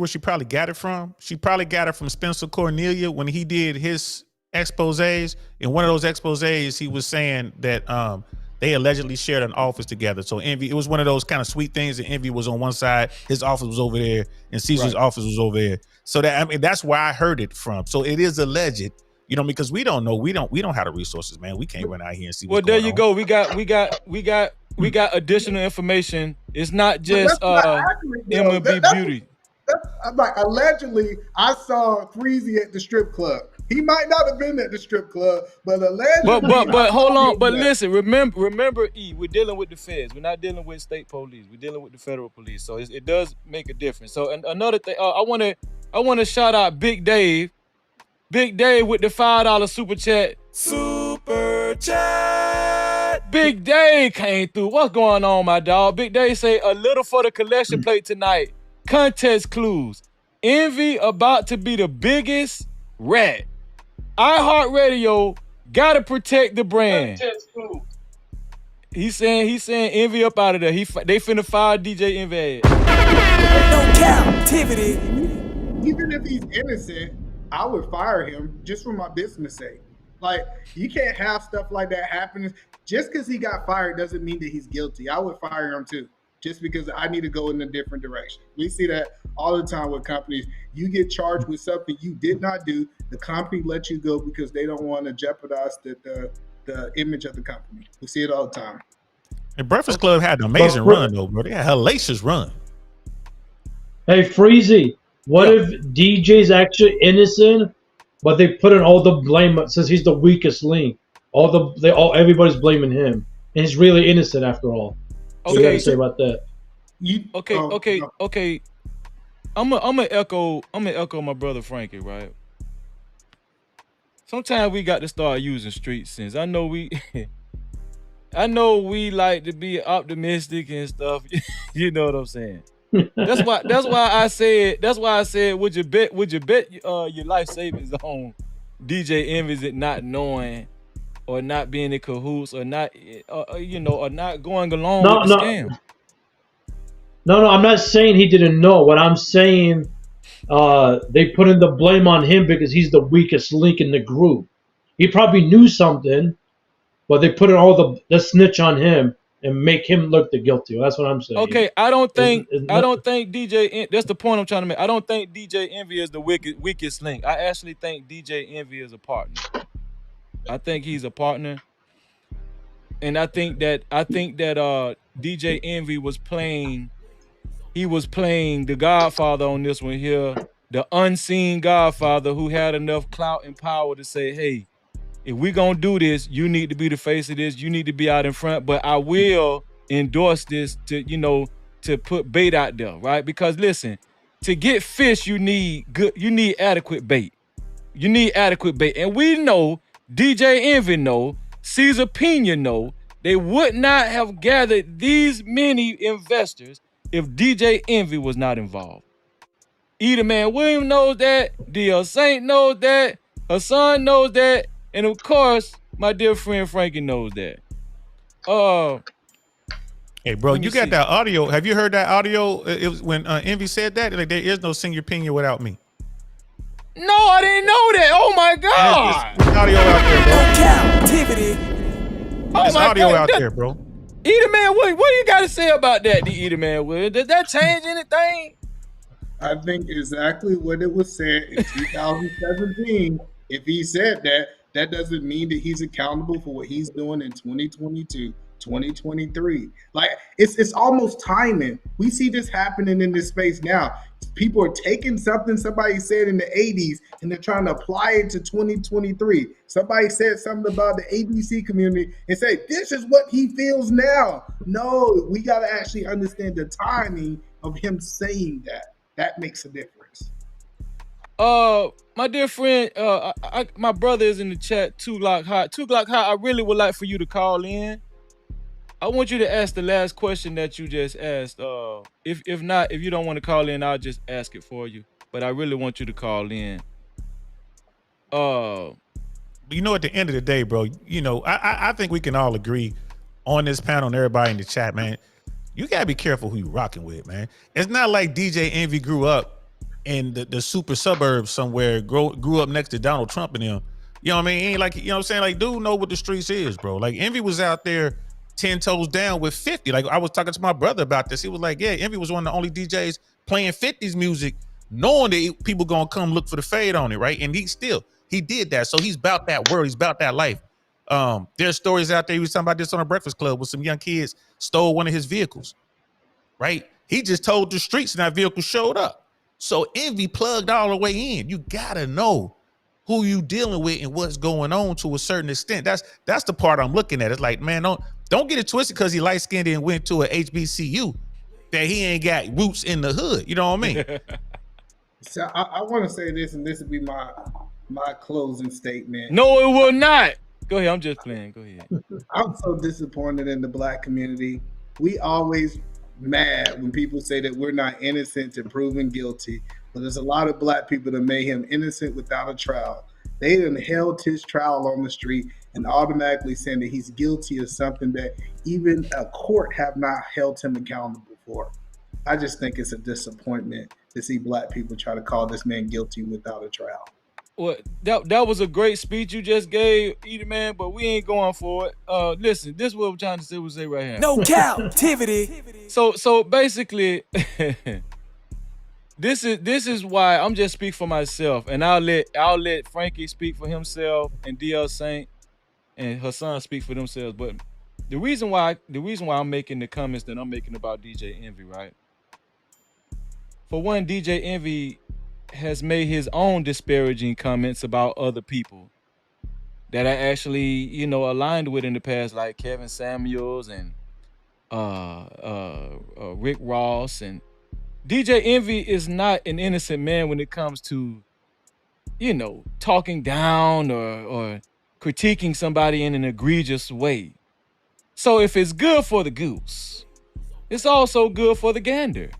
she probably got it from. She probably got it from Spencer Cornelia when he did his exposés. In one of those exposés, he was saying that they allegedly shared an office together. So Envy, it was one of those kind of sweet things that Envy was on one side, his office was over there, and Caesar's office was over there. So that's where I heard it from. So it is alleged, you know, because we don't know. We don't have the resources, man. We can't run out here and see what's going on. Well, there you go. We got additional information. It's not just MLB Beauty. I'm like, allegedly, I saw Freezy at the strip club. He might not have been at the strip club, but allegedly. But hold on. But listen, remember, E, we're dealing with the feds. We're not dealing with state police. We're dealing with the federal police. So it does make a difference. So another thing, I want to shout out Big Dave. Big Dave with the $5 super chat. Super chat. Big Dave came through. What's going on, my dog? Big Dave say a little for the collection plate tonight. Contest clues. Envy about to be the biggest rat. iHeartRadio gotta protect the brand. He's saying Envy up out of there. They finna fire DJ Envy. No captivity. Even if he's innocent, I would fire him just for my business sake. Like, you can't have stuff like that happen. Just because he got fired doesn't mean that he's guilty. I would fire him too, just because I need to go in a different direction. We see that all the time with companies. You get charged with something you did not do. The company lets you go because they don't want to jeopardize the image of the company. We see it all the time. The Breakfast Club had an amazing run, though, bro. They had a hellacious run. Hey, Freezy, what if DJ's actually innocent, but they put in all the blame since he's the weakest link? Everybody's blaming him, and he's really innocent after all. What do you got to say about that? Okay. I'm gonna echo my brother Frankie, right? Sometimes we got to start using street sense. I know we like to be optimistic and stuff. You know what I'm saying? That's why I said would you bet your life savings on DJ Envy's it not knowing or not being in cahoots or not or not going along with the scam? No, I'm not saying he didn't know. What I'm saying, they put in the blame on him because he's the weakest link in the group. He probably knew something, but they put in all the snitch on him and make him look the guilty. That's what I'm saying. Okay, I don't think DJ. That's the point I'm trying to make. I don't think DJ Envy is the weakest link. I actually think DJ Envy is a partner. I think he's a partner, and I think that DJ Envy was playing. He was playing the Godfather on this one here, the unseen Godfather who had enough clout and power to say, "Hey, if we gonna do this, you need to be the face of this. You need to be out in front. But I will endorse this to put bait out there, right? Because listen, to get fish, you need adequate bait. You need adequate bait, and we know DJ Envy know, Caesar Pena know, they would not have gathered these many investors if DJ Envy was not involved. Either Man William knows that, DL Saint knows that, Hassan knows that, and of course, my dear friend Frankie knows that. Hey, bro, you got that audio. Have you heard that audio? It was when Envy said that, like, there is no Senior Pena without me. No, I didn't know that. Oh my God. There's audio out there, bro. Captivity. There's audio out there, bro. Either Man William, what do you got to say about that, the Either Man William? Does that change anything? I think exactly what it was said in 2017. If he said that, that doesn't mean that he's accountable for what he's doing in 2022, 2023. Like, it's almost timing. We see this happening in this space now. People are taking something somebody said in the 80s and they're trying to apply it to 2023. Somebody said something about the ABC community and say, this is what he feels now. No, we got to actually understand the timing of him saying that. That makes a difference. My dear friend, my brother is in the chat, 2 Glock Hot. 2 Glock Hot, I really would like for you to call in. I want you to ask the last question that you just asked. If not, if you don't want to call in, I'll just ask it for you. But I really want you to call in. You know, at the end of the day, bro, you know, I think we can all agree on this panel and everybody in the chat, man. You gotta be careful who you rocking with, man. It's not like DJ Envy grew up in the super suburbs somewhere, grew up next to Donald Trump and them. You know what I mean? He ain't like, you know what I'm saying? Like, dude know what the streets is, bro. Like, Envy was out there 10 toes down with 50. Like, I was talking to my brother about this. He was like, yeah, Envy was one of the only DJs playing 50s music, knowing that people gonna come look for the fade on it, right? And he did that. So he's about that world. He's about that life. There's stories out there. He was talking about this on a Breakfast Club with some young kids stole one of his vehicles, right? He just told the streets and that vehicle showed up. So Envy plugged all the way in. You gotta know who you dealing with and what's going on to a certain extent. That's the part I'm looking at. It's like, man, don't get it twisted because he light skinned and went to a HBCU that he ain't got roots in the hood. You know what I mean? So I want to say this, and this would be my closing statement. No, it will not. Go ahead. I'm just playing. Go ahead. I'm so disappointed in the black community. We always mad when people say that we're not innocent to proven guilty, but there's a lot of black people that made him innocent without a trial. They done held his trial on the street and automatically saying that he's guilty of something that even a court have not held him accountable for. I just think it's a disappointment to see black people try to call this man guilty without a trial. Well, that was a great speech you just gave, Edie Man, but we ain't going for it. Listen, this is what I'm trying to say right here. No captivity. So basically, this is why I'm just speak for myself, and I'll let Frankie speak for himself and DL Saint and her son speak for themselves. But the reason why I'm making the comments that I'm making about DJ Envy, right? For one, DJ Envy has made his own disparaging comments about other people that I actually, aligned with in the past, like Kevin Samuels and Rick Ross. And DJ Envy is not an innocent man when it comes to, talking down or critiquing somebody in an egregious way. So if it's good for the goose, it's also good for the gander.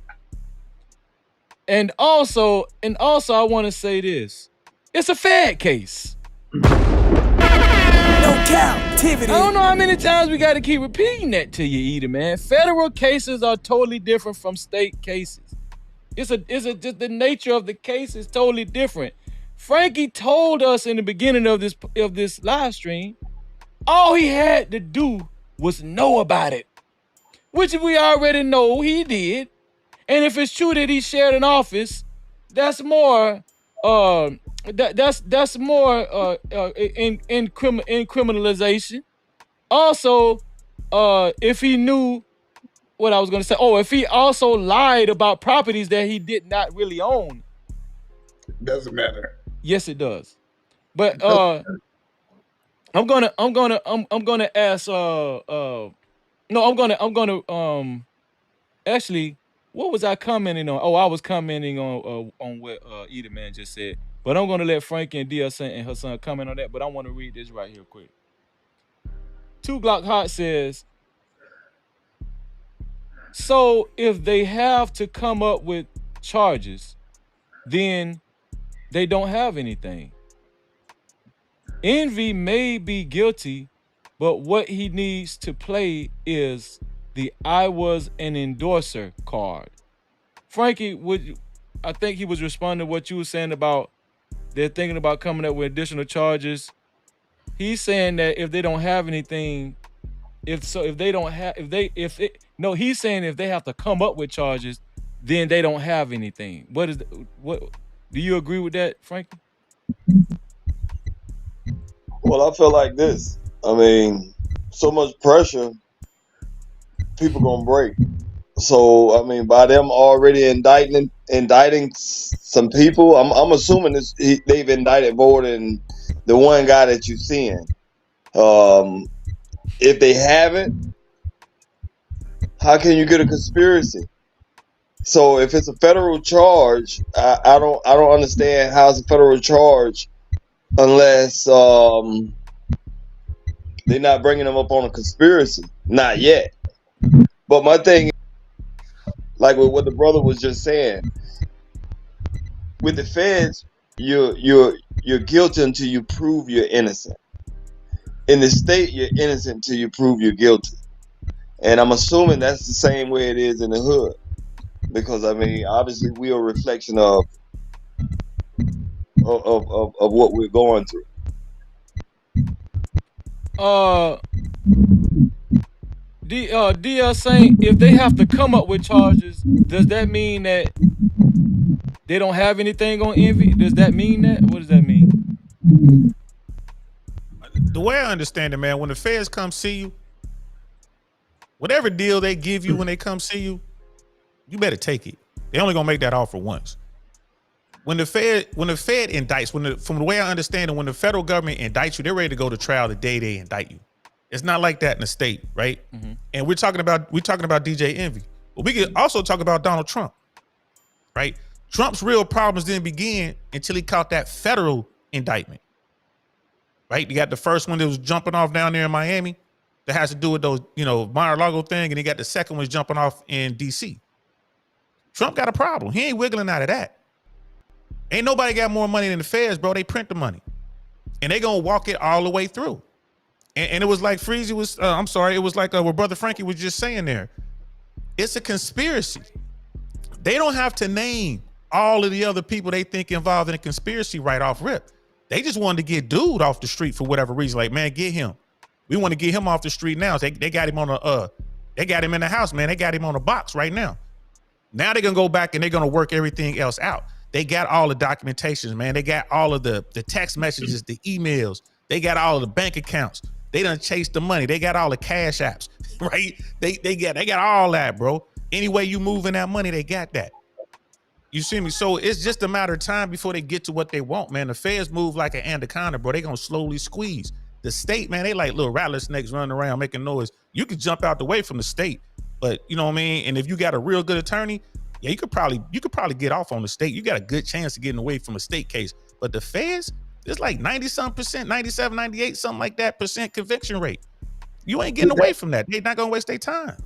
And also, I want to say this. It's a Fed case. No captivity. I don't know how many times we got to keep repeating that to you, Edie, man. Federal cases are totally different from state cases. Just the nature of the case is totally different. Frankie told us in the beginning of this live stream, all he had to do was know about it, which we already know he did. And if it's true that he shared an office, that's more in criminalization. Also, if he knew what I was going to say, if he also lied about properties that he did not really own, doesn't matter. Yes, it does. But I'm gonna ask. Actually. What was I commenting on? I was commenting on what Edie Man just said. But I'm going to let Frankie and DL Saint and her son comment on that. But I want to read this right here quick. 2 Glock Hot says, so if they have to come up with charges, then they don't have anything. Envy may be guilty, but what he needs to play is the I was an endorser card. Frankie, I think he was responding to what you were saying about they're thinking about coming up with additional charges. He's saying that if they don't have anything, he's saying if they have to come up with charges, then they don't have anything. What do you agree with that, Frankie? Well, I feel like this. I mean, so much pressure, people gonna break. So I mean, by them already indicting some people, I'm assuming they've indicted more than the one guy that you're seeing. If they haven't, how can you get a conspiracy? So if it's a federal charge, I don't understand how it's a federal charge unless they're not bringing them up on a conspiracy. Not yet. But my thing, like with what the brother was just saying, with the feds, you're guilty until you prove you're innocent. In the state, you're innocent until you prove you're guilty. And I'm assuming that's the same way it is in the hood. Because I mean, obviously we're a reflection of what we're going through. DL Saint, if they have to come up with charges, does that mean that they don't have anything on Envy? Does that mean that? What does that mean? The way I understand it, man, when the feds come see you, whatever deal they give you when they come see you, you better take it. They only gonna make that offer once. when the Fed indicts, from the way I understand it, when the federal government indicts you, they're ready to go to trial the day they indict you. It's not like that in the state, right? And we're talking about DJ Envy, but we could also talk about Donald Trump, right? Trump's real problems didn't begin until he caught that federal indictment, right? You got the first one that was jumping off down there in Miami that has to do with those, Mar-a-Lago thing, and he got the second one jumping off in DC. Trump got a problem. He ain't wiggling out of that. Ain't nobody got more money than the feds, bro. They print the money, and they gonna walk it all the way through. And it was like Freezy was, it was like what Brother Frankie was just saying there. It's a conspiracy. They don't have to name all of the other people they think involved in a conspiracy right off rip. They just wanted to get dude off the street for whatever reason. Like, man, get him. We want to get him off the street now. They got him on they got him in the house, man. They got him on a box right now. Now they're gonna go back and they're gonna work everything else out. They got all the documentations, man. They got all of the text messages, the emails. They got all of the bank accounts. They done chased the money. They got all the cash apps, right? They got all that, bro. Any way you moving that money, they got that. You see me? So it's just a matter of time before they get to what they want, man. The feds move like an anaconda, bro. They gonna slowly squeeze. The state, man, they like little rattlesnakes running around making noise. You could jump out the way from the state, but you know what I mean? And if you got a real good attorney, yeah, you could probably get off on the state. You got a good chance of getting away from a state case. But the feds, it's like 90-some%, 97, 98, something like that % conviction rate. You ain't getting away from that. They're not gonna waste their time.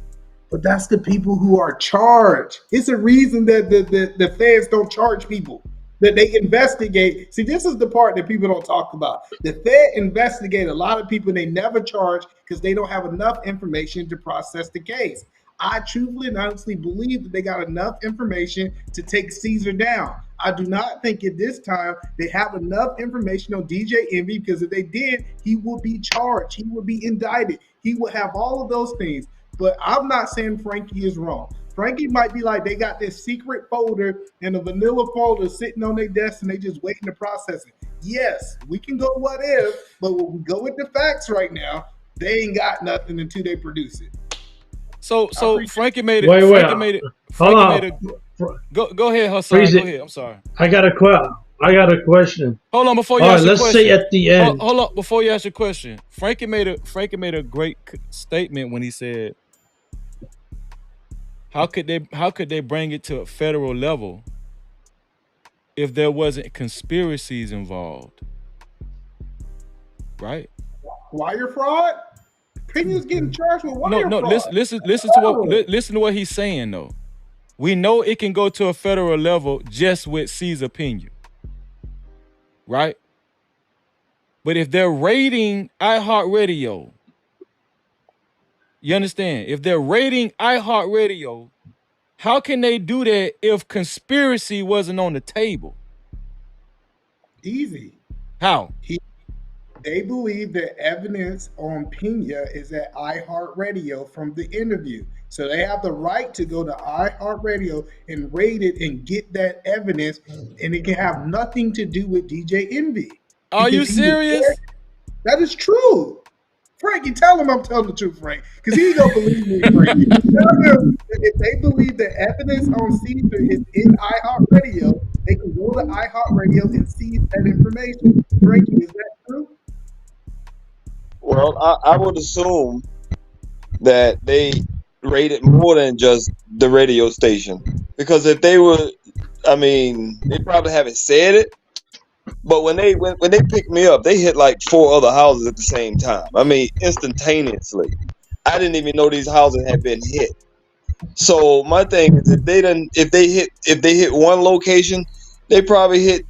But that's the people who are charged. It's a reason that the feds don't charge people, that they investigate. See, this is the part that people don't talk about. The Fed investigate a lot of people they never charge because they don't have enough information to process the case. I truthfully and honestly believe that they got enough information to take Caesar down. I do not think at this time they have enough information on DJ Envy, because if they did, he would be charged. He would be indicted. He would have all of those things. But I'm not saying Frankie is wrong. Frankie might be like, they got this secret folder and a vanilla folder sitting on their desk and they just waiting to process it. Yes, we can go what if, but when we go with the facts right now, they ain't got nothing until they produce it. So Frankie made it. Go ahead, Hassan. Go ahead. I'm sorry. I got a question. Hold on before you ask your question. Let's say at the end. Hold on before you ask your question. Frankie made a great statement when he said, "How could they bring it to a federal level if there wasn't conspiracies involved?" Right? Wire fraud? Opinions getting charged with wire fraud. Listen to what he's saying though. We know it can go to a federal level just with Caesar Pena. Right? But if they're raiding iHeartRadio, you understand? If they're raiding iHeartRadio, how can they do that if conspiracy wasn't on the table? Easy. How? They believe the evidence on Pena is at iHeartRadio from the interview. So they have the right to go to iHeartRadio and raid it and get that evidence, and it can have nothing to do with DJ Envy. Are you serious? That is true. Frankie, tell him I'm telling the truth, Frank, because he don't believe me, Frankie. Tell him if they believe the evidence on Caesar is in iHeartRadio, they can go to iHeartRadio and see that information. Frankie, is that true? Well, I would assume that they rated more than just the radio station, because if they were, they probably haven't said it, but when they picked me up, they hit like 4 other houses at the same time. Instantaneously. I didn't even know these houses had been hit. So my thing is, if they hit one location, they probably hit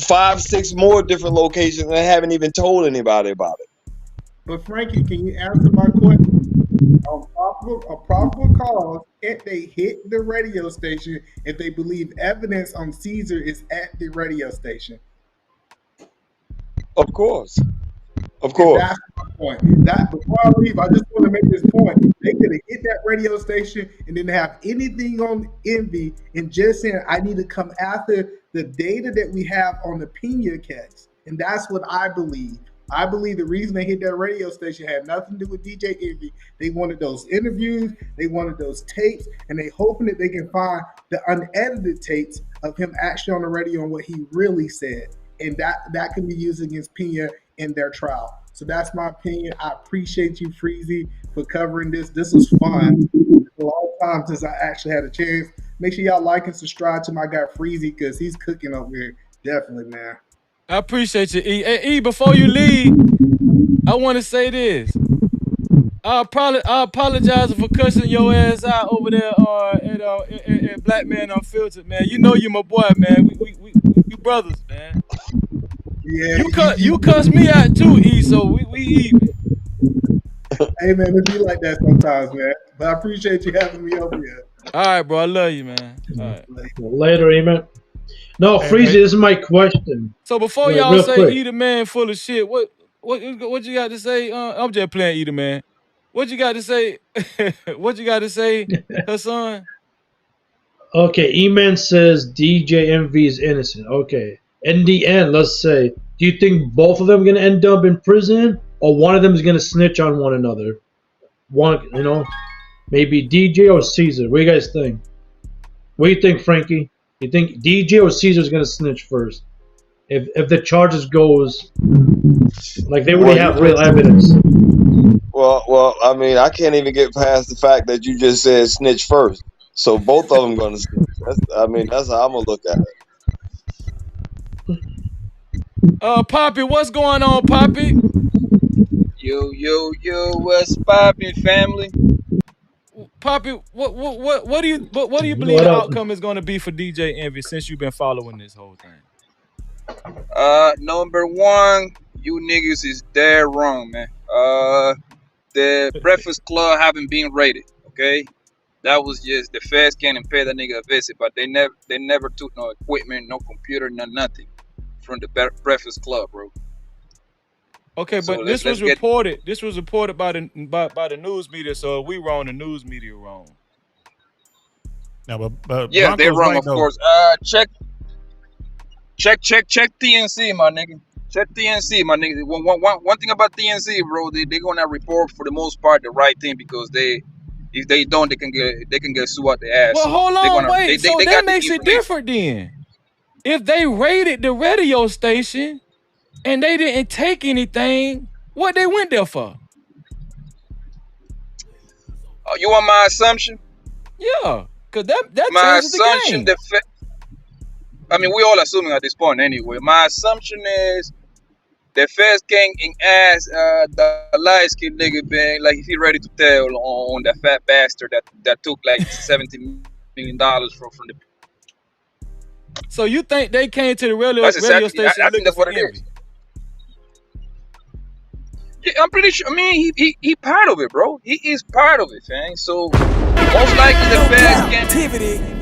5, 6 more different locations and haven't even told anybody about it. But Frankie, can you answer my question? A probable cause if they hit the radio station, if they believe evidence on Caesar is at the radio station. Of course. Of course. That's my point. Before I leave, I just want to make this point. They could have hit that radio station and didn't have anything on Envy and just saying, I need to come after the data that we have on the Pena case. And that's what I believe. I believe the reason they hit that radio station had nothing to do with DJ Envy. They wanted those interviews, they wanted those tapes, and they hoping that they can find the unedited tapes of him actually on the radio and what he really said. And that can be used against Pena in their trial. So that's my opinion. I appreciate you, Freezy, for covering this. This was fun. A long time since I actually had a chance. Make sure y'all like and subscribe to my guy Freezy because he's cooking over here. Definitely, man. I appreciate you, E. Hey, E, before you leave, I want to say this. I apologize for cussing your ass out over there at Black Man Unfiltered, man. You know you my boy, man. We brothers, man. Yeah, you cuss me out too, E, so we even. Hey, man, it be like that sometimes, man. But I appreciate you having me over here. All right, bro. I love you, man. All right. Later, Amen. No, Hey, Freezy, man. this is my question. So before Like, y'all real say quick. Eat a Man full of shit, what you got to say? I'm just playing Eat a Man. What you got to say? What you got to say, Hassan? Okay, E-Man says DJ MV is innocent. Okay. In the end, let's say, do you think both of them going to end up in prison or one of them is going to snitch on one another? One, maybe DJ or Caesar. What do you guys think? What do you think, Frankie? You think DJ or Caesar is going to snitch first? If the charges goes, like they already have real evidence. Well, I mean, I can't even get past the fact that you just said snitch first. So both of them going to snitch. That's how I'm gonna look at it. Poppy, what's going on, Poppy? Yo, what's poppin', family? Poppy, what do you believe the outcome is going to be for DJ Envy since you've been following this whole thing? Number one, you niggas is dead wrong, man. The Breakfast Club haven't been raided, okay? That was just the feds came and pay that nigga a visit, but they never took no equipment, no computer, no nothing from the Breakfast Club, bro. Okay, So but this was reported. This was reported by the news media. So if we wrong, the news media wrong. No, but yeah, Bronco's they're wrong, right, of though. course. Check TNC, my nigga. Check TNC, my nigga. One thing about TNC, bro, they gonna report for the most part the right thing because if they don't, they can get sued out the ass. Well, hold on, wait. So that makes it different then. If they raided the radio station and they didn't take anything, what they went there for? You want my assumption? Yeah, cause that my changes assumption. the game. I mean, we all assuming at this point anyway. My assumption is the first gang and asked the light skinned nigga bang like if he ready to tell on that fat bastard that took like $70 million from the. So you think they came to the radio Exactly, station? I think that's what it is. Yeah, I'm pretty sure. I mean, he part of it, bro. He is part of it, fam. So most likely the feds came.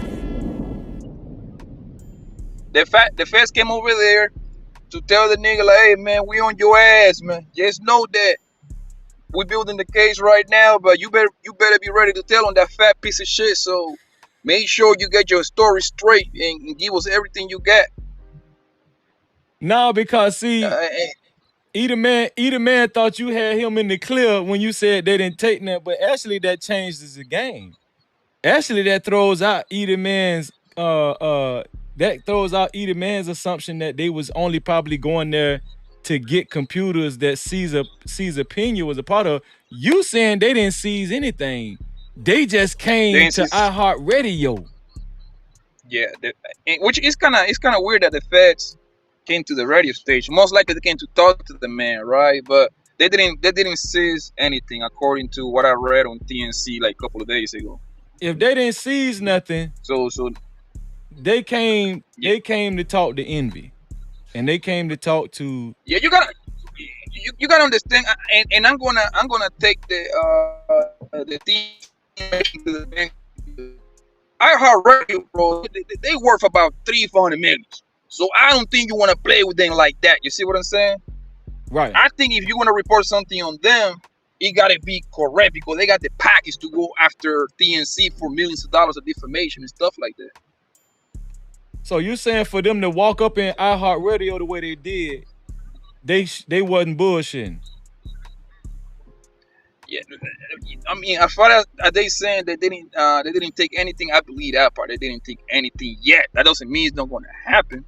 The feds came over there to tell the nigga like, hey man, we on your ass, man. Just know that we building the case right now, but you better be ready to tell on that fat piece of shit. So make sure you get your story straight and give us everything you got. No, because see, Eat a Man thought you had him in the clear when you said they didn't take that, but actually that changes the game. Actually, that throws out Eat a Man's assumption that they was only probably going there to get computers that Caesar Pena was a part of. You saying they didn't seize anything. They just came to iHeartRadio. Yeah, which is kind of weird that the feds came to the radio station. Most likely they came to talk to the man, right? But they didn't seize anything according to what I read on TNC like a couple of days ago. If they didn't seize nothing, so they came to talk to Envy, and they came to talk to. Yeah, you gotta understand, and I'm gonna take the team to the bank. iHeartRadio, bro, they worth about $300 million. So I don't think you want to play with them like that. You see what I'm saying? Right. I think if you want to report something on them, it gotta be correct because they got the package to go after TNC for millions of dollars of defamation and stuff like that. So you're saying for them to walk up in iHeartRadio the way they did, they wasn't bullshitting? Yeah, I mean, as far as they saying they didn't take anything, I believe that part. They didn't take anything yet. That doesn't mean it's not going to happen,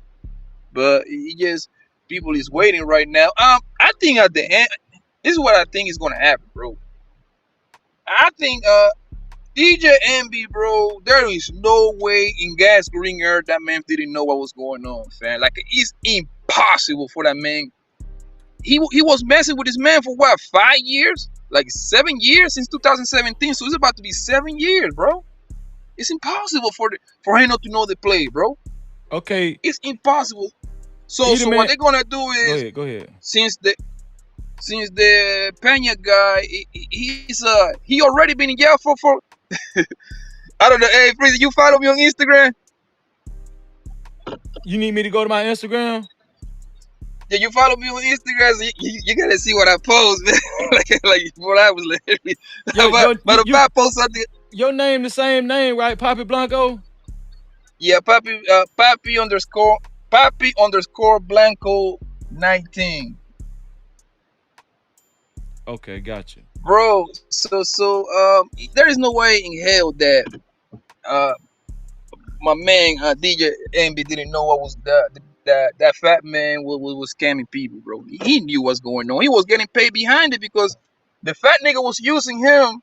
but it just people is waiting right now. I think at the end, this is what I think is going to happen, bro. I think DJ Envy, bro, there is no way in God's green earth that man didn't know what was going on, fam. Like, it's impossible for that man. He was messing with this man for what, 5 years? Like 7 years since 2017. So it's about to be 7 years, bro. It's impossible for him not to know the play, bro. Okay. It's impossible. So what they're gonna do is go ahead. Since the Pena guy, he already been in jail for I don't know. Hey, Freezy, you follow me on Instagram? You need me to go to my Instagram? Yeah, you follow me on Instagram. So you gotta see what I post, man. like what I was literally. But if I post something, your name the same name, right? Papi Blanco. Yeah, Papi underscore Blanco 19. Okay, gotcha. Bro, so there is no way in hell that my man DJ Envy didn't know what was that fat man was scamming people, bro. He knew what's going on. He was getting paid behind it because the fat nigga was using him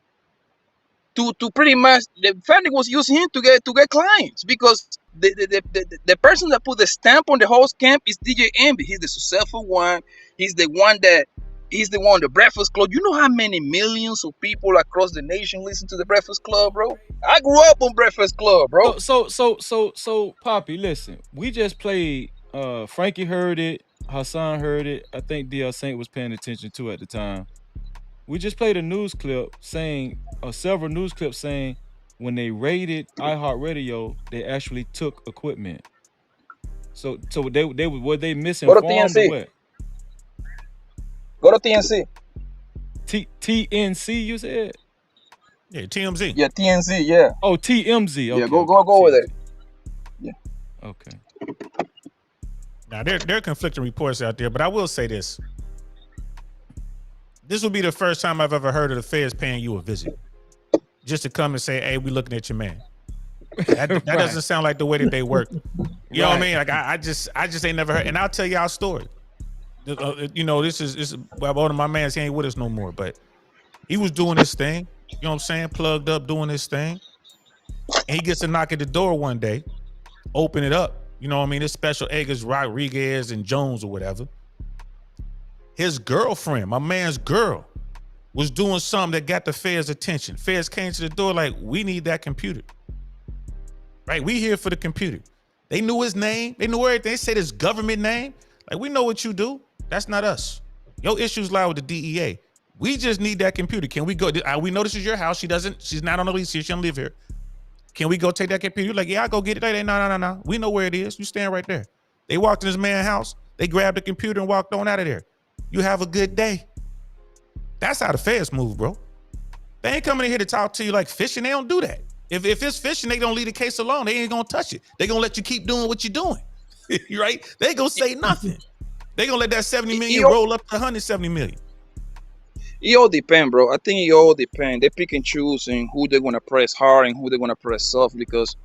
to pretty much the fat nigga was using him to get clients because the person that put the stamp on the whole scam is DJ Envy. He's the successful one. He's the one the Breakfast Club. You know how many millions of people across the nation listen to the Breakfast Club, bro? I grew up on Breakfast Club, bro. So Papi, listen. We just played Frankie heard it, Hassan heard it. I think DL Saint was paying attention to at the time. We just played a news clip saying, several news clips saying when they raided iHeartRadio, they actually took equipment. So were they misinformed or what? Go to TNC. TNC, you said? Yeah, TMZ. Yeah, TNC, yeah. Oh, TMZ. Okay, yeah, go over there. Yeah. Okay. Now there are conflicting reports out there, but I will say this. This will be the first time I've ever heard of the feds paying you a visit. Just to come and say, hey, we looking at your man. That right. Doesn't sound like the way that they work. You know what I mean? Like I just ain't never heard. And I'll tell y'all a story. This is well, one of my mans, he ain't with us no more, but he was doing this thing, you know what I'm saying? Plugged up doing this thing. And he gets a knock at the door one day, open it up. You know what I mean? This Special Agents Rodriguez and Jones or whatever. His girlfriend, my man's girl, was doing something that got the feds' attention. Feds came to the door like, we need that computer. Right? We here for the computer. They knew his name. They knew everything. They said his government name. Like, we know what you do. That's not us. Your issues lie with the DEA. We just need that computer. Can we go? We know this is your house. She's not on the lease here. She don't live here. Can we go take that computer? You're like, yeah, I'll go get it. They, no. We know where it is. You stand right there. They walked in this man's house. They grabbed the computer and walked on out of there. You have a good day. That's how the feds move, bro. They ain't coming in here to talk to you like fishing. They don't do that. If it's fishing, they don't leave the case alone. They ain't gonna touch it. They gonna let you keep doing what you're doing. Right? They gonna say nothing. They gonna let that 70 million roll up to 170 million. It all depends, bro. I think it all depends. They pick and choose and who they're gonna press hard and who they're gonna press soft because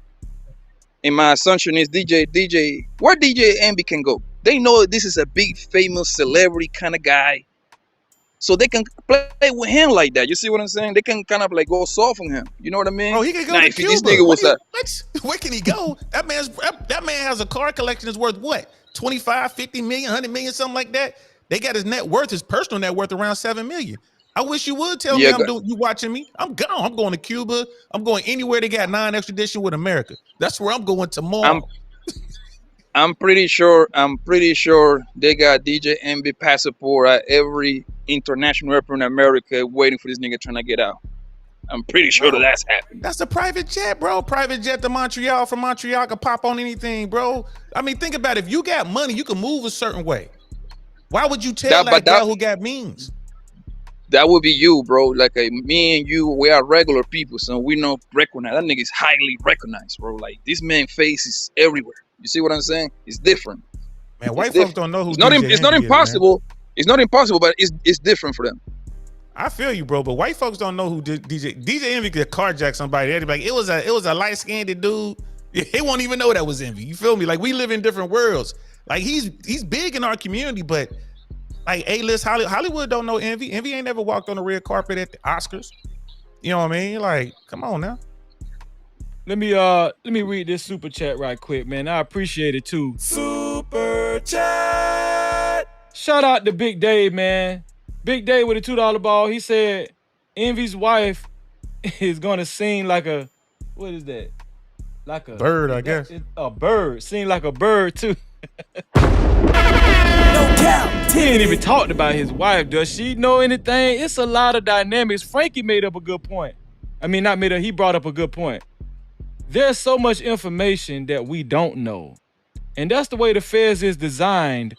in my assumption is where DJ Envy can go. They know this is a big famous celebrity kind of guy. So they can play with him like that. You see what I'm saying? They can kind of like go soft on him. You know what I mean? Oh, he can go to Cuba. This nigga was where can he go? That man has a car collection that's worth what? 25, 50 million, 100 million, something like that. They got his net worth, his personal net worth around 7 million. I wish you would tell me you watching me. I'm gone. I'm going to Cuba. I'm going anywhere they got non-extradition with America. That's where I'm going tomorrow. I'm pretty sure they got DJ Envy passport at every international airport in America waiting for this nigga trying to get out. I'm pretty sure that's happening. That's a private jet, bro. Private jet to Montreal. From Montreal can pop on anything, bro. I mean, think about it. If you got money, you can move a certain way. Why would you tell that guy who got means? That would be you, bro. Like me and you, we are regular people, so we don't recognize. That nigga is highly recognized, bro. Like this man's face is everywhere. You see what I'm saying? It's different. Man, white folks don't know who it's not impossible. Is, it's not impossible, but it's different for them. I feel you, bro, but white folks don't know who DJ Envy could carjack somebody. They'd be like, it was a light-skinned dude. They won't even know that was Envy. You feel me? Like, we live in different worlds. Like, he's big in our community, but like A-list Hollywood don't know Envy. Envy ain't never walked on the red carpet at the Oscars. You know what I mean? Like, come on now. Let me read this super chat right quick, man. I appreciate it too. Super chat. Shout out to Big Dave, man. Big Dave with a $2 ball. He said Envy's wife is gonna sing like a, what is that? Like a bird, I guess. A bird. Sing like a bird too. No cap. He ain't even talked about his wife. Does she know anything? It's a lot of dynamics. Frankie made up a good point. I mean, not made up, he brought up a good point. There's so much information that we don't know. And that's the way the feds is designed.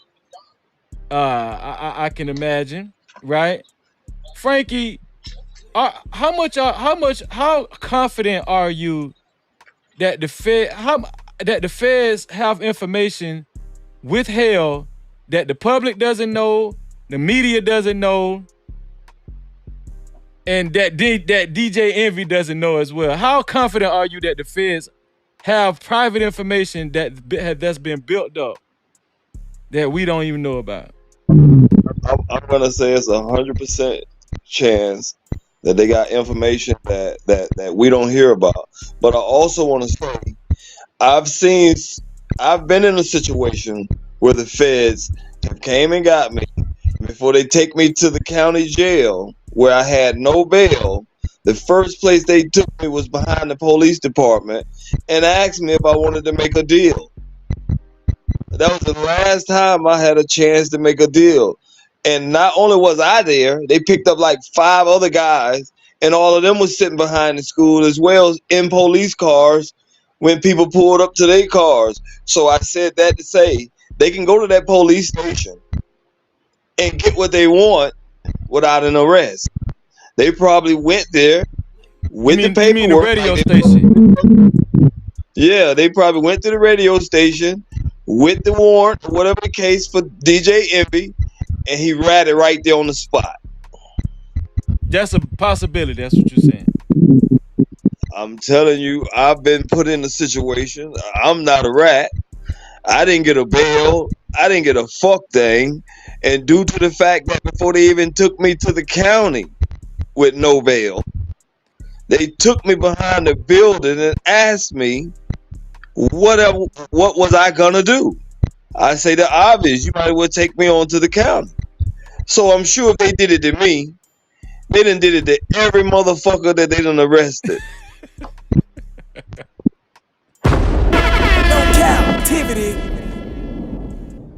I can imagine, right? Frankie, how confident are you that the feds have information withheld that the public doesn't know, the media doesn't know, and that DJ Envy doesn't know as well? How confident are you that the feds have private information that's been built up that we don't even know about? I'm gonna say it's 100% chance that they got information that we don't hear about. But I also want to say I've been in a situation where the feds have came and got me before they take me to the county jail where I had no bail. The first place they took me was behind the police department and asked me if I wanted to make a deal. That was the last time I had a chance to make a deal. And not only was I there, they picked up like 5 other guys, and all of them was sitting behind the school as well in police cars when people pulled up to their cars. So I said that to say they can go to that police station and get what they want without an arrest. They probably went there with the paperwork. You mean the radio station? Yeah, they probably went to the radio station with the warrant, or whatever the case, for DJ Envy, and he ratted right there on the spot. That's a possibility. That's what you're saying. I'm telling you, I've been put in a situation. I'm not a rat. I didn't get a bail. I didn't get a fuck thing. And due to the fact that before they even took me to the county with no bail, they took me behind the building and asked me what was I gonna do. I say the obvious, you might as well take me on to the county. So I'm sure if they did it to me, they done did it to every motherfucker that they done arrested. No Cap-tivity.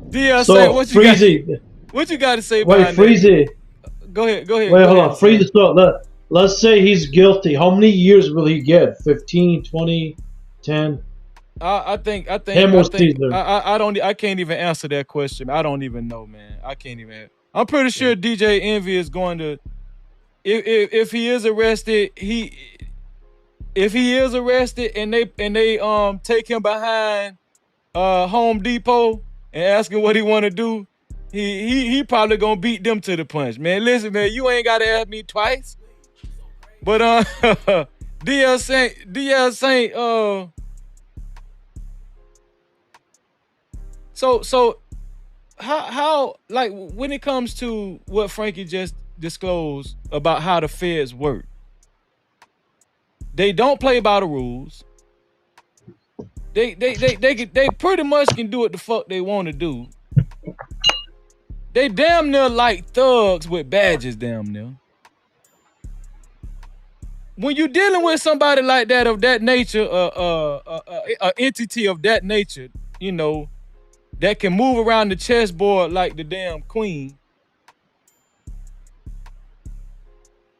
DLC, So, what you Freezy. got? What you got to say? Wait, behind Freezy. that? Go ahead. Wait, go hold ahead, on. Freezy, let's say he's guilty. How many years will he get? 15, 20, 10? I think Him or Caesar? I can't even answer that question. I don't even know, man. I can't even. I'm pretty sure DJ Envy is going to, if he is arrested, if he is arrested and they take him behind Home Depot and ask him what he want to do, he probably gonna beat them to the punch, man. Listen, man, you ain't gotta ask me twice. But DL Saint, so how like when it comes to what Frankie just disclosed about how the feds work, they don't play by the rules. They pretty much can do what the fuck they want to do. They damn near like thugs with badges, damn near. When you're dealing with somebody like that, of that nature, an entity of that nature, you know, that can move around the chessboard like the damn queen.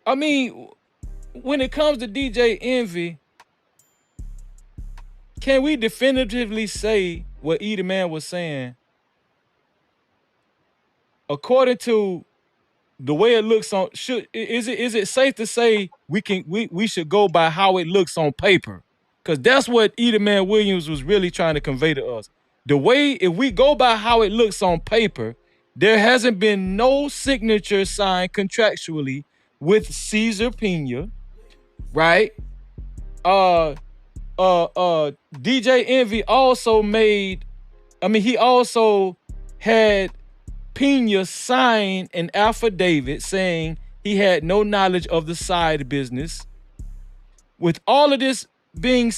I mean, when it comes to DJ Envy, can we definitively say what Edie Man was saying? According to the way it looks on, is it safe to say we should go by how it looks on paper? Because that's what Edie Man Williams was really trying to convey to us. The way, if we go by how it looks on paper, there hasn't been no signature signed contractually with Cesar Pena, right? DJ Envy also he also had Pena sign an affidavit saying he had no knowledge of the side business. With all of this being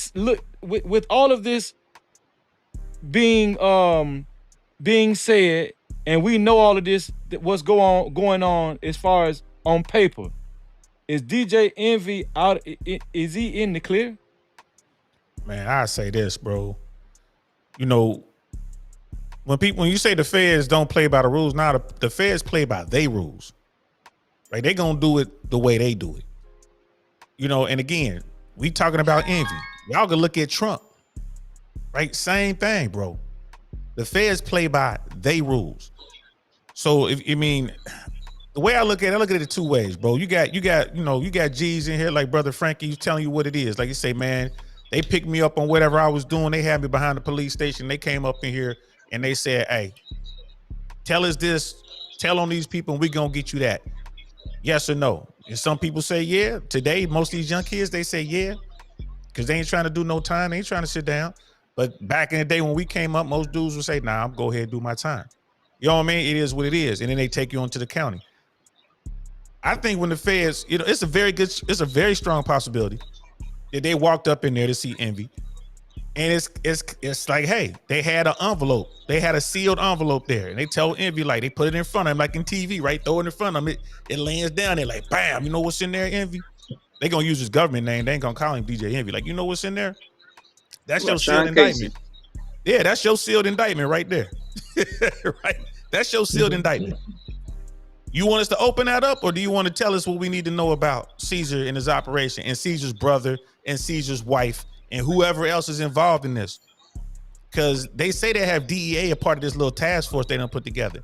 being said, and we know all of this what's going on as far as on paper. Is DJ Envy out? Is he in the clear? Man, I say this, bro. You know, when you say the feds don't play by the rules, now the feds play by their rules. Right? They gonna do it the way they do it. You know, and again, we talking about Envy. Y'all can look at Trump. Right? Same thing, bro. The feds play by their rules. So the way I look at it two ways, bro. You got G's in here like Brother Frankie, he's telling you what it is. Like you say, man, they picked me up on whatever I was doing. They had me behind the police station. They came up in here and they said, hey, tell us this, tell on these people, and we gonna get you that. Yes or no? And some people say, yeah. Today, most of these young kids, they say, yeah, because they ain't trying to do no time. They ain't trying to sit down. But back in the day when we came up, most dudes would say, nah, I'm go ahead and do my time. You know what I mean? It is what it is. And then they take you on to the county. I think when the feds, it's a very strong possibility that they walked up in there to see Envy. And it's like, hey, they had an envelope. They had a sealed envelope there. And they tell Envy, like, they put it in front of him, like in TV, right? Throw it in front of him. It lands down there like, bam, you know what's in there, Envy? They gonna use his government name. They ain't gonna call him DJ Envy. Like, you know what's in there? That's your sealed indictment. Yeah, that's your sealed indictment right there. Right? That's your sealed indictment. You want us to open that up, or do you want to tell us what we need to know about Caesar and his operation and Caesar's brother and Caesar's wife and whoever else is involved in this? Because they say they have DEA a part of this little task force they done put together.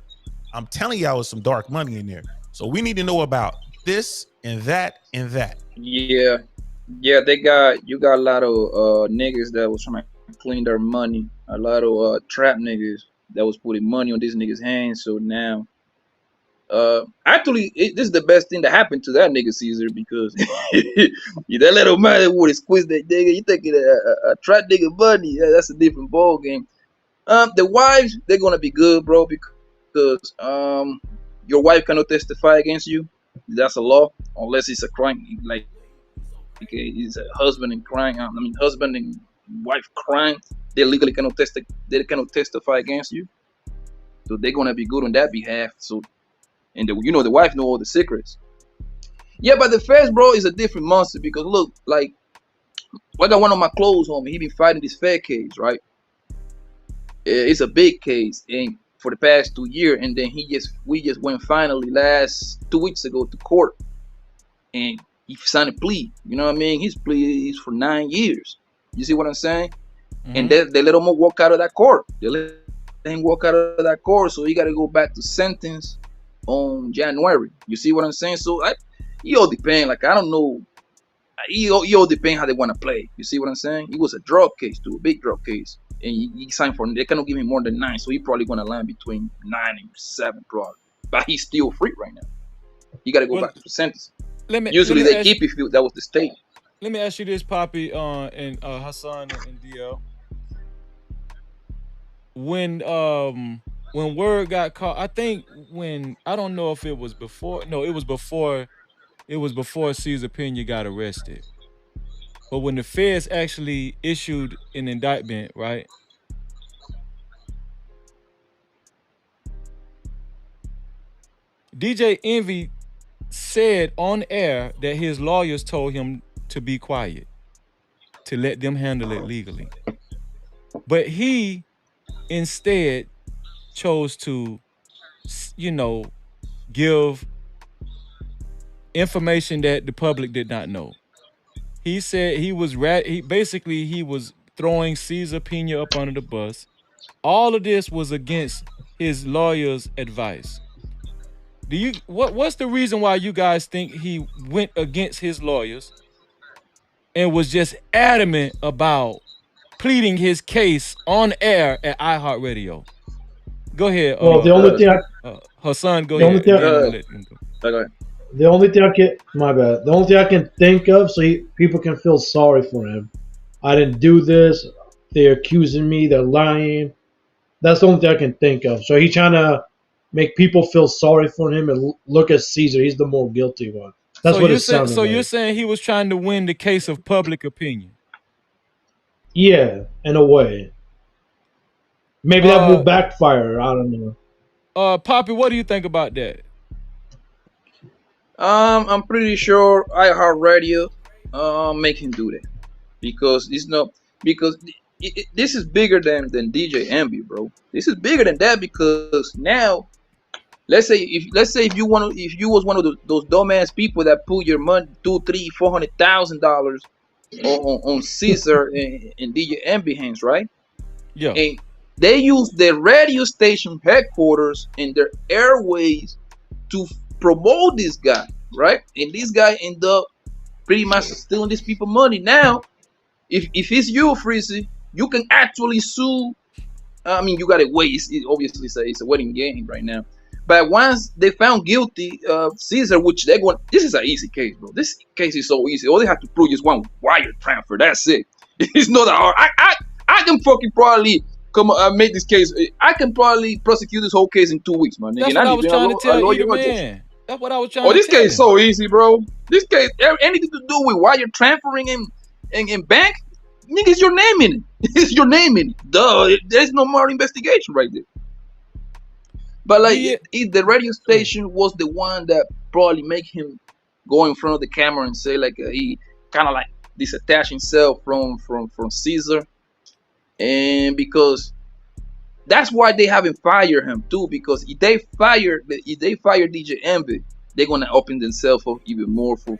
I'm telling y'all, there's some dark money in there. So we need to know about this and that and that. Yeah, you got a lot of niggas that was trying to clean their money. A lot of trap niggas that was putting money on these niggas' hands. So now, actually, this is the best thing that happened to that nigga Caesar, because that little man that would have squeezed that nigga. You thinking a trap nigga money? Yeah, that's a different ball game. The wives, they're gonna be good, bro, because your wife cannot testify against you. That's a law, unless it's a crime, like it's a husband and crime. Husband and wife crime. They legally cannot testify against you. So they're gonna be good on that behalf. So, and the wife know all the secrets. Yeah, but the feds, bro, is a different monster, because look, like I got one of my clothes homie. He been fighting this Fed case, right? It's a big case, and for the past 2 years, and then we just went finally last 2 weeks ago to court, and he signed a plea. You know what I mean? His plea is for 9 years. You see what I'm saying? Mm-hmm. And they let him walk out of that court. They let him walk out of that court, so he got to go back to sentence on January. You see what I'm saying? So it all depends. Like, I don't know. It all depends how they want to play. You see what I'm saying? It was a drug case too, a big drug case. And he signed for, they cannot give him more than 9, so he probably gonna land between 9 and 7 probably. But he's still free right now. He gotta go back to the sentence. Usually they keep if that was the state. Let me ask you this, Poppy, and Hassan and DL. When word got caught, I think I don't know if it was before. No, it was before Cesar Pena got arrested. But when the feds actually issued an indictment, right? DJ Envy said on air that his lawyers told him to be quiet, to let them handle it legally. But he instead chose to, give information that the public did not know. He said he was throwing Cesar Pena up under the bus. All of this was against his lawyer's advice. What's the reason why you guys think he went against his lawyers and was just adamant about pleading his case on air at iHeartRadio? Go ahead. Well, the only thing Hassan, go ahead. Go ahead. The only thing I can, my bad. The only thing I can think of, so people can feel sorry for him. I didn't do this. They're accusing me. They're lying. That's the only thing I can think of. So he's trying to make people feel sorry for him and look at Caesar. He's the more guilty one. That's what it sounded like. You're saying he was trying to win the case of public opinion? Yeah, in a way. Maybe that will backfire. I don't know. Poppy, what do you think about that? I'm pretty sure iHeartRadio make him do that because it's not because this is bigger than DJ Envy, bro. This is bigger than that because now let's say if you was one of those dumbass people that put your money $200,000-$400,000 on Caesar and DJ Envy hands, right? Yeah. And they use their radio station headquarters and their airways to promote this guy, right? And this guy end up pretty much stealing these people money. Now, if it's you, Freezy, you can actually sue. I mean, you got to wait. Obviously, it's a waiting game right now. But once they found guilty, Caesar, which they're going, this is an easy case, bro. This case is so easy. All they have to prove is one wire transfer. That's it. It's not that hard. I can fucking probably make this case. I can probably prosecute this whole case in 2 weeks, man. That's what I was trying to tell you, man. That's what I was trying to tell you. This case is so easy, bro. This case, anything to do with wire transferring and bank, nigga, your name in it. It's your name in it. Duh. There's no more investigation right there. But like, if the radio station was the one that probably make him go in front of the camera and say like he kind of like disattach himself from Caesar, and because that's why they haven't fired him too. Because if they fire DJ Envy, they're gonna open themselves up even more for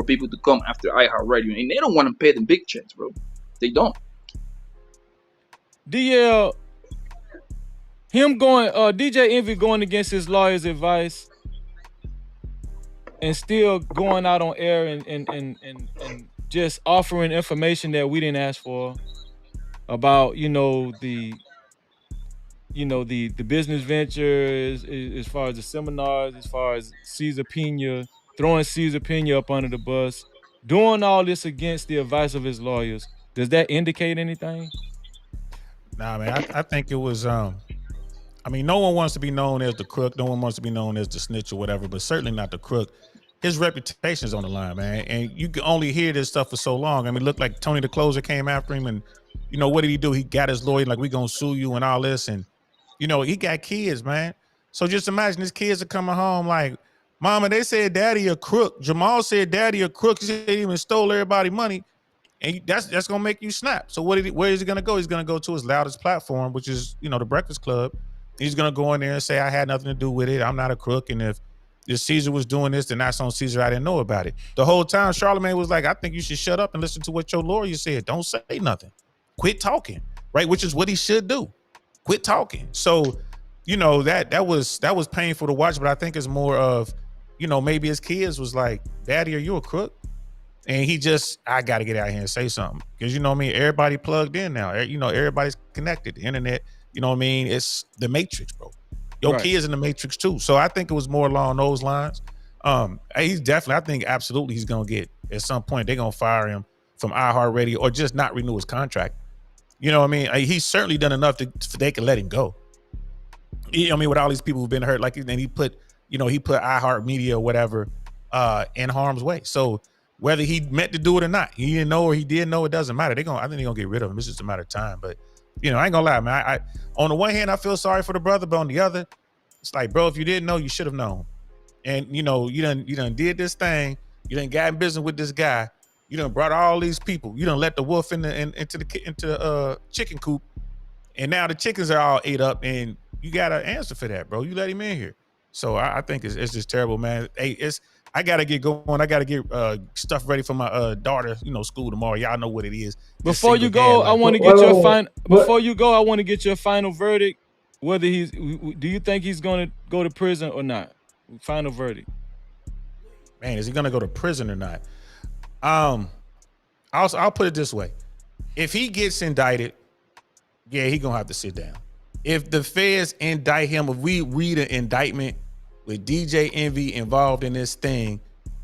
people to come after iHeartRadio, and they don't want to pay them big checks, bro. They don't. DL, him going, DJ Envy going against his lawyer's advice and still going out on air and just offering information that we didn't ask for about, the business ventures, as far as the seminars, as far as Caesar Pena, throwing Caesar Pena up under the bus, doing all this against the advice of his lawyers. Does that indicate anything? Nah, man, I think it was, I mean, no one wants to be known as the crook. No one wants to be known as the snitch or whatever, but certainly not the crook. His reputation is on the line, man. And you can only hear this stuff for so long. I mean, look like Tony the Closer came after him, and, what did he do? He got his lawyer, like, we gonna sue you and all this. And, he got kids, man. So just imagine his kids are coming home like, Mama, they said daddy a crook. Jamal said daddy a crook. He said he even stole everybody's money. And that's gonna make you snap. So where is he gonna go? He's gonna go to his loudest platform, which is, the Breakfast Club. He's gonna go in there and say, I had nothing to do with it. I'm not a crook. And if Caesar was doing this, then that's on Caesar. I didn't know about it. The whole time, Charlamagne was like, I think you should shut up and listen to what your lawyer said. Don't say nothing. Quit talking, right? Which is what he should do. Quit talking. So, that was painful to watch, but I think it's more of, maybe his kids was like, Daddy, are you a crook? And he just, I got to get out here and say something. Because, everybody plugged in now. Everybody's connected. The internet, it's the Matrix, bro. Your kids in the Matrix too. So I think it was more along those lines. He's definitely, I think absolutely he's going to get, at some point, they're going to fire him from iHeartRadio or just not renew his contract. He's certainly done enough they can let him go. With all these people who've been hurt, like, and he put iHeartMedia or whatever in harm's way. So whether he meant to do it or not, he didn't know or he did know, it doesn't matter. I think they're gonna get rid of him. It's just a matter of time. But I ain't gonna lie, man. I on the one hand, I feel sorry for the brother, but on the other, it's like, bro, if you didn't know, you should have known. And you done did this thing. You done got in business with this guy. You done brought all these people. You done let the wolf into the chicken coop, and now the chickens are all ate up, and you got to answer for that, bro. You let him in here. So I think it's just terrible, man. Hey, I got to get going. I got to get stuff ready for my daughter, school tomorrow. Y'all know what it is. Before you go, I want to get your final. Before you go, I want to get your final verdict. Whether do you think he's going to go to prison or not? Final verdict. Man, is he going to go to prison or not? I'll put it this way. If he gets indicted, yeah, he gonna have to sit down. If the feds indict him, if we read an indictment with DJ Envy involved in this thing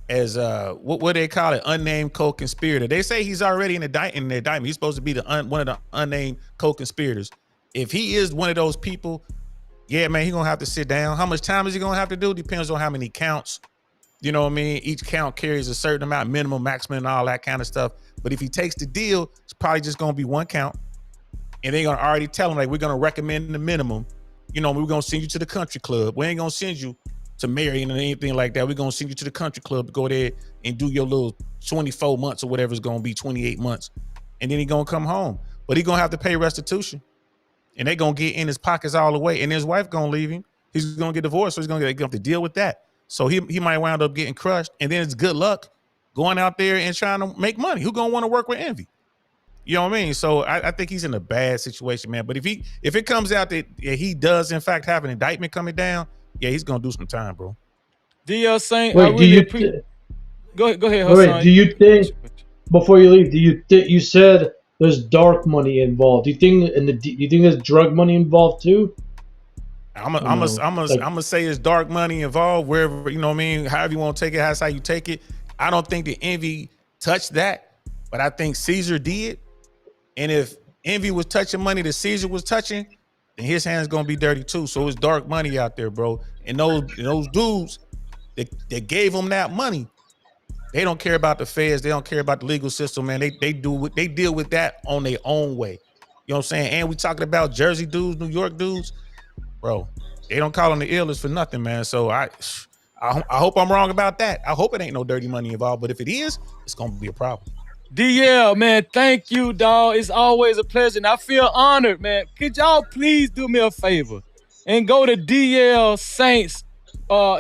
as what they call it, unnamed co-conspirator. They say he's already in the indictment. He's supposed to be one of the unnamed co-conspirators. If he is one of those people, yeah, man, he's gonna have to sit down. How much time is he gonna have to do? Depends on how many counts. You know what I mean? Each count carries a certain amount, minimum, maximum, and all that kind of stuff. But if he takes the deal, it's probably just gonna be one count. And they're gonna already tell him, like, we're gonna recommend the minimum. You know, we're gonna send you to the country club. We ain't gonna send you to marry and anything like that. We're gonna send you to the country club to go there and do your little 24 months or whatever it's gonna be, 28 months. And then he's gonna come home. But he's gonna have to pay restitution. And they're gonna get in his pockets all the way. And his wife gonna leave him. He's gonna get divorced, so he's gonna have to deal with that. So he might wind up getting crushed. And then it's good luck going out there and trying to make money. Who gonna want to work with Envy? You know what I mean? So I think he's in a bad situation, man. But if it comes out that he does in fact have an indictment coming down, yeah, he's gonna do some time, bro. DL Saint, Wait, I really go ahead, Hassan. Wait, do you think before you leave? Do you think you said there's dark money involved? Do you think you think there's drug money involved too? I'm gonna say it's dark money involved wherever, you know what I mean. However you want to take it, that's how you take it. I don't think the Envy touched that, but I think Caesar did. And if Envy was touching money that Caesar was touching, then his hands gonna be dirty too. So it's dark money out there, bro. And those dudes that gave him that money, they don't care about the feds. They don't care about the legal system, man. They deal with that on their own way. You know what I'm saying? And we talking about Jersey dudes, New York dudes, bro. They don't call them the illest for nothing, man. So I hope I'm wrong about that. I hope it ain't no dirty money involved. But if it is, it's gonna be a problem. DL, man, thank you, dog. It's always a pleasure. And I feel honored, man. Could y'all please do me a favor and go to DL Saint's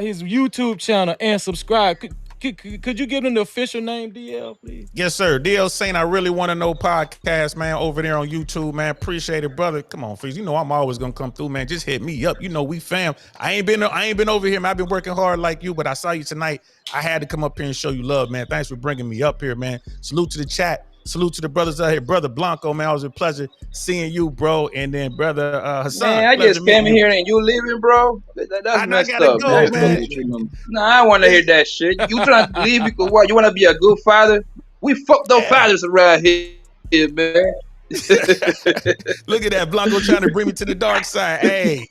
his YouTube channel and subscribe? Could you give them the official name, DL, please? Yes, sir. DL Saint, I really want to know podcast, man, over there on YouTube, man. Appreciate it, brother. Come on, Freeze. You know I'm always gonna come through, man. Just hit me up. You know we fam. I ain't been over here, man. I've been working hard like you, but I saw you tonight. I had to come up here and show you love, man. Thanks for bringing me up here, man. Salute to the chat. Salute to the brothers out here. Brother Blanco, man, it was a pleasure seeing you, bro. And then brother Hassan. Man, I just came in here and you leaving, bro. That's messed up, go, man. Nah, I want to hear that shit. You trying to leave because what? You want to be a good father? We fucked up fathers around here, man. Look at that, Blanco trying to bring me to the dark side. Hey.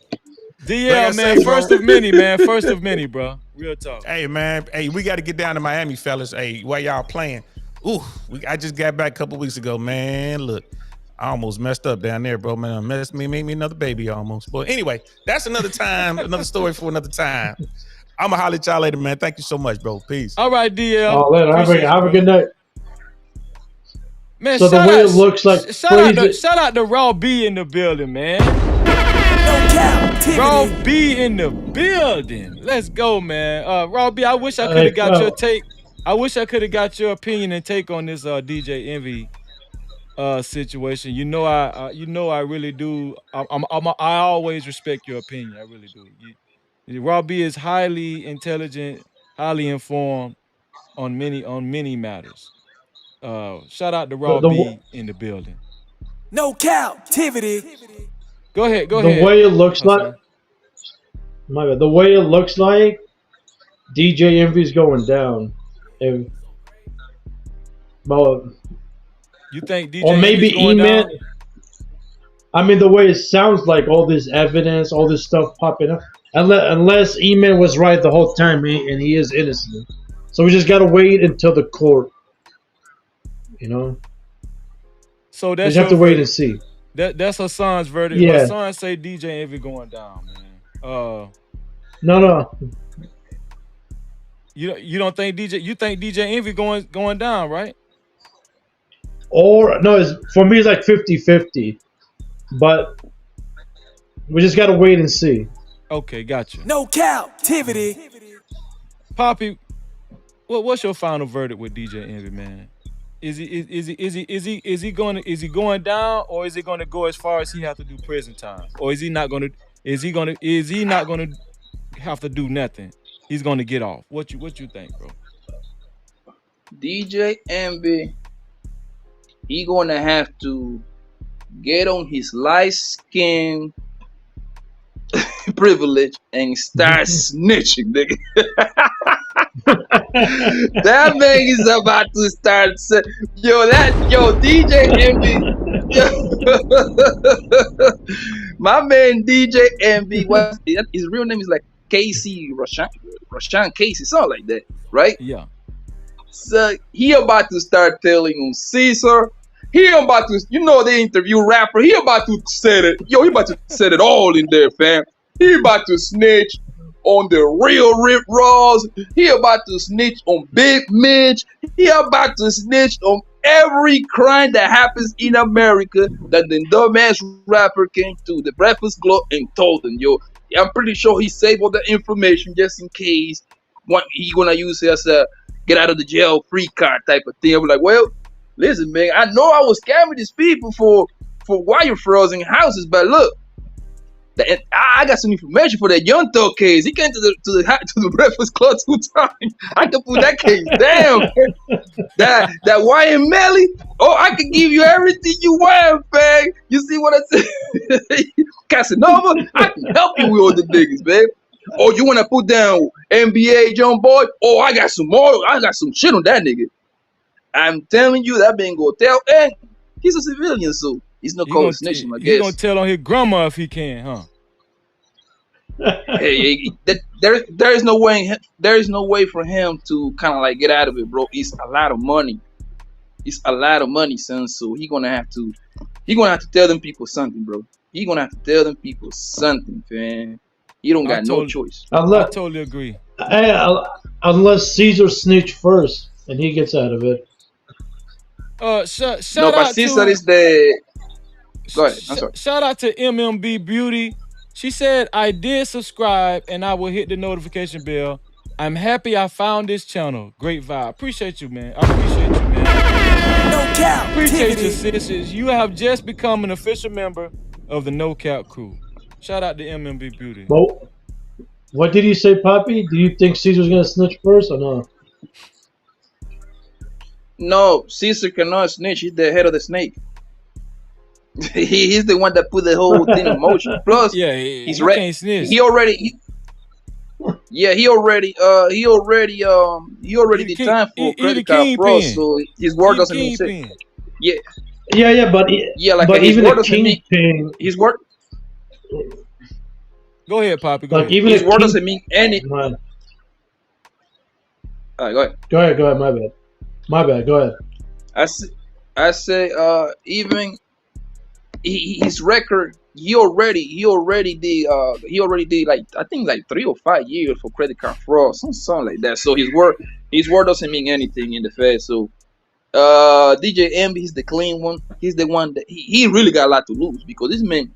DL, man, first of many, man. First of many, bro. Real talk. Hey, man. Hey, we got to get down to Miami, fellas. Hey, while y'all playing. Ooh, I just got back a couple weeks ago, man. Look, I almost messed up down there, bro, man. Made me another baby almost. But anyway, that's another time, another story for another time. I'm going to holler at y'all later, man. Thank you so much, bro. Peace. All right, DL. Oh, later. Have a good night. Man, so the way it looks like shout out to Raw B in the building, man. Raw B in the building. Let's go, man. Raw B, I wish I could have got your take. I wish I could have got your opinion and take on this DJ Envy situation. You know I really do. I always respect your opinion. I really do. Raw B is highly intelligent, highly informed on many matters. Shout out to Raw B in the building. No captivity. Go ahead. The way it looks like, my bad. The way it looks like, DJ Envy's going down. Well, you think DJ or maybe E-Man? I mean, the way it sounds like, all this evidence, all this stuff popping up. Unless E-Man was right the whole time and he is innocent. So we just gotta wait until the court. You know. So that's you have to wait and see. That's Hassan's verdict. Yeah. Hassan say DJ Envy going down, man. No. You don't think DJ Envy going down, right? Or no, for me it's like 50-50. But we just gotta wait and see. Okay, gotcha. No captivity. Poppy, what's your final verdict with DJ Envy, man? Is he going down, or is he going to go as far as he have to do prison time, or is he not going to have to do nothing? He's going to get off. What you think, bro? DJ Envy, he going to have to get on his light skin privilege and start snitching, nigga. That man is about to start DJ Envy. My man DJ Envy, what his real name is like Casey Rashan Casey, something like that, right? Yeah. So he about to start telling on Caesar. He about to, the interview rapper. He about to set it. He about to set it all in there, fam. He about to snitch on the real Rip Ross. He about to snitch on Big Mitch. He about to snitch on every crime that happens in America that the dumbass rapper came to the Breakfast Club and told them, I'm pretty sure he saved all the information just in case he gonna use it as a get out of the jail free card type of thing. I'm like, well, listen, man, I know I was scamming these people for wire frauds in houses, but look, I got some information for that Young Thug case. He came to the Breakfast Club 2 times. I can put that case down. That Wyan Melly. Oh, I can give you everything you want, man. You see what I said? Casanova, I can help you with all the niggas, man. Oh, you want to put down NBA John Boy? Oh, I got some more. I got some shit on that nigga. I'm telling you, that man go tell. And he's a civilian, so he's no called snitching, I guess. He gonna tell on his grandma if he can, huh? Hey, there is no way. There is no way for him to kind of like get out of it, bro. It's a lot of money. It's a lot of money, son. So he gonna have to tell them people something, bro. He gonna have to tell them people something, man. He don't got no choice. I totally agree. Unless Caesar snitch first and he gets out of it. Shout but out Caesar to, is the. Go ahead. I'm sorry. Shout out to MMB Beauty. She said, I did subscribe and I will hit the notification bell. I'm happy I found this channel. Great vibe. Appreciate you, man. I appreciate you, man. No Cap. Appreciate you, sisters. You have just become an official member of the No Cap crew. Shout out to MMB Beauty. Well, what did you say, Poppy? Do you think Caesar's going to snitch first or no? No, Caesar cannot snitch. He's the head of the snake. He's the one that put the whole thing in motion. Plus, he's ready. He already did time for credit card fraud. So his word doesn't mean shit. Yeah, but his word doesn't mean his word. Go ahead, Poppy. Go ahead. His word doesn't mean anything. All right, go ahead. Go ahead. My bad. Go ahead. I say even his record. He already did like I think like 3 or 5 years for credit card fraud, something like that. So his word doesn't mean anything in the Fed. So DJ Envy, he's the clean one. He's the one that he really got a lot to lose because this man,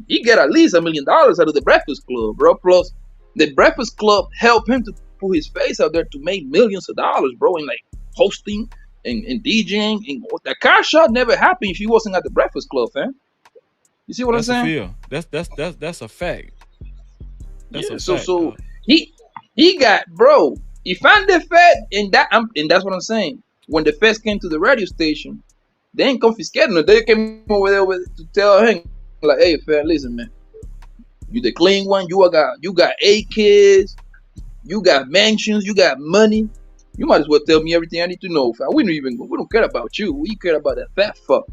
he get at least $1 million out of the Breakfast Club, bro. Plus the Breakfast Club helped him to put his face out there to make millions of dollars, bro, in like hosting and DJing. And that car shot never happened if he wasn't at the Breakfast Club, fam. You see what I'm saying? That's a fact. So he got, bro. He found the Fed, and that's what I'm saying. When the Feds came to the radio station, they ain't confiscating it. They came over there to tell him, like, hey, Fed, listen, man, you the clean one. You got 8 kids, you got mansions, you got money. You might as well tell me everything I need to know. Fed. We don't care about you. We care about that fat fuck.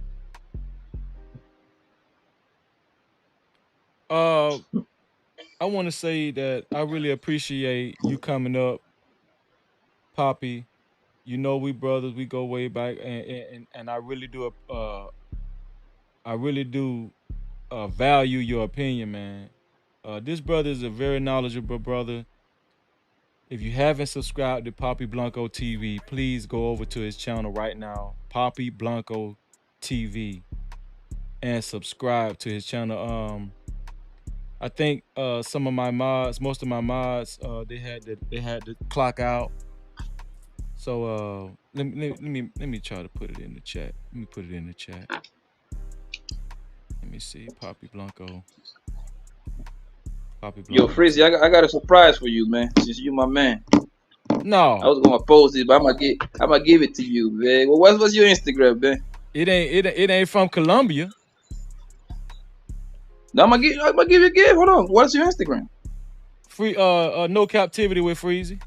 I want to say that I really appreciate you coming up, Poppy. You know we brothers, we go way back, and I really do value your opinion, man. This brother is a very knowledgeable brother. If you haven't subscribed to Poppy Blanco TV, please go over to his channel right now, Poppy Blanco TV, and subscribe to his channel. I think most of my mods, they had to clock out. So let me try to put it in the chat. Let me put it in the chat. Let me see, Poppy Blanco. Yo, Frizzy, I got a surprise for you, man. Since you my man. No, I was gonna post it, but I'm gonna give it to you, man. Well, what's your Instagram, man? It ain't from Colombia. Now I'm gonna give you a gift. Hold on. What's your Instagram? Free no captivity with Freezy.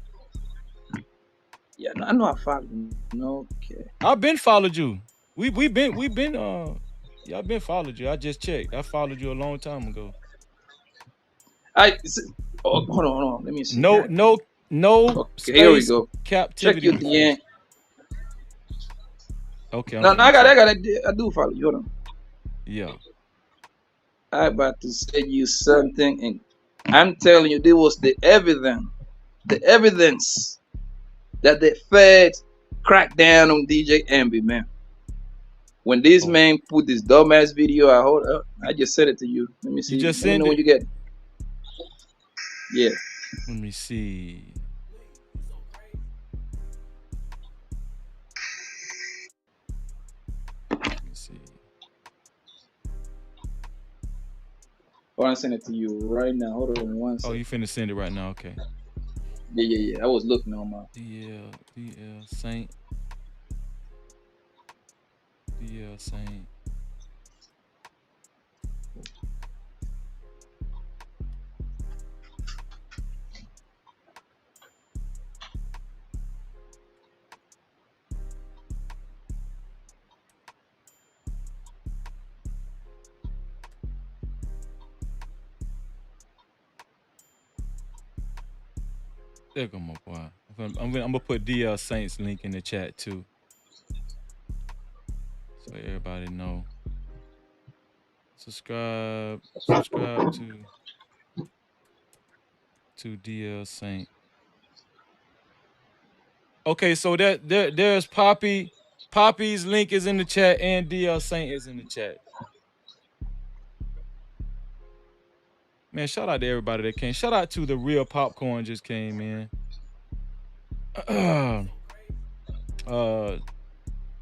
Yeah, I know I followed you. No, okay. I've been followed you. We've been yeah, I've been followed you. I just checked. I followed you a long time ago. Hold on. Let me see. No Okay, here we space go. captivity. Check you at the end. Okay. No, I got it. I do follow you. Hold on. Yeah. I about to say you something, and I'm telling you, there was the evidence that the feds cracked down on DJ Envy, man. When this man put this dumbass video out, hold up, I just sent it to you. Let me see. You just Let me sent know it? when you get it. Yeah. Let me see. I want to send it to you right now. Hold on one second. Oh, you finna send it right now? Okay. Yeah. I was looking on my DL Saint. DL Saint. There go my boy. I'm gonna put DL Saints link in the chat too, so everybody know. Subscribe to DL Saint. Okay, so there's Poppy. Poppy's link is in the chat and DL Saint is in the chat. Man, shout out to everybody that came. Shout out to the real popcorn just came in.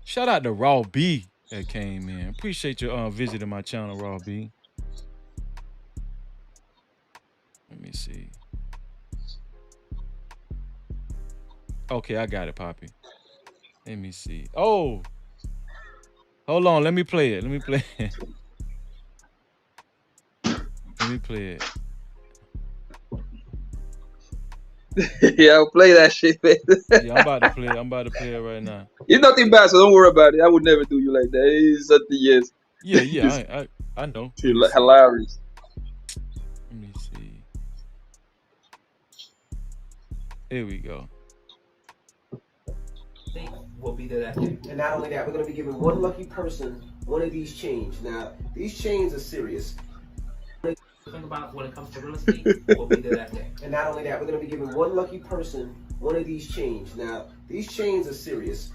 Shout out to Raw B that came in. Appreciate you visiting my channel, Raw B. Let me see. Okay, I got it, Poppy. Let me see. Oh, hold on. Let me play it. Let me play it. Let me play it. Yeah, I'll play that shit, man. Yeah, I'm about to play it. I'm about to play it right now. It's nothing bad, so don't worry about it. I would never do you like that. It's something, yes. Yeah, I know. Hilarious. Let me see. Here we go. Will be there that day. And not only that, we're going to be giving one lucky person one of these chains. Now, these chains are serious. Think about when it comes to real estate, will be there that day. And not only that, we're going to be giving one lucky person one of these chains. Now, these chains are serious.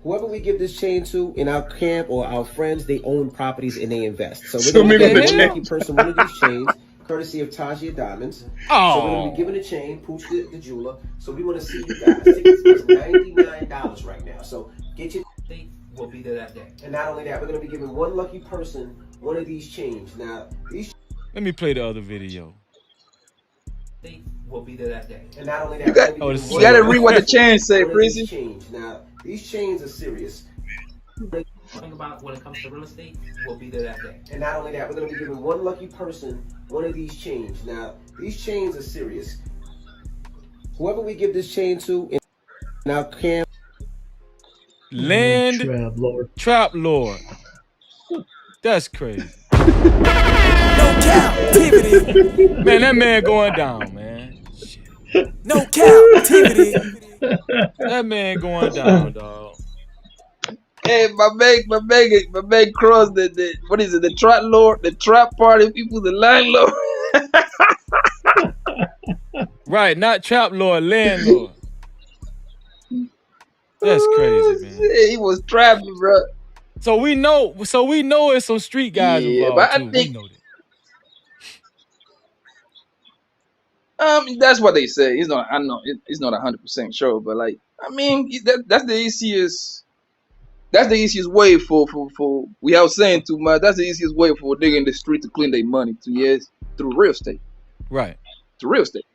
Whoever we give this chain to in our camp or our friends, they own properties and they invest. So we're going to be giving one lucky person one of these chains, courtesy of Tajia Diamonds. Oh. So we're going to be giving a chain, Pooch the jeweler. So we want to see you guys. Tickets is $99 right now. So get your date. Will be there that day. And not only that, we're going to be giving one lucky person one of these chains. Now, these. Let me play the other video. Will be there that day. And not only that, You gotta read what the chain say, Freezy. Now, these chains are serious. Think about when it comes to real estate, will be there that day. And not only that, we're going to be giving one lucky person one of these chains. Now, these chains are serious. Whoever we give this chain to in our camp. Land Trap Lord. That's crazy. No captivity. Man, that man going down, man. Shit. No captivity. That man going down, dog. Hey, my man crossed the what is it? The trap lord, the trap party people, the landlord. Right, not trap lord, landlord. That's crazy, man. He was trapping, bro. So we know it's some street guys involved but too. I think, we know that. That's what they say. It's not. I know it's not 100% sure, but like, I mean, that's the easiest. That's the easiest way for without saying too much. That's the easiest way for a nigga in the street to clean their money through real estate. Right. Through real estate.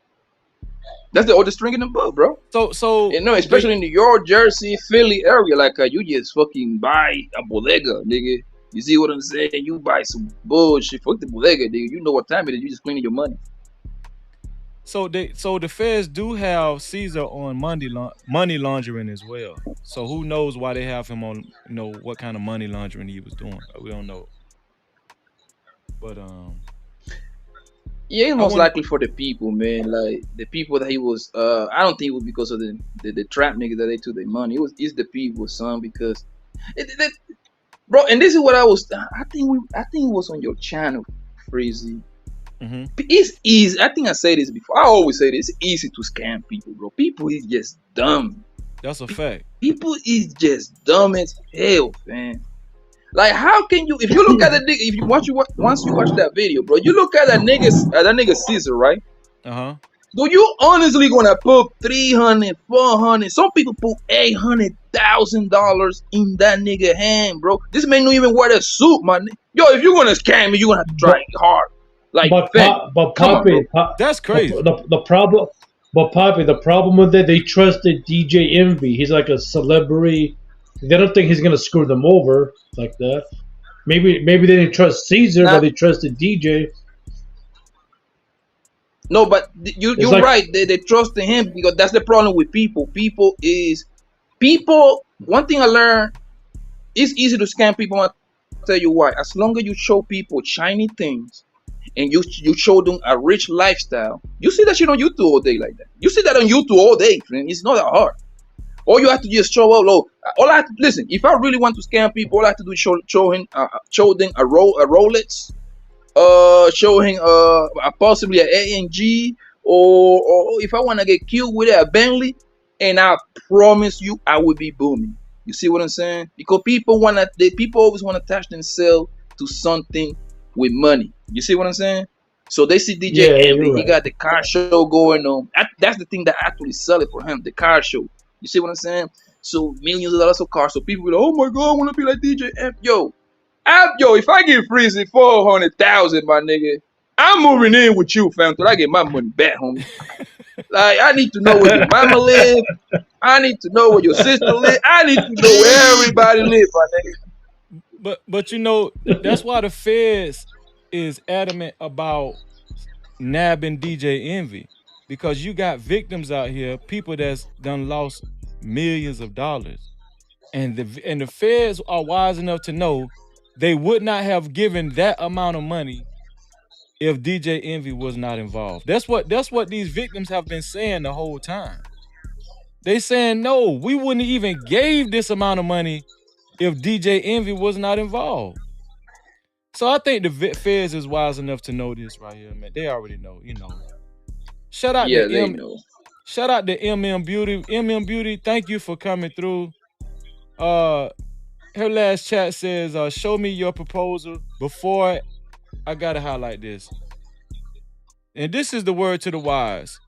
That's the oldest string in the book, bro. So you know, especially in New York, Jersey, Philly area, like you just fucking buy a bodega, nigga. You see what I'm saying? You buy some bullshit. Fuck the bodega, nigga. You know what time it is. You just cleaning your money. So the feds do have Caesar on money laundering as well. So who knows why they have him on? You know what kind of money laundering he was doing? We don't know. But yeah, it's most likely for the people, man. Like the people that he was. I don't think it was because of the trap niggas that they took their money. It's the people, son. Because, bro, and this is what I was. I think it was on your channel, Freezy. It's easy. I think I said this before. I always say this. It's easy to scam people, bro. People is just dumb. That's a fact. People is just dumb as hell, man. Like, how can you? If you look at the nigga, if you once you watch that video, bro, you look at that nigga Caesar, right? Do you honestly gonna put 300, 400? Some people put $800,000 in that nigga hand, bro. This man don't even wear a suit, man. Yo, if you gonna scam me, you gonna have to try hard. Like, but Poppy, that's crazy. The problem, but Poppy, the problem with it, they trusted DJ Envy. He's like a celebrity. They don't think he's gonna screw them over like that. Maybe they didn't trust Caesar, but they trusted DJ. No, but you're like, right. They trusted him because that's the problem with people. People. One thing I learned, it's easy to scam people. I'll tell you why. As long as you show people shiny things, and you show them a rich lifestyle, you see that shit on YouTube all day like that. You see that on YouTube all day, friend. It's not that hard. All you have to just show up low. All I have to listen. If I really want to scam people, all I have to do is show them a Rolex, show him possibly an AMG, or if I want to get killed with a Bentley, and I promise you, I will be booming. You see what I'm saying? Because people always want to attach themselves to something with money. You see what I'm saying? So they see DJ Envy, he got the car show going on. That's the thing that actually sell it for him, the car show. You see what I'm saying? So millions of dollars of cars. So people go, oh my God, I want to be like DJ Envy. Yo, if I get Freezy 400,000, my nigga, I'm moving in with you, fam, till I get my money back, homie. Like, I need to know where your mama live. I need to know where your sister live. I need to know where everybody live, my nigga. But you know, that's why the feds is adamant about nabbing DJ Envy, because you got victims out here, people that's done lost millions of dollars, and the feds are wise enough to know they would not have given that amount of money if DJ Envy was not involved. That's what these victims have been saying the whole time. They saying, no, we wouldn't even gave this amount of money if DJ Envy was not involved. So I think the feds is wise enough to know this right here, man. They already know, you know. Shout out to MM Beauty. MM Beauty, thank you for coming through. Her last chat says, show me your proposal before. I gotta highlight this. And this is the word to the wise.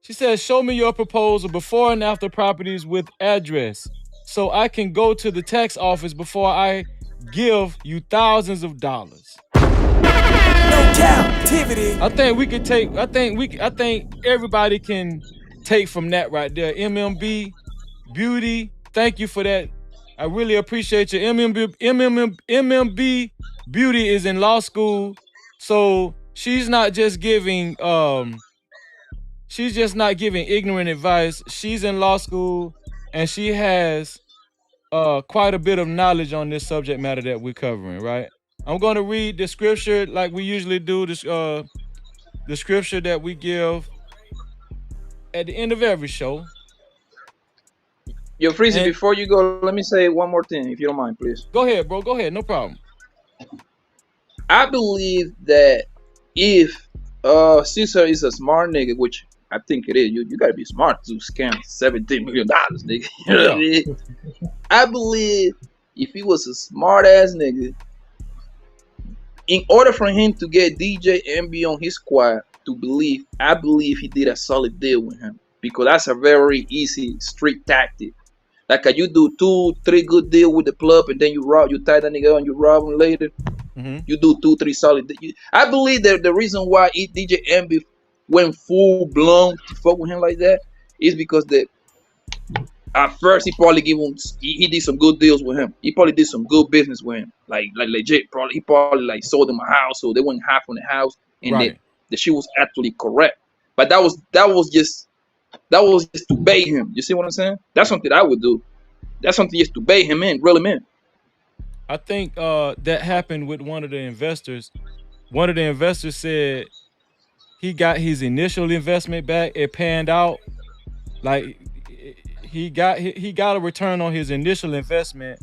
She says, show me your proposal before and after properties with address, so I can go to the tax office before I give you thousands of dollars. No Cap-tivity. I think everybody can take from that right there. MMB Beauty, thank you for that. I really appreciate you. MMB Beauty is in law school, so she's not just giving ignorant advice. She's in law school and she has quite a bit of knowledge on this subject matter that we're covering, right? I'm going to read the scripture like we usually do, the scripture that we give at the end of every show. Yo, Freezy, before you go, let me say one more thing, if you don't mind, please. Go ahead, bro. Go ahead. No problem. I believe that if Caesar is a smart nigga, which I think it is, you gotta be smart to scam $17 million, nigga. You know what I mean? I believe if he was a smart ass nigga, in order for him to get DJ Envy on his squad I believe he did a solid deal with him, because that's a very easy street tactic. Like, you do 2-3 good deal with the club, and then you tie that nigga and you rob him later. You do 2-3 solid. I believe that the reason why DJ Envy went full blown to fuck with him like that is because At first, he probably give him. He did some good deals with him. He probably did some good business with him, like legit. Probably he probably like sold him a house, so they went half on the house, and Right. the shit was actually correct. But that was just to bait him. You see what I'm saying? That's something I would do. That's something just to bait him in, reel him in. I think that happened with one of the investors. One of the investors said he got his initial investment back. It panned out. Like he got a return on his initial investment,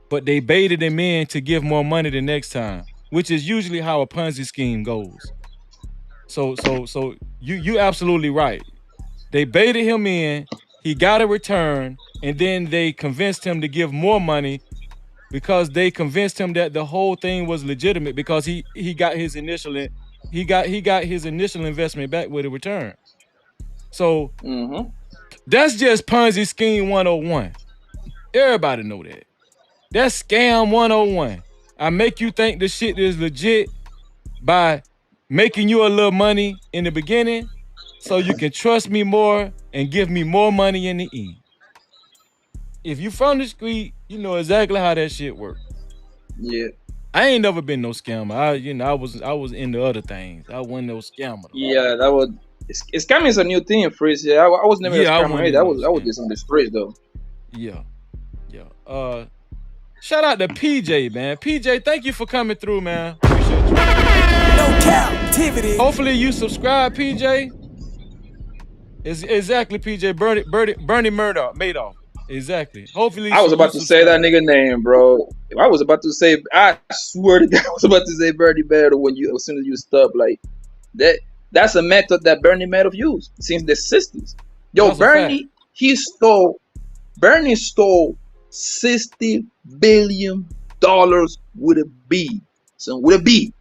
but they baited him in to give more money the next time, which is usually how a Ponzi scheme goes. So you absolutely right. They baited him in, he got a return, and then they convinced him to give more money because they convinced him that the whole thing was legitimate because he got his initial investment back with a return. So that's just Ponzi scheme 101. Everybody know that. That's scam 101. I make you think the shit is legit by making you a little money in the beginning so you can trust me more and give me more money in the end. If you from the street, you know exactly how that shit works. Yeah. I ain't never been no scammer. I was into other things. I wasn't no scammer. Yeah, that was. Scamming is a new thing, Frizz. Yeah, I was never a Yeah, I scammer wasn't either. I no was just on the streets though. Yeah. Shout out to PJ, man. PJ, thank you for coming through, man. Appreciate you. No Cap-tivity. Hopefully you subscribe, PJ. It's exactly PJ Bernie Madoff. Exactly. Hopefully I was about to say that nigga name, bro. I was about to say. I swear to God, I was about to say Bernie Madoff as soon as you stop. Like that. That's a method that Bernie Madoff used since the 60s. Yo, Bernie, Bernie stole $60 billion with a B. So with a B.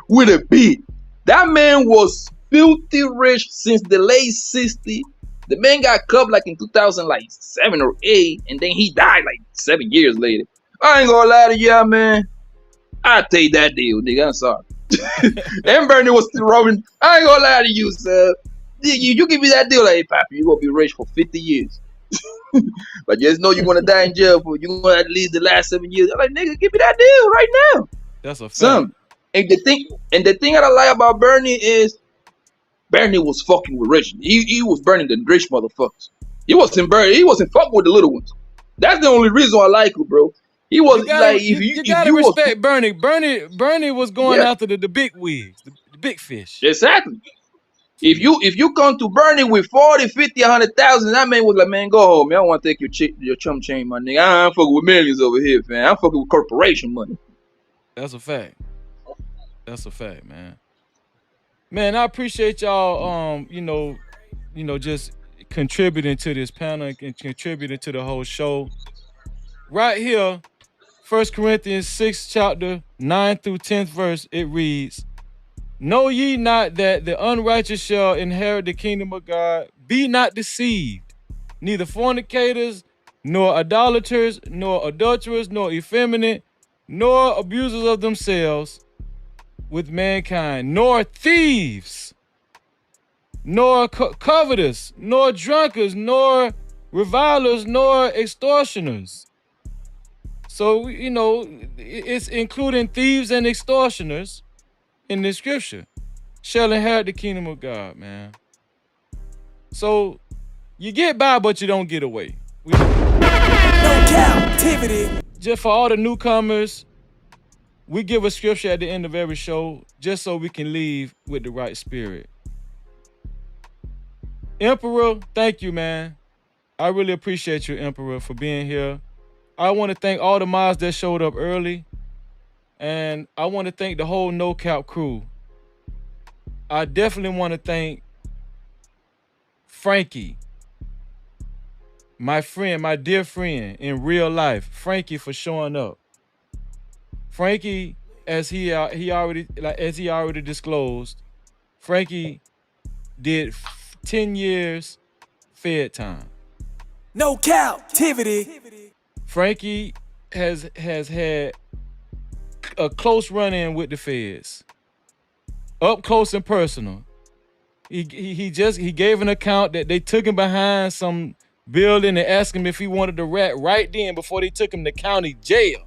With a B. That man was filthy rich since the late 60s. The man got cuffed like in 2007 or 8, and then he died like 7 years later. I ain't gonna lie to you, man. I take that deal, nigga. I'm sorry. And Bernie was still robbing. I ain't gonna lie to you, sir. You give me that deal, like, hey, papi, you gonna be rich for 50 years. But just know you're gonna die in jail for you gonna at least the last 7 years. I'm like, nigga, give me that deal right now. That's a fact. Son. And the thing that I like about Bernie is Bernie was fucking with rich. He was burning the rich motherfuckers. He wasn't fucking with the little ones. That's the only reason I like him, bro. He was you gotta respect Bernie. Bernie was going after the big wigs, the big fish. Exactly. If you come to Bernie with 40, 50, 100,000, that man was like, man, go home, man. I don't want to take your chum chain, my nigga. I ain't fucking with millions over here, man. I'm fucking with corporation money. That's a fact. That's a fact, man. Man, I appreciate y'all. Just contributing to this panel and contributing to the whole show. Right here, 1 Corinthians 6, chapter 9 through 10th verse, it reads, know ye not that the unrighteous shall inherit the kingdom of God? Be not deceived. Neither fornicators, nor idolaters, nor adulterers, nor effeminate, nor abusers of themselves with mankind, nor thieves, nor covetous, nor drunkards, nor revilers, nor extortioners. So, it's including thieves and extortioners in the scripture, shall inherit the kingdom of God, man. So you get by, but you don't get away. No Cap-tivity. Just for all the newcomers, we give a scripture at the end of every show just so we can leave with the right spirit. Emperor, thank you, man. I really appreciate you, Emperor, for being here. I want to thank all the mods that showed up early. And I want to thank the whole No Cap crew. I definitely want to thank Frankie, my friend, my dear friend in real life, Frankie, for showing up. Frankie, as he already disclosed, Frankie did 10 years Fed time. No Cap-tivity. Frankie has had a close run-in with the feds, up close and personal. He gave an account that they took him behind some building and asked him if he wanted to rat right then before they took him to county jail.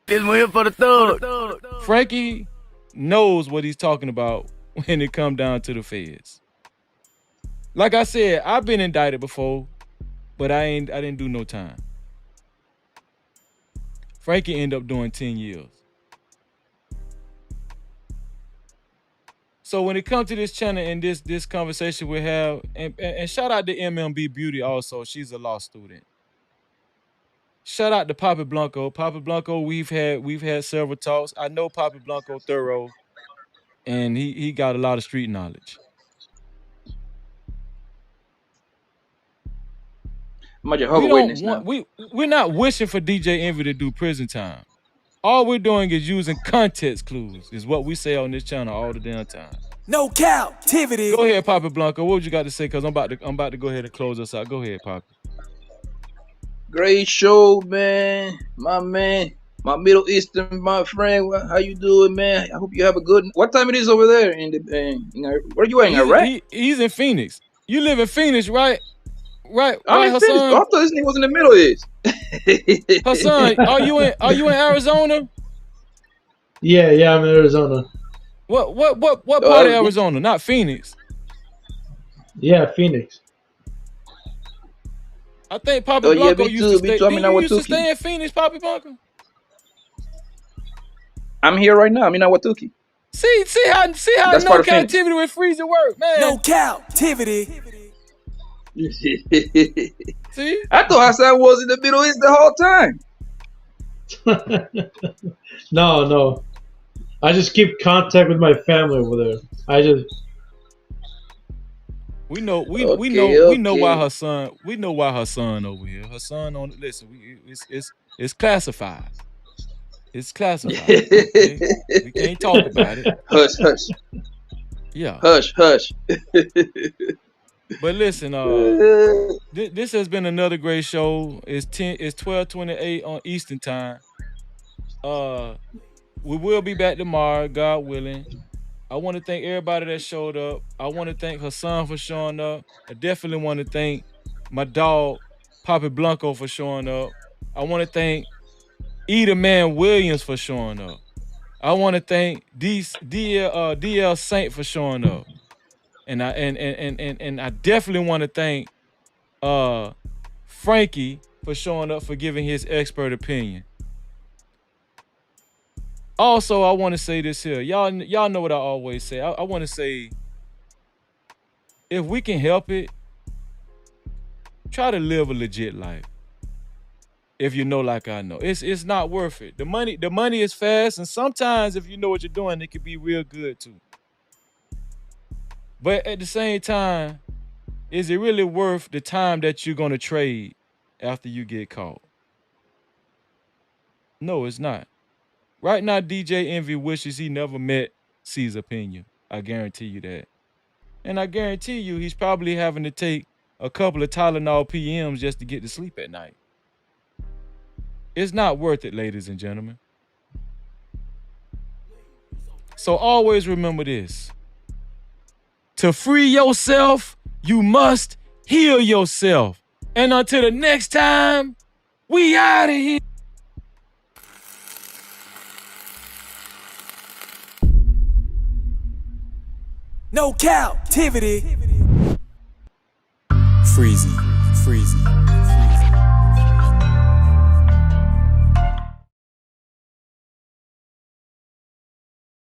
This one here for the thug. Frankie knows what he's talking about when it come down to the feds. Like I said, I've been indicted before, but I didn't do no time. Frankie ended up doing 10 years. So when it comes to this channel and this conversation we have, and shout out to MMB Beauty also, she's a law student. Shout out to Papi Blanco. Papi Blanco, we've had several talks. I know Papi Blanco thorough, and he got a lot of street knowledge. We're not wishing for DJ Envy to do prison time. All we're doing is using context clues, is what we say on this channel all the damn time. No Cap-tivity. Go ahead, Papi Blanco. What would you got to say? Because I'm about to go ahead and close us out. Go ahead, Papi. Great show, man. My Middle Eastern, my friend. How you doing, man? I hope you have a good. What time it is over there in where you at, in Iraq? He's in Phoenix. You live in Phoenix, right? Right, I'm in Phoenix. I thought this nigga was in the Middle East. Hassan, are you in Arizona? Yeah, I'm in Arizona. What part of Arizona? Not Phoenix. Yeah, Phoenix. I think Papi Blanco used to stay. Didn't you used to stay in Phoenix, Papi Blanco? I'm here right now. I'm in Awatuki. See how no Cap-tivity with Freezer work, man. No Cap-tivity. See? I thought Hassan was in the Middle East the whole time. No. I just keep contact with my family over there. We know why her son over here. Her son on it's classified. It's classified. Okay? We can't talk about it. Hush. Yeah. Hush. But listen, this has been another great show. It's 12:28 on Eastern time. We will be back tomorrow, God willing. I want to thank everybody that showed up. I want to thank Hassan for showing up. I definitely want to thank my dog, Papi Blanco, for showing up. I want to thank Eda Man Williams for showing up. I want to thank DL Saint for showing up. And I definitely want to thank Frankie for showing up, for giving his expert opinion. Also, I want to say this here. Y'all know what I always say. I want to say, if we can help it, try to live a legit life. If you know like I know. It's not worth it. The money is fast, and sometimes if you know what you're doing, it can be real good too. But at the same time, is it really worth the time that you're gonna trade after you get caught? No, it's not. Right now, DJ Envy wishes he never met Caesar Pena. I guarantee you that. And I guarantee you he's probably having to take a couple of Tylenol PMs just to get to sleep at night. It's not worth it, ladies and gentlemen. So always remember this. To free yourself, you must heal yourself. And until the next time, we out of here. No Cap-tivity. Freezy.